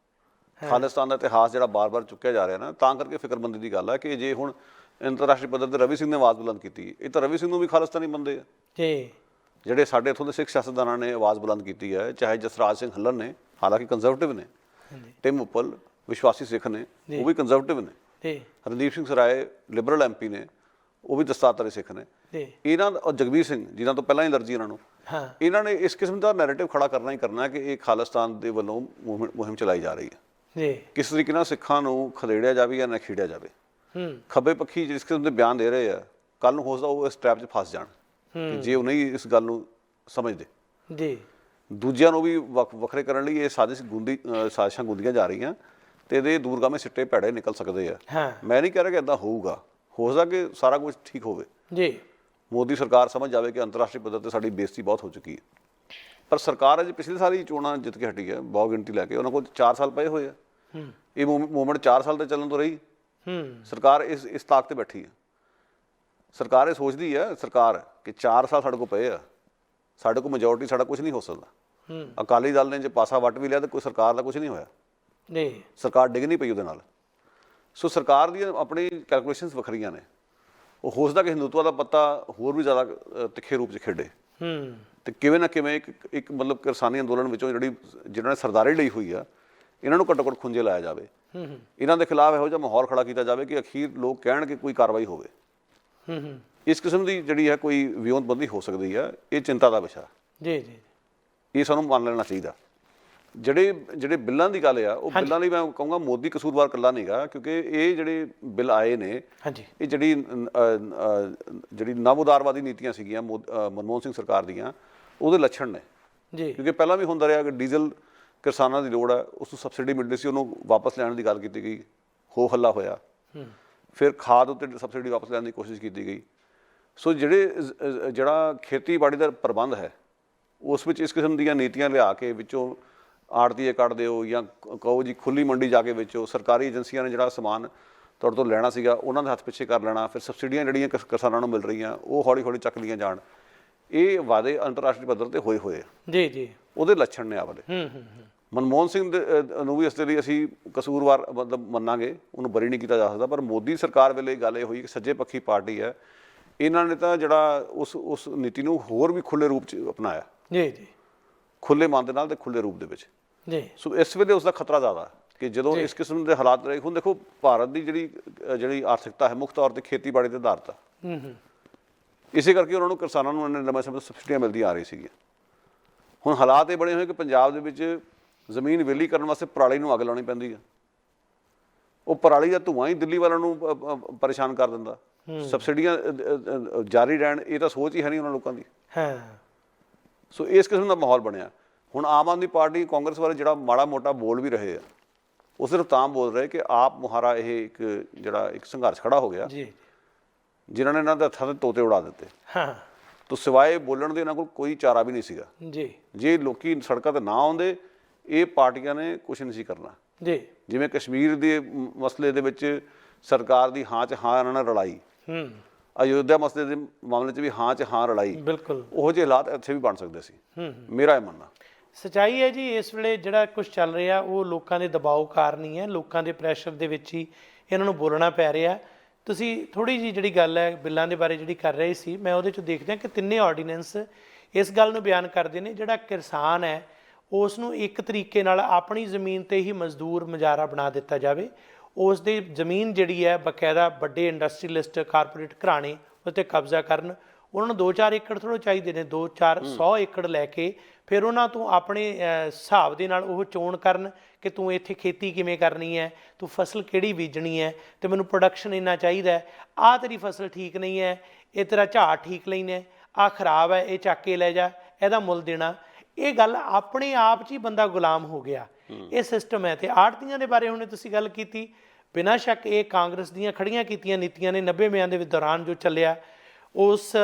ਖਾਲਿਸਤਾਨ ਦਾ ਇਤਿਹਾਸ ਜਿਹੜਾ ਬਾਰ-ਬਾਰ ਚੁੱਕਿਆ ਜਾ ਰਿਹਾ ਨਾ, ਤਾਂ ਕਰਕੇ ਫਿਕਰਮੰਦੀ ਦੀ ਗੱਲ ਹੈ ਕਿ ਜੇ ਹੁਣ ਅੰਤਰਰਾਸ਼ਟਰੀ ਪੱਧਰ ਤੇ ਰਵੀ ਸਿੰਘ ਨੇ ਆਵਾਜ਼ ਬੁਲੰਦ ਕੀਤੀ, ਇਹ ਤਾਂ ਰਵੀ ਸਿੰਘ ਨੂੰ ਵੀ ਖਾਲਿਸਤਾਨੀ ਮੰਨਦੇ ਆ ਜੀ। ਜਿਹੜੇ ਸਾਡੇ ਇੱਥੋਂ ਦੇ ਸਿੱਖ ਸਿਆਸਤਦਾਨਾਂ ਨੇ ਆਵਾਜ਼ ਬੁਲੰਦ ਕੀਤੀ ਹੈ, ਚਾਹੇ ਜਸਰਾਜ ਸਿੰਘ ਹੱਲਰ ਨੇ, ਹਾਲਾਂਕਿ ਕੰਜ਼ਰਵੇਟਿਵ ਨੇ, ਟਿਮ ਉੱਪਲ ਵਿਸ਼ਵਾਸੀ ਸਿੱਖ ਨੇ, ਉਹ ਵੀ ਕੰਜ਼ਰਵੇਟਿਵ ਨੇ, ਜੀ। ਰਣਦੀਪ ਸਿੰਘ ਸਰਾਏ ਲਿਬਰਲ MP ਨੇ, ਉਹ ਵੀ ਦਸਤਾਤਰੀ ਸਿੱਖ ਨੇ। ਇਹਨਾਂ ਦਾ ਜਗਬੀਰ ਸਿੰਘ ਜਿਨ੍ਹਾਂ ਤੋਂ ਪਹਿਲਾਂ ਹੀ ਅਲਰਜੀ ਇਹਨਾਂ ਨੂੰ, ਇਹਨਾਂ ਨੇ ਇਸ ਕਿਸਮ ਦਾ ਨੈਰੇਟਿਵ ਖੜਾ ਕਰਨਾ ਹੀ ਕਰਨਾ ਕਿ ਇਹ ਖਾਲਿਸਤਾਨ ਦੇ ਵੱਲੋਂ ਮੁਹਿੰਮ ਚਲਾਈ ਜਾ ਰਹੀ ਹੈ। ਕਿਸ ਤਰੀਕੇ ਨਾਲ ਸਿੱਖਾਂ ਨੂੰ ਖਦੇੜਿਆ ਜਾਵੇ ਜਾਂ ਨਖੇੜਿਆ ਜਾਵੇ। ਖੱਬੇ ਪੱਖੀ ਜਿਸ ਕਿਸਮ ਦੇ ਬਿਆਨ ਦੇ ਰਹੇ ਆ, ਕੱਲ ਨੂੰ ਹੋ ਸਕਦਾ ਉਹ ਇਸ ਟ੍ਰੈਪ 'ਚ ਫਸ ਜਾਣ ਕਿ ਜੇ ਉਹ ਨਹੀਂ ਇਸ ਗੱਲ ਨੂੰ ਸਮਝਦੇ ਜੀ। ਦੂਜਿਆਂ ਨੂੰ ਵੀ ਵੱਖਰੇ ਕਰਨ ਲਈ ਇਹ ਸਾਜ਼ਿਸ਼ਾਂ ਗੁੰਦੀਆਂ ਜਾ ਰਹੀਆਂ ਤੇ ਇਹਦੇ ਦੂਰਗਾਮੀ ਸਿੱਟੇ ਭੈੜੇ ਨਿਕਲ ਸਕਦੇ ਆ। ਮੈਂ ਨਹੀਂ ਕਹਿ ਰਿਹਾ ਕਿ ਇੱਦਾਂ ਹੋਊਗਾ, ਹੋ ਸਕਦਾ ਕਿ ਸਾਰਾ ਕੁਝ ਠੀਕ ਹੋਵੇ ਜੀ। ਮੋਦੀ ਸਰਕਾਰ ਸਮਝ ਜਾਵੇ ਕਿ ਅੰਤਰਰਾਸ਼ਟਰੀ ਪੱਧਰ ਤੇ ਸਾਡੀ ਬੇਇੱਜ਼ਤੀ ਬਹੁਤ ਹੋ ਚੁੱਕੀ ਹੈ। ਪਰ ਸਰਕਾਰ ਅਜੇ ਪਿਛਲੇ ਸਾਲ ਹੀ ਚੋਣਾਂ ਜਿੱਤ ਕੇ ਹਟੀ ਹੈ, ਬਹੁਤ ਗਿਣਤੀ ਲੈ ਕੇ। ਉਹਨਾਂ ਕੋਲ 4 ਸਾਲ ਪਏ ਹੋਏ ਆ। ਇਹ ਮੂਵਮੈਂਟ 4 ਸਾਲ ਤੇ ਚੱਲਣ ਤੋਂ ਰਹੀ। ਸਰਕਾਰ ਇਸ ਤਾਕ ਤੇ ਬੈਠੀ ਹੈ। ਸਰਕਾਰ ਇਹ ਸੋਚਦੀ ਹੈ ਸਰਕਾਰ ਕਿ 4 ਸਾਲ ਸਾਡੇ ਕੋਲ ਪਏ ਆ, ਸਾਡੇ ਕੋਲ ਮੈਜੋਰਟੀ, ਸਾਡਾ ਕੁਝ ਨਹੀਂ ਹੋ ਸਕਦਾ। ਅਕਾਲੀ ਦਲ ਨੇ ਜੇ ਪਾਸਾ ਵੱਟ ਵੀ ਲਿਆ ਤਾਂ ਕੋਈ ਸਰਕਾਰ ਦਾ ਕੁਝ ਨਹੀਂ ਹੋਇਆ ਜੀ, ਸਰਕਾਰ ਡਿੱਗ ਨਹੀਂ ਪਈ ਉਹਦੇ ਨਾਲ। ਸੋ ਸਰਕਾਰ ਦੀਆਂ ਆਪਣੀ ਕੈਲਕੂਲੇਸ਼ਨਸ ਵੱਖਰੀਆਂ ਨੇ। ਉਹ ਹੋ ਸਕਦਾ ਕਿ ਹਿੰਦੂਤਵ ਦਾ ਪੱਤਾ ਹੋਰ ਵੀ ਜ਼ਿਆਦਾ ਤਿੱਖੇ ਰੂਪ 'ਚ ਖੇਡੇ ਤੇ ਕਿਵੇਂ ਨਾ ਕਿਵੇਂ ਇੱਕ ਮਤਲਬ ਕਿਸਾਨੀ ਅੰਦੋਲਨ ਵਿੱਚੋਂ ਜਿਹਨਾਂ ਨੇ ਸਰਦਾਰੀ ਲਈ ਹੋਈ ਆ, ਇਹਨਾਂ ਨੂੰ ਘੱਟੋ ਘੱਟ ਖੁੰਝੇ ਲਾਇਆ ਜਾਵੇ। ਇਹਨਾਂ ਦੇ ਖਿਲਾਫ ਇਹੋ ਜਿਹਾ ਮਾਹੌਲ ਖੜਾ ਕੀਤਾ ਜਾਵੇ ਕਿ ਅਖੀਰ ਲੋਕ ਕਹਿਣ ਕਿ ਕੋਈ ਕਾਰਵਾਈ ਹੋਵੇ। ਇਸ ਕਿਸਮ ਦੀ ਜਿਹੜੀ ਹੈ ਕੋਈ ਵਿਉਂਤਬੰਦੀ ਹੋ ਸਕਦੀ ਹੈ। ਇਹ ਚਿੰਤਾ ਦਾ ਵਿਸ਼ਾ ਜੀ ਜੀ, ਇਹ ਸਾਨੂੰ ਮੰਨ ਲੈਣਾ ਚਾਹੀਦਾ। ਜਿਹੜੇ ਬਿੱਲਾਂ ਦੀ ਗੱਲ ਆ, ਉਹ ਬਿੱਲਾਂ ਲਈ ਮੈਂ ਕਹੂੰਗਾ ਮੋਦੀ ਕਸੂਰਵਾਰ ਇਕੱਲਾ ਨਹੀਂ ਗਾ, ਕਿਉਂਕਿ ਇਹ ਜਿਹੜੇ ਬਿੱਲ ਆਏ ਨੇ ਇਹ ਜਿਹੜੀ ਨਵ ਉਦਾਰਵਾਦੀ ਨੀਤੀਆਂ ਸੀਗੀਆਂ ਮਨਮੋਹਨ ਸਿੰਘ ਸਰਕਾਰ ਦੀਆਂ, ਉਹਦੇ ਲੱਛਣ ਨੇ ਜੀ। ਕਿਉਂਕਿ ਪਹਿਲਾਂ ਵੀ ਹੁੰਦਾ ਰਿਹਾ ਕਿ ਡੀਜ਼ਲ ਕਿਸਾਨਾਂ ਦੀ ਲੋੜ ਹੈ, ਉਸ ਨੂੰ ਸਬਸਿਡੀ ਮਿਲਦੀ ਸੀ, ਉਹਨੂੰ ਵਾਪਸ ਲੈਣ ਦੀ ਗੱਲ ਕੀਤੀ ਗਈ, ਹੋ ਹੱਲਾ ਹੋਇਆ। ਫਿਰ ਖਾਦ ਉੱਤੇ ਸਬਸਿਡੀ ਵਾਪਸ ਲੈਣ ਦੀ ਕੋਸ਼ਿਸ਼ ਕੀਤੀ ਗਈ। ਸੋ ਜਿਹੜਾ ਖੇਤੀਬਾੜੀ ਦਾ ਪ੍ਰਬੰਧ ਹੈ ਉਸ ਵਿੱਚ ਇਸ ਕਿਸਮ ਦੀਆਂ ਨੀਤੀਆਂ ਲਿਆ ਕੇ ਵਿੱਚੋਂ ਆੜਤੀਏ ਕੱਢ ਦਿਓ ਜਾਂ ਕਹੋ ਜੀ ਖੁੱਲ੍ਹੀ ਮੰਡੀ ਜਾ ਕੇ ਵੇਚੋ, ਸਰਕਾਰੀ ਏਜੰਸੀਆਂ ਨੇ ਜਿਹੜਾ ਸਮਾਨ ਤੁਹਾਡੇ ਤੋਂ ਲੈਣਾ ਸੀਗਾ ਉਹਨਾਂ ਦੇ ਹੱਥ ਪਿੱਛੇ ਕਰ ਲੈਣਾ, ਫਿਰ ਸਬਸਿਡੀਆਂ ਜਿਹੜੀਆਂ ਕਿਸਾਨਾਂ ਨੂੰ ਮਿਲ ਰਹੀਆਂ ਉਹ ਹੌਲੀ ਹੌਲੀ ਚੱਕ ਲਈਆਂ ਜਾਣ, ਇਹ ਵਾਅਦੇ ਅੰਤਰਰਾਸ਼ਟਰੀ ਪੱਧਰ ਤੇ ਹੋਏ ਹੋਏ ਆ ਜੀ ਜੀ, ਉਹਦੇ ਲੱਛਣ ਨੇ ਆ ਵਾਲੇ। ਮਨਮੋਹਨ ਸਿੰਘ ਨੂੰ ਵੀ ਇਸ ਦੇ ਲਈ ਅਸੀਂ ਕਸੂਰਵਾਰ ਮਤਲਬ ਮੰਨਾਂਗੇ, ਉਹਨੂੰ ਬਰੀ ਨਹੀਂ ਕੀਤਾ ਜਾ ਸਕਦਾ। ਪਰ ਮੋਦੀ ਸਰਕਾਰ ਵੇਲੇ ਗੱਲ ਇਹ ਹੋਈ ਕਿ ਸੱਜੇ ਪੱਖੀ ਪਾਰਟੀ ਹੈ, ਇਹਨਾਂ ਨੇ ਤਾਂ ਜਿਹੜਾ ਉਸ ਨੀਤੀ ਨੂੰ ਹੋਰ ਵੀ ਖੁੱਲ੍ਹੇ ਰੂਪ 'ਚ ਅਪਣਾਇਆ ਜੀ ਜੀ, ਖੁੱਲ੍ਹੇ ਮਨ ਦੇ ਨਾਲ ਤੇ ਖੁੱਲ੍ਹੇ ਰੂਪ ਦੇ ਵਿੱਚ ਜੀ। ਸੋ ਇਸ ਵੇਲੇ ਉਸ ਦਾ ਖਤਰਾ ਜ਼ਿਆਦਾ ਕਿ ਜਦੋਂ ਇਸ ਕਿਸਮ ਦੇ ਹਾਲਾਤ ਰਹੇ। ਹੁਣ ਦੇਖੋ ਭਾਰਤ ਦੀ ਜਿਹੜੀ ਆਰਥਿਕਤਾ ਹੈ ਮੁੱਖ ਤੌਰ ਤੇ ਖੇਤੀਬਾੜੀ ਤੇ ਆਧਾਰਿਤ ਆ। ਇਸੇ ਕਰਕੇ ਉਹਨਾਂ ਨੂੰ ਕਿਸਾਨਾਂ ਨੂੰ ਲੰਬੇ ਸਮੇਂ ਤੋਂ ਸਬਸਿਡੀਆਂ ਮਿਲਦੀਆਂ ਆ ਰਹੀ ਸੀਗੀਆਂ। ਹੁਣ ਹਾਲਾਤ ਇਹ ਬਣੇ ਹੋਏ ਕਿ ਪੰਜਾਬ ਦੇ ਵਿੱਚ ਜ਼ਮੀਨ ਵਿਹਲੀ ਕਰਨ ਵਾਸਤੇ ਪਰਾਲੀ ਨੂੰ ਅੱਗ ਲਾਉਣੀ ਪੈਂਦੀ ਆ। ਉਹ ਪਰਾਲੀ ਦਾ ਧੂੰਆਂ ਹੀ ਦਿੱਲੀ ਵਾਲਿਆਂ ਨੂੰ ਪਰੇਸ਼ਾਨ ਕਰ ਦਿੰਦਾ। ਸਬਸਿਡੀਆਂ ਜਾਰੀ ਰਹਿਣ, ਇਹ ਤਾਂ ਸੋਚ ਹੀ ਹੈ ਨਹੀਂ ਉਹਨਾਂ ਲੋਕਾਂ ਦੀ। ਸੋ ਇਸ ਕਿਸਮ ਦਾ ਮਾਹੌਲ ਬਣਿਆ। ਹੁਣ ਆਮ ਆਦਮੀ ਪਾਰਟੀ ਕਾਂਗਰਸ ਵਾਲੇ ਜਿਹੜਾ ਮਾੜਾ ਮੋਟਾ ਬੋਲ ਵੀ ਰਹੇ ਆ, ਉਹ ਸਿਰਫ ਤਾਂ ਬੋਲ ਰਹੇ ਕਿ ਆਪ ਮੁਹਾਰਾ ਇਹ ਇੱਕ ਸੰਘਰਸ਼ ਖੜਾ ਹੋ ਗਿਆ ਜਿਨ੍ਹਾਂ ਨੇ ਇਹਨਾਂ ਦੇ ਹੱਥਾਂ ਦੇ ਤੋਤੇ ਉਡਾ ਦਿੱਤੇ। ਤੋਂ ਸਿਵਾਏ ਬੋਲਣ ਦੇ ਇਹਨਾਂ ਕੋਲ ਕੋਈ ਚਾਰਾ ਵੀ ਨਹੀਂ ਸੀਗਾ ਜੀ। ਜੇ ਲੋਕੀ ਸੜਕਾਂ ਤੇ ਨਾ ਆਉਂਦੇ ਇਹ ਪਾਰਟੀਆਂ ਨੇ ਕੁਛ ਨਹੀਂ ਸੀ ਕਰਨਾ ਜੀ। ਜਿਵੇਂ ਕਸ਼ਮੀਰ ਦੇ ਮਸਲੇ ਦੇ ਵਿੱਚ ਸਰਕਾਰ ਦੀ ਹਾਂ 'ਚ ਹਾਂ ਇਹਨਾਂ ਨੇ ਰਲਾਈ, ਅਯੋਧਿਆ ਮਸਲੇ ਦੇ ਮਾਮਲੇ 'ਚ ਵੀ ਹਾਂ 'ਚ ਹਾਂ ਰਲਾਈ, ਬਿਲਕੁਲ ਉਹੋ ਜਿਹੇ ਹਾਲਾਤ ਇੱਥੇ ਵੀ ਬਣ ਸਕਦੇ ਸੀ, ਮੇਰਾ ਇਹ ਮੰਨਣਾ। ਸੱਚਾਈ ਹੈ ਜੀ, ਇਸ ਵੇਲੇ ਜਿਹੜਾ ਕੁਝ ਚੱਲ ਰਿਹਾ ਉਹ ਲੋਕਾਂ ਦੇ ਦਬਾਅ ਕਾਰਨ ਹੀ ਹੈ, ਲੋਕਾਂ ਦੇ ਪ੍ਰੈਸ਼ਰ ਦੇ ਵਿੱਚ ਹੀ ਇਹਨਾਂ ਨੂੰ ਬੋਲਣਾ ਪੈ ਰਿਹਾ। ਤੁਸੀਂ ਥੋੜ੍ਹੀ ਜਿਹੀ ਜਿਹੜੀ ਗੱਲ ਹੈ ਬਿੱਲਾਂ ਦੇ ਬਾਰੇ ਜਿਹੜੀ ਕਰ ਰਹੇ ਸੀ, ਮੈਂ ਉਹਦੇ 'ਚ ਦੇਖਦਾ ਕਿ ਤਿੰਨੇ ਆਰਡੀਨੈਂਸ ਇਸ ਗੱਲ ਨੂੰ ਬਿਆਨ ਕਰਦੇ ਨੇ ਜਿਹੜਾ ਕਿਸਾਨ ਹੈ ਉਸ ਨੂੰ ਇੱਕ ਤਰੀਕੇ ਨਾਲ ਆਪਣੀ ਜ਼ਮੀਨ 'ਤੇ ਹੀ ਮਜ਼ਦੂਰ ਮੁਜ਼ਾਹਰਾ ਬਣਾ ਦਿੱਤਾ ਜਾਵੇ। ਉਸ ਦੀ ਜ਼ਮੀਨ ਜਿਹੜੀ ਹੈ ਬਕਾਇਦਾ ਵੱਡੇ ਇੰਡਸਟਰੀਲਿਸਟ ਕਾਰਪੋਰੇਟ ਘਰਾਣੇ ਉਸ 'ਤੇ ਕਬਜ਼ਾ ਕਰਨ। ਉਹਨਾਂ ਨੂੰ 2-4 ਏਕੜ ਥੋੜ੍ਹਾ ਚਾਹੀਦੇ ਨੇ, 200-400 ਏਕੜ ਲੈ ਕੇ ਫਿਰ ਉਹਨਾਂ ਤੋਂ ਆਪਣੇ ਹਿਸਾਬ ਦੇ ਨਾਲ ਉਹ ਚੋਣ ਕਰਨ ਕਿ ਤੂੰ ਇੱਥੇ ਖੇਤੀ ਕਿਵੇਂ ਕਰਨੀ ਹੈ, ਤੂੰ ਫਸਲ ਕਿਹੜੀ ਬੀਜਣੀ ਹੈ ਅਤੇ ਮੈਨੂੰ ਪ੍ਰੋਡਕਸ਼ਨ ਇੰਨਾ ਚਾਹੀਦਾ, ਆਹ ਤੇਰੀ ਫਸਲ ਠੀਕ ਨਹੀਂ ਹੈ, ਇਹ ਤੇਰਾ ਝਾੜ ਠੀਕ ਨਹੀਂ ਹੈ, ਆਹ ਖਰਾਬ ਹੈ, ਇਹ ਚੱਕ ਕੇ ਲੈ ਜਾ, ਇਹਦਾ ਮੁੱਲ ਦੇਣਾ। ਇਹ ਗੱਲ ਆਪਣੇ ਆਪ 'ਚ ਹੀ ਬੰਦਾ ਗੁਲਾਮ ਹੋ ਗਿਆ, ਇਹ ਸਿਸਟਮ ਹੈ। ਅਤੇ ਆੜ੍ਹਤੀਆਂ ਦੇ ਬਾਰੇ ਹੁਣ ਤੁਸੀਂ ਗੱਲ ਕੀਤੀ, ਬਿਨਾਂ ਸ਼ੱਕ ਇਹ ਕਾਂਗਰਸ ਦੀਆਂ ਖੜੀਆਂ ਕੀਤੀਆਂ ਨੀਤੀਆਂ ਨੇ 90 ਦੇ ਦੌਰਾਨ ਜੋ ਚੱਲਿਆ, ਉਸ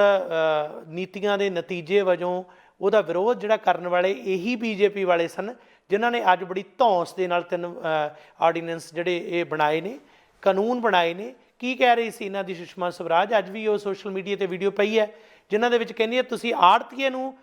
ਨੀਤੀਆਂ ਦੇ ਨਤੀਜੇ ਵਜੋਂ ਉਹਦਾ ਵਿਰੋਧ ਜਿਹੜਾ ਕਰਨ ਵਾਲੇ ਇਹੀ ਬੀਜੇਪੀ ਵਾਲੇ ਸਨ ਜਿਨ੍ਹਾਂ ਨੇ ਅੱਜ ਬੜੀ ਧੌਂਸ ਦੇ ਨਾਲ 3 ਆਰਡੀਨੈਂਸ ਜਿਹੜੇ ਇਹ ਬਣਾਏ ਨੇ, ਕਾਨੂੰਨ ਬਣਾਏ ਨੇ। ਕੀ ਕਹਿ ਰਹੀ ਸੀ ਇਹਨਾਂ ਦੀ ਸੁਸ਼ਮਾ ਸਵਰਾਜ, ਅੱਜ ਵੀ ਉਹ ਸੋਸ਼ਲ ਮੀਡੀਆ 'ਤੇ ਵੀਡੀਓ ਪਈ ਹੈ ਜਿਨ੍ਹਾਂ ਦੇ ਵਿੱਚ ਕਹਿੰਦੀ ਹੈ ਤੁਸੀਂ ਆੜ੍ਹਤੀਏ ਨੂੰ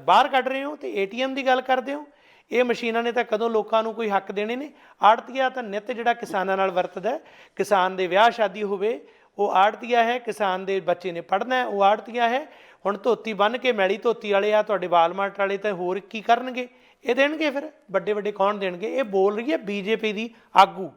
ਬਾਹਰ ਕੱਢ ਰਹੇ ਹੋ ਅਤੇ ATM ਦੀ ਗੱਲ ਕਰਦੇ ਹੋ। ਇਹ ਮਸ਼ੀਨਾਂ ਨੇ ਤਾਂ ਕਦੋਂ ਲੋਕਾਂ ਨੂੰ ਕੋਈ ਹੱਕ ਦੇਣੇ ਨੇ। ਆੜ੍ਹਤੀਆ ਤਾਂ ਨਿੱਤ ਜਿਹੜਾ ਕਿਸਾਨਾਂ ਨਾਲ ਵਰਤਦਾ, ਕਿਸਾਨ ਦੇ ਵਿਆਹ ਸ਼ਾਦੀ ਹੋਵੇ ਉਹ ਆੜ੍ਹਤੀਆ ਹੈ, ਕਿਸਾਨ ਦੇ ਬੱਚੇ ਨੇ ਪੜ੍ਹਨਾ ਉਹ ਆੜ੍ਹਤੀਆ ਹੈ। ਹੁਣ ਧੋਤੀ ਬੰਨ੍ਹ ਕੇ ਮੈਲੀ ਧੋਤੀ ਵਾਲੇ ਆ ਤੁਹਾਡੇ ਵਾਲਮਾਰਟ ਵਾਲੇ ਤਾਂ ਹੋਰ ਕੀ ਕਰਨਗੇ, ਇਹ ਦੇਣਗੇ ਫਿਰ ਵੱਡੇ ਵੱਡੇ ਕੌਣ ਦੇਣਗੇ। ਇਹ ਬੋਲ ਰਹੀ ਹੈ BJP ਦੀ ਆਗੂ।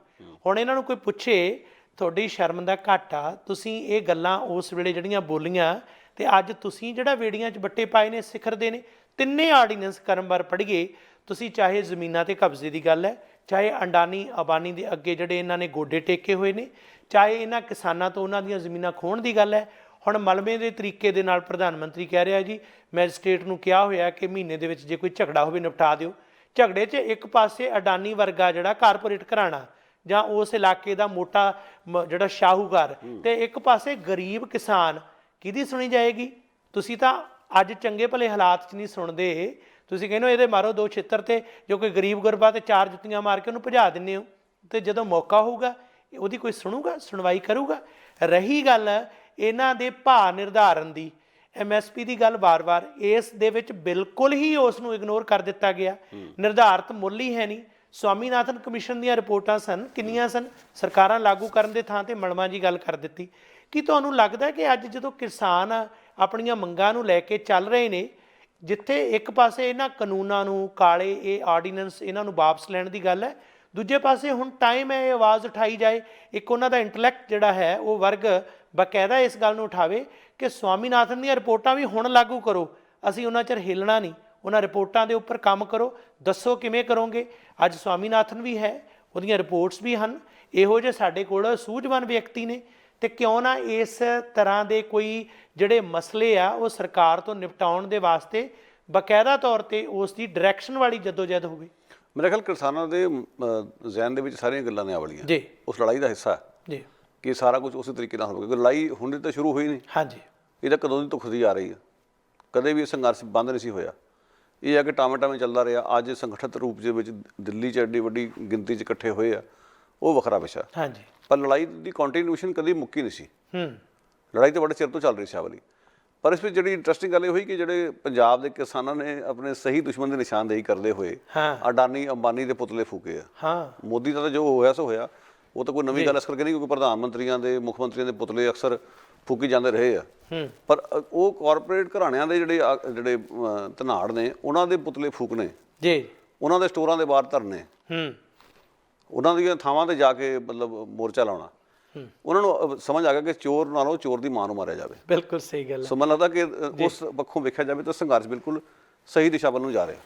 ਹੁਣ ਇਹਨਾਂ ਨੂੰ ਕੋਈ ਪੁੱਛੇ ਤੁਹਾਡੀ ਸ਼ਰਮ ਦਾ ਘਾਟਾ, ਤੁਸੀਂ ਇਹ ਗੱਲਾਂ ਉਸ ਵੇਲੇ ਜਿਹੜੀਆਂ ਬੋਲੀਆਂ ਅਤੇ ਅੱਜ ਤੁਸੀਂ ਜਿਹੜਾ ਵੇੜੀਆਂ 'ਚ ਬੱਟੇ ਪਾਏ ਨੇ ਸਿਖਰਦੇ ਨੇ। ਤਿੰਨੇ ਆਰਡੀਨੈਂਸ ਕਰਮਵਾਰ ਪੜ੍ਹੀਏ ਤੁਸੀਂ, ਚਾਹੇ ਜ਼ਮੀਨਾਂ 'ਤੇ ਕਬਜ਼ੇ ਦੀ ਗੱਲ ਹੈ, ਚਾਹੇ ਅੰਡਾਨੀ ਅਬਾਨੀ ਦੇ ਅੱਗੇ ਜਿਹੜੇ ਇਹਨਾਂ ਨੇ ਗੋਡੇ ਟੇਕੇ ਹੋਏ ਨੇ, ਚਾਹੇ ਇਹਨਾਂ ਕਿਸਾਨਾਂ ਤੋਂ ਉਹਨਾਂ ਦੀਆਂ ਜ਼ਮੀਨਾਂ ਖੋਹਣ ਦੀ ਗੱਲ ਹੈ। ਹੁਣ ਮਲਬੇ ਦੇ ਤਰੀਕੇ ਦੇ ਨਾਲ ਪ੍ਰਧਾਨ ਮੰਤਰੀ ਕਹਿ ਰਿਹਾ ਜੀ ਮੈਜਿਸਟ੍ਰੇਟ ਨੂੰ ਕਿਹਾ ਹੋਇਆ ਕਿ ਮਹੀਨੇ ਦੇ ਵਿੱਚ ਜੇ ਕੋਈ ਝਗੜਾ ਹੋਵੇ ਨਿਪਟਾ ਦਿਓ। ਝਗੜੇ 'ਚ ਇੱਕ ਪਾਸੇ ਅਡਾਨੀ ਵਰਗਾ ਜਿਹੜਾ ਕਾਰਪੋਰੇਟ ਘਰਾਣਾ ਜਾਂ ਉਸ ਇਲਾਕੇ ਦਾ ਮੋਟਾ ਜਿਹੜਾ ਸ਼ਾਹੂਕਾਰ ਤੇ ਇੱਕ ਪਾਸੇ ਗਰੀਬ ਕਿਸਾਨ, ਕਿਹਦੀ ਸੁਣੀ ਜਾਏਗੀ? ਤੁਸੀਂ ਤਾਂ ਅੱਜ ਚੰਗੇ ਭਲੇ ਹਾਲਾਤ 'ਚ ਨਹੀਂ ਸੁਣਦੇ, ਤੁਸੀਂ ਕਹਿੰਦੇ ਹੋ ਇਹਦੇ ਮਾਰੋ 2 ਛਿੱਤਰ ਤੇ ਜੋ ਕੋਈ ਗਰੀਬ ਗੁਰਬਾ ਤੇ 4 ਜੁੱਤੀਆਂ ਮਾਰ ਕੇ ਉਹਨੂੰ ਭਜਾ ਦਿੰਦੇ ਹੋ, ਤੇ ਜਦੋਂ ਮੌਕਾ ਹੋਊਗਾ ਉਹਦੀ ਕੋਈ ਸੁਣੂਗਾ, ਸੁਣਵਾਈ ਕਰੂਗਾ? ਰਹੀ ਗੱਲ ਇਹਨਾਂ ਦੇ ਭਾਅ ਨਿਰਧਾਰਨ ਦੀ, MSP ਦੀ ਗੱਲ ਵਾਰ-ਵਾਰ, ਇਸ ਦੇ ਵਿੱਚ ਬਿਲਕੁਲ ਹੀ ਉਸ ਨੂੰ ਇਗਨੋਰ ਕਰ ਦਿੱਤਾ ਗਿਆ। ਨਿਰਧਾਰਿਤ ਮੁੱਲ ਹੀ ਹੈ ਨਹੀਂ। ਸਵਾਮੀਨਾਥਨ ਕਮਿਸ਼ਨ ਦੀਆਂ ਰਿਪੋਰਟਾਂ ਸਨ, ਕਿੰਨੀਆਂ ਸਨ? ਸਰਕਾਰਾਂ ਲਾਗੂ ਕਰਨ ਦੇ ਥਾਂ ਤੇ ਮਲਮਾਂ ਜੀ ਗੱਲ ਕਰ ਦਿੱਤੀ। ਕੀ ਤੁਹਾਨੂੰ ਲੱਗਦਾ ਕਿ ਅੱਜ ਜਦੋਂ ਕਿਸਾਨ ਆਪਣੀਆਂ ਮੰਗਾਂ ਨੂੰ ਲੈ ਕੇ ਚੱਲ ਰਹੇ ਨੇ, ਜਿੱਥੇ ਇੱਕ ਪਾਸੇ ਇਹਨਾਂ ਕਾਨੂੰਨਾਂ ਨੂੰ ਕਾਲੇ ਇਹ ਆਰਡੀਨੈਂਸ ਇਹਨਾਂ ਨੂੰ ਵਾਪਸ ਲੈਣ ਦੀ ਗੱਲ ਹੈ, ਦੂਜੇ ਪਾਸੇ ਹੁਣ ਟਾਈਮ ਹੈ ਇਹ ਆਵਾਜ਼ ਉਠਾਈ ਜਾਏ। ਇੱਕ ਉਹਨਾਂ ਦਾ ਇੰਟੈਲੈਕਟ ਜਿਹੜਾ ਹੈ ਉਹ ਵਰਗ ਬਾਕਾਇਦਾ ਇਸ ਗੱਲ ਨੂੰ ਉਠਾਵੇ ਕਿ ਸਵਾਮੀਨਾਥਨ ਦੀਆਂ ਰਿਪੋਰਟਾਂ ਵੀ ਹੁਣ ਲਾਗੂ ਕਰੋ, ਅਸੀਂ ਉਹਨਾਂ ਚਿਰ ਹਿੱਲਣਾ ਨਹੀਂ, ਉਹਨਾਂ ਰਿਪੋਰਟਾਂ ਦੇ ਉੱਪਰ ਕੰਮ ਕਰੋ, ਦੱਸੋ ਕਿਵੇਂ ਕਰੋਗੇ। ਅੱਜ ਸਵਾਮੀਨਾਥਨ ਵੀ ਹੈ, ਉਹਦੀਆਂ ਰਿਪੋਰਟਸ ਵੀ ਹਨ, ਇਹੋ ਜਿਹੇ ਸਾਡੇ ਕੋਲ ਸੂਝਵਾਨ ਵਿਅਕਤੀ ਨੇ, ਤੇ ਕਿਉਂ ਨਾ ਇਸ ਤਰ੍ਹਾਂ ਦੇ ਕੋਈ ਜਿਹੜੇ ਮਸਲੇ ਆ ਉਹ ਸਰਕਾਰ ਤੋਂ ਨਿਪਟਾਉਣ ਦੇ ਵਾਸਤੇ ਬਾਕਾਇਦਾ ਤੌਰ ਤੇ ਉਸ ਦੀ ਡਾਇਰੈਕਸ਼ਨ ਵਾਲੀ ਜਦੋਜਹਿਦ ਹੋਵੇ। ਮੇਰੇ ਖਿਆਲ ਕਿਸਾਨਾਂ ਦੇ ਜ਼ਹਿਨ ਦੇ ਵਿੱਚ ਸਾਰੀਆਂ ਗੱਲਾਂ ਨੇ ਆ ਵਾਲੀਆਂ ਜੀ, ਉਸ ਲੜਾਈ ਦਾ ਹਿੱਸਾ ਜੀ, ਕਿ ਸਾਰਾ ਕੁਝ ਉਸੇ ਤਰੀਕੇ ਨਾਲ ਹੋਵੇ। ਲੜਾਈ ਹੁਣ ਤਾਂ ਸ਼ੁਰੂ ਹੋਈ ਨਹੀਂ, ਹਾਂਜੀ, ਇਹ ਤਾਂ ਕਦੋਂ ਦੀ ਧੁਖਦੀ ਆ ਰਹੀ ਹੈ, ਕਦੇ ਵੀ ਸੰਘਰਸ਼ ਬੰਦ ਨਹੀਂ ਸੀ ਹੋਇਆ। ਇਹ ਆ ਕਿ ਟਾਵੇਂ ਚੱਲਦਾ ਰਿਹਾ। ਅੱਜ ਸੰਗਠਿਤ ਰੂਪ ਦੇ ਵਿੱਚ ਦਿੱਲੀ 'ਚ ਐਡੀ ਵੱਡੀ ਗਿਣਤੀ 'ਚ ਇਕੱਠੇ ਹੋਏ ਆ, ਉਹ ਵੱਖਰਾ ਵਿਸ਼ਾ। ਹਾਂਜੀ, ਪਰ ਲੜਾਈ ਦੀ ਕੰਟੀਨਿਊਸ਼ਨ ਕਦੀ ਮੁੱਕੀ ਨਹੀਂ ਸੀ। ਲੜਾਈ ਤਾਂ ਬੜੇ ਚਿਰ ਤੋਂ ਚੱਲ ਰਹੀ ਸੀ ਆ ਵਾਲੀ। ਪਰ ਇਸ ਵਿੱਚ ਜਿਹੜੀ ਇੰਟਰਸਟਿੰਗ ਗੱਲ ਇਹ ਹੋਈ ਕਿ ਜਿਹੜੇ ਪੰਜਾਬ ਦੇ ਕਿਸਾਨਾਂ ਨੇ ਆਪਣੇ ਸਹੀ ਦੁਸ਼ਮਣ ਦੀ ਨਿਸ਼ਾਨਦੇਹੀ ਕਰਦੇ ਹੋਏ ਅਡਾਨੀ ਅੰਬਾਨੀ ਦੇ ਪੁਤਲੇ ਫੂਕੇ ਆ। ਮੋਦੀ ਦਾ ਤਾਂ ਜੋ ਹੋਇਆ ਸੋ ਹੋਇਆ, ਉਹ ਤਾਂ ਕੋਈ ਨਵੀਂ ਗੱਲ ਇਸ ਕਰਕੇ ਨਹੀਂ, ਕਿਉਂਕਿ ਪ੍ਰਧਾਨ ਮੰਤਰੀਆਂ ਦੇ ਮੁੱਖ ਮੰਤਰੀਆਂ ਦੇ ਪੁਤਲੇ ਅਕਸਰ ਫੂਕੀ ਜਾਂਦੇ ਰਹੇ ਆ। ਪਰ ਉਹ ਕਾਰਪੋਰੇਟ ਘਰਾਣਿਆਂ ਦੇ ਜਿਹੜੇ ਧਨਾੜ ਨੇ ਉਹਨਾਂ ਦੇ ਪੁਤਲੇ ਫੂਕਣੇ ਜੀ, ਉਹਨਾਂ ਦੇ ਸਟੋਰਾਂ ਦੇ ਬਾਹਰ ਧਰਨੇ, ਉਹਨਾਂ ਦੀਆਂ ਥਾਵਾਂ ਤੇ ਜਾ ਕੇ ਮਤਲਬ ਮੋਰਚਾ ਲਾਉਣਾ, ਉਹਨਾਂ ਨੂੰ ਸਮਝ ਆ ਗਿਆ ਕਿ ਚੋਰ ਨਾਲੋਂ ਚੋਰ ਦੀ ਮਾਂ ਨੂੰ ਮਾਰਿਆ ਜਾਵੇ। ਬਿਲਕੁਲ ਸਹੀ ਗੱਲ ਹੈ। ਸੋ ਮੈਨੂੰ ਲੱਗਦਾ ਕਿ ਉਸ ਪੱਖੋਂ ਵੇਖਿਆ ਜਾਵੇ ਤਾਂ ਸੰਘਰਸ਼ ਬਿਲਕੁਲ ਸਹੀ ਦਿਸ਼ਾ ਵੱਲ ਨੂੰ ਜਾ ਰਿਹਾ।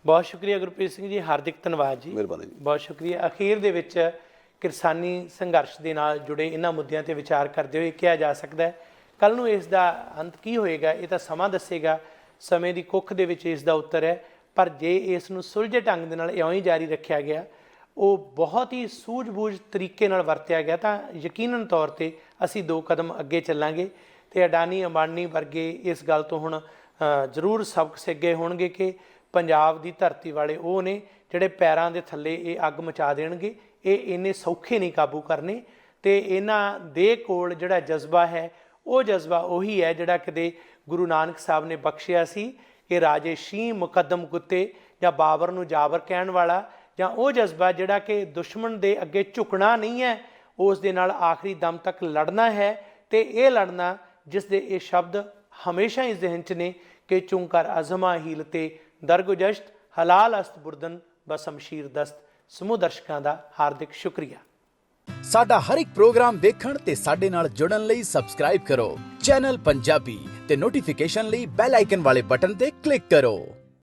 ਬਹੁਤ ਸ਼ੁਕਰੀਆ ਗੁਰਪ੍ਰੀਤ ਸਿੰਘ ਜੀ, ਹਾਰਦਿਕ ਧੰਨਵਾਦ ਜੀ, ਮਿਹਰਬਾਨੀ ਜੀ, ਬਹੁਤ ਸ਼ੁਕਰੀਆ। ਅਖੀਰ ਦੇ ਵਿੱਚ ਕਿਸਾਨੀ ਸੰਘਰਸ਼ ਦੇ ਨਾਲ ਜੁੜੇ ਇਹਨਾਂ ਮੁੱਦਿਆਂ ਤੇ ਵਿਚਾਰ ਕਰਦੇ ਹੋਏ ਕਿਹਾ ਜਾ ਸਕਦਾ ਹੈ ਕੱਲ੍ਹ ਨੂੰ ਇਸ ਦਾ ਅੰਤ ਕੀ ਹੋਏਗਾ ਇਹ ਤਾਂ ਸਮਾਂ ਦੱਸੇਗਾ, ਸਮੇਂ ਦੀ ਕੁੱਖ ਦੇ ਵਿੱਚ ਇਸ ਦਾ ਉੱਤਰ ਹੈ। ਪਰ ਜੇ ਇਸ ਨੂੰ ਸੁਲਝੇ ਢੰਗ ਦੇ ਨਾਲ ਇਉਂ ਹੀ ਜਾਰੀ ਰੱਖਿਆ ਗਿਆ, ਉਹ ਬਹੁਤ ਹੀ ਸੂਝ-ਬੂਝ ਤਰੀਕੇ ਨਾਲ ਵਰਤਿਆ ਗਿਆ, ਤਾਂ ਯਕੀਨਨ ਤੌਰ ਤੇ ਅਸੀਂ 2 ਕਦਮ ਅੱਗੇ ਚੱਲਾਂਗੇ। ਤੇ ਅਡਾਨੀ ਅੰਬਾਨੀ ਵਰਗੇ ਇਸ ਗੱਲ ਤੋਂ ਹੁਣ ਜ਼ਰੂਰ ਸਬਕ ਸਿੱਖੇ ਹੋਣਗੇ ਕਿ ਪੰਜਾਬ ਦੀ ਧਰਤੀ ਵਾਲੇ ਉਹ ਨੇ ਜਿਹੜੇ ਪੈਰਾਂ ਦੇ ਥੱਲੇ ਇਹ ਅੱਗ ਮਚਾ ਦੇਣਗੇ। ਇਹ ਇੰਨੇ ਸੌਖੇ ਨਹੀਂ ਕਾਬੂ ਕਰਨੇ, ਤੇ ਇਹਨਾਂ ਦੇ ਕੋਲ ਜਿਹੜਾ ਜਜ਼ਬਾ ਹੈ ਉਹ ਜਜ਼ਬਾ ਉਹੀ ਹੈ ਜਿਹੜਾ ਕਦੇ ਗੁਰੂ ਨਾਨਕ ਸਾਹਿਬ ਨੇ ਬਖਸ਼ਿਆ ਸੀ ਕਿ ਰਾਜੇ ਸ਼ੀਂਹ ਮੁਕੱਦਮ ਕੁੱਤੇ, ਜਾਂ ਬਾਬਰ ਨੂੰ ਜਾਬਰ ਕਹਿਣ ਵਾਲਾ, ਜਾਂ ਉਹ ਜਜ਼ਬਾ ਜਿਹੜਾ ਕਿ ਦੁਸ਼ਮਣ ਦੇ ਅੱਗੇ ਝੁਕਣਾ ਨਹੀਂ ਹੈ, ਉਸ ਦੇ ਨਾਲ ਆਖਰੀ ਦਮ ਤੱਕ ਲੜਨਾ ਹੈ। ਤੇ ਇਹ ਲੜਨਾ ਜਿਸ ਦੇ ਇਹ ਸ਼ਬਦ ਹਮੇਸ਼ਾ ਹੀ ਜ਼ਿਹਨ 'ਚ ਨੇ ਕਿ ਚੁੰਕਰ ਅਜ਼ਮਾ ਹੀਲ ਤੇ ਦਰਗੁਜਸ਼ਤ ਹਲਾਲ ਅਸਤ ਬੁਰਦਨ ਬਸ਼ਮਸ਼ੀਰ ਦਸਤ। ਸਮੂਹ ਦਰਸ਼ਕਾਂ ਦਾ ਹਾਰਦਿਕ ਸ਼ੁਕਰੀਆ। ਸਾਡਾ ਹਰ ਇੱਕ ਪ੍ਰੋਗਰਾਮ ਦੇਖਣ ਤੇ ਸਾਡੇ ਨਾਲ ਜੁੜਨ ਲਈ ਸਬਸਕ੍ਰਾਈਬ ਕਰੋ ਚੈਨਲ ਪੰਜਾਬੀ ਤੇ ਨੋਟੀਫਿਕੇਸ਼ਨ ਲਈ ਬੈਲ ਆਈਕਨ ਵਾਲੇ ਬਟਨ ਤੇ ਕਲਿੱਕ ਕਰੋ।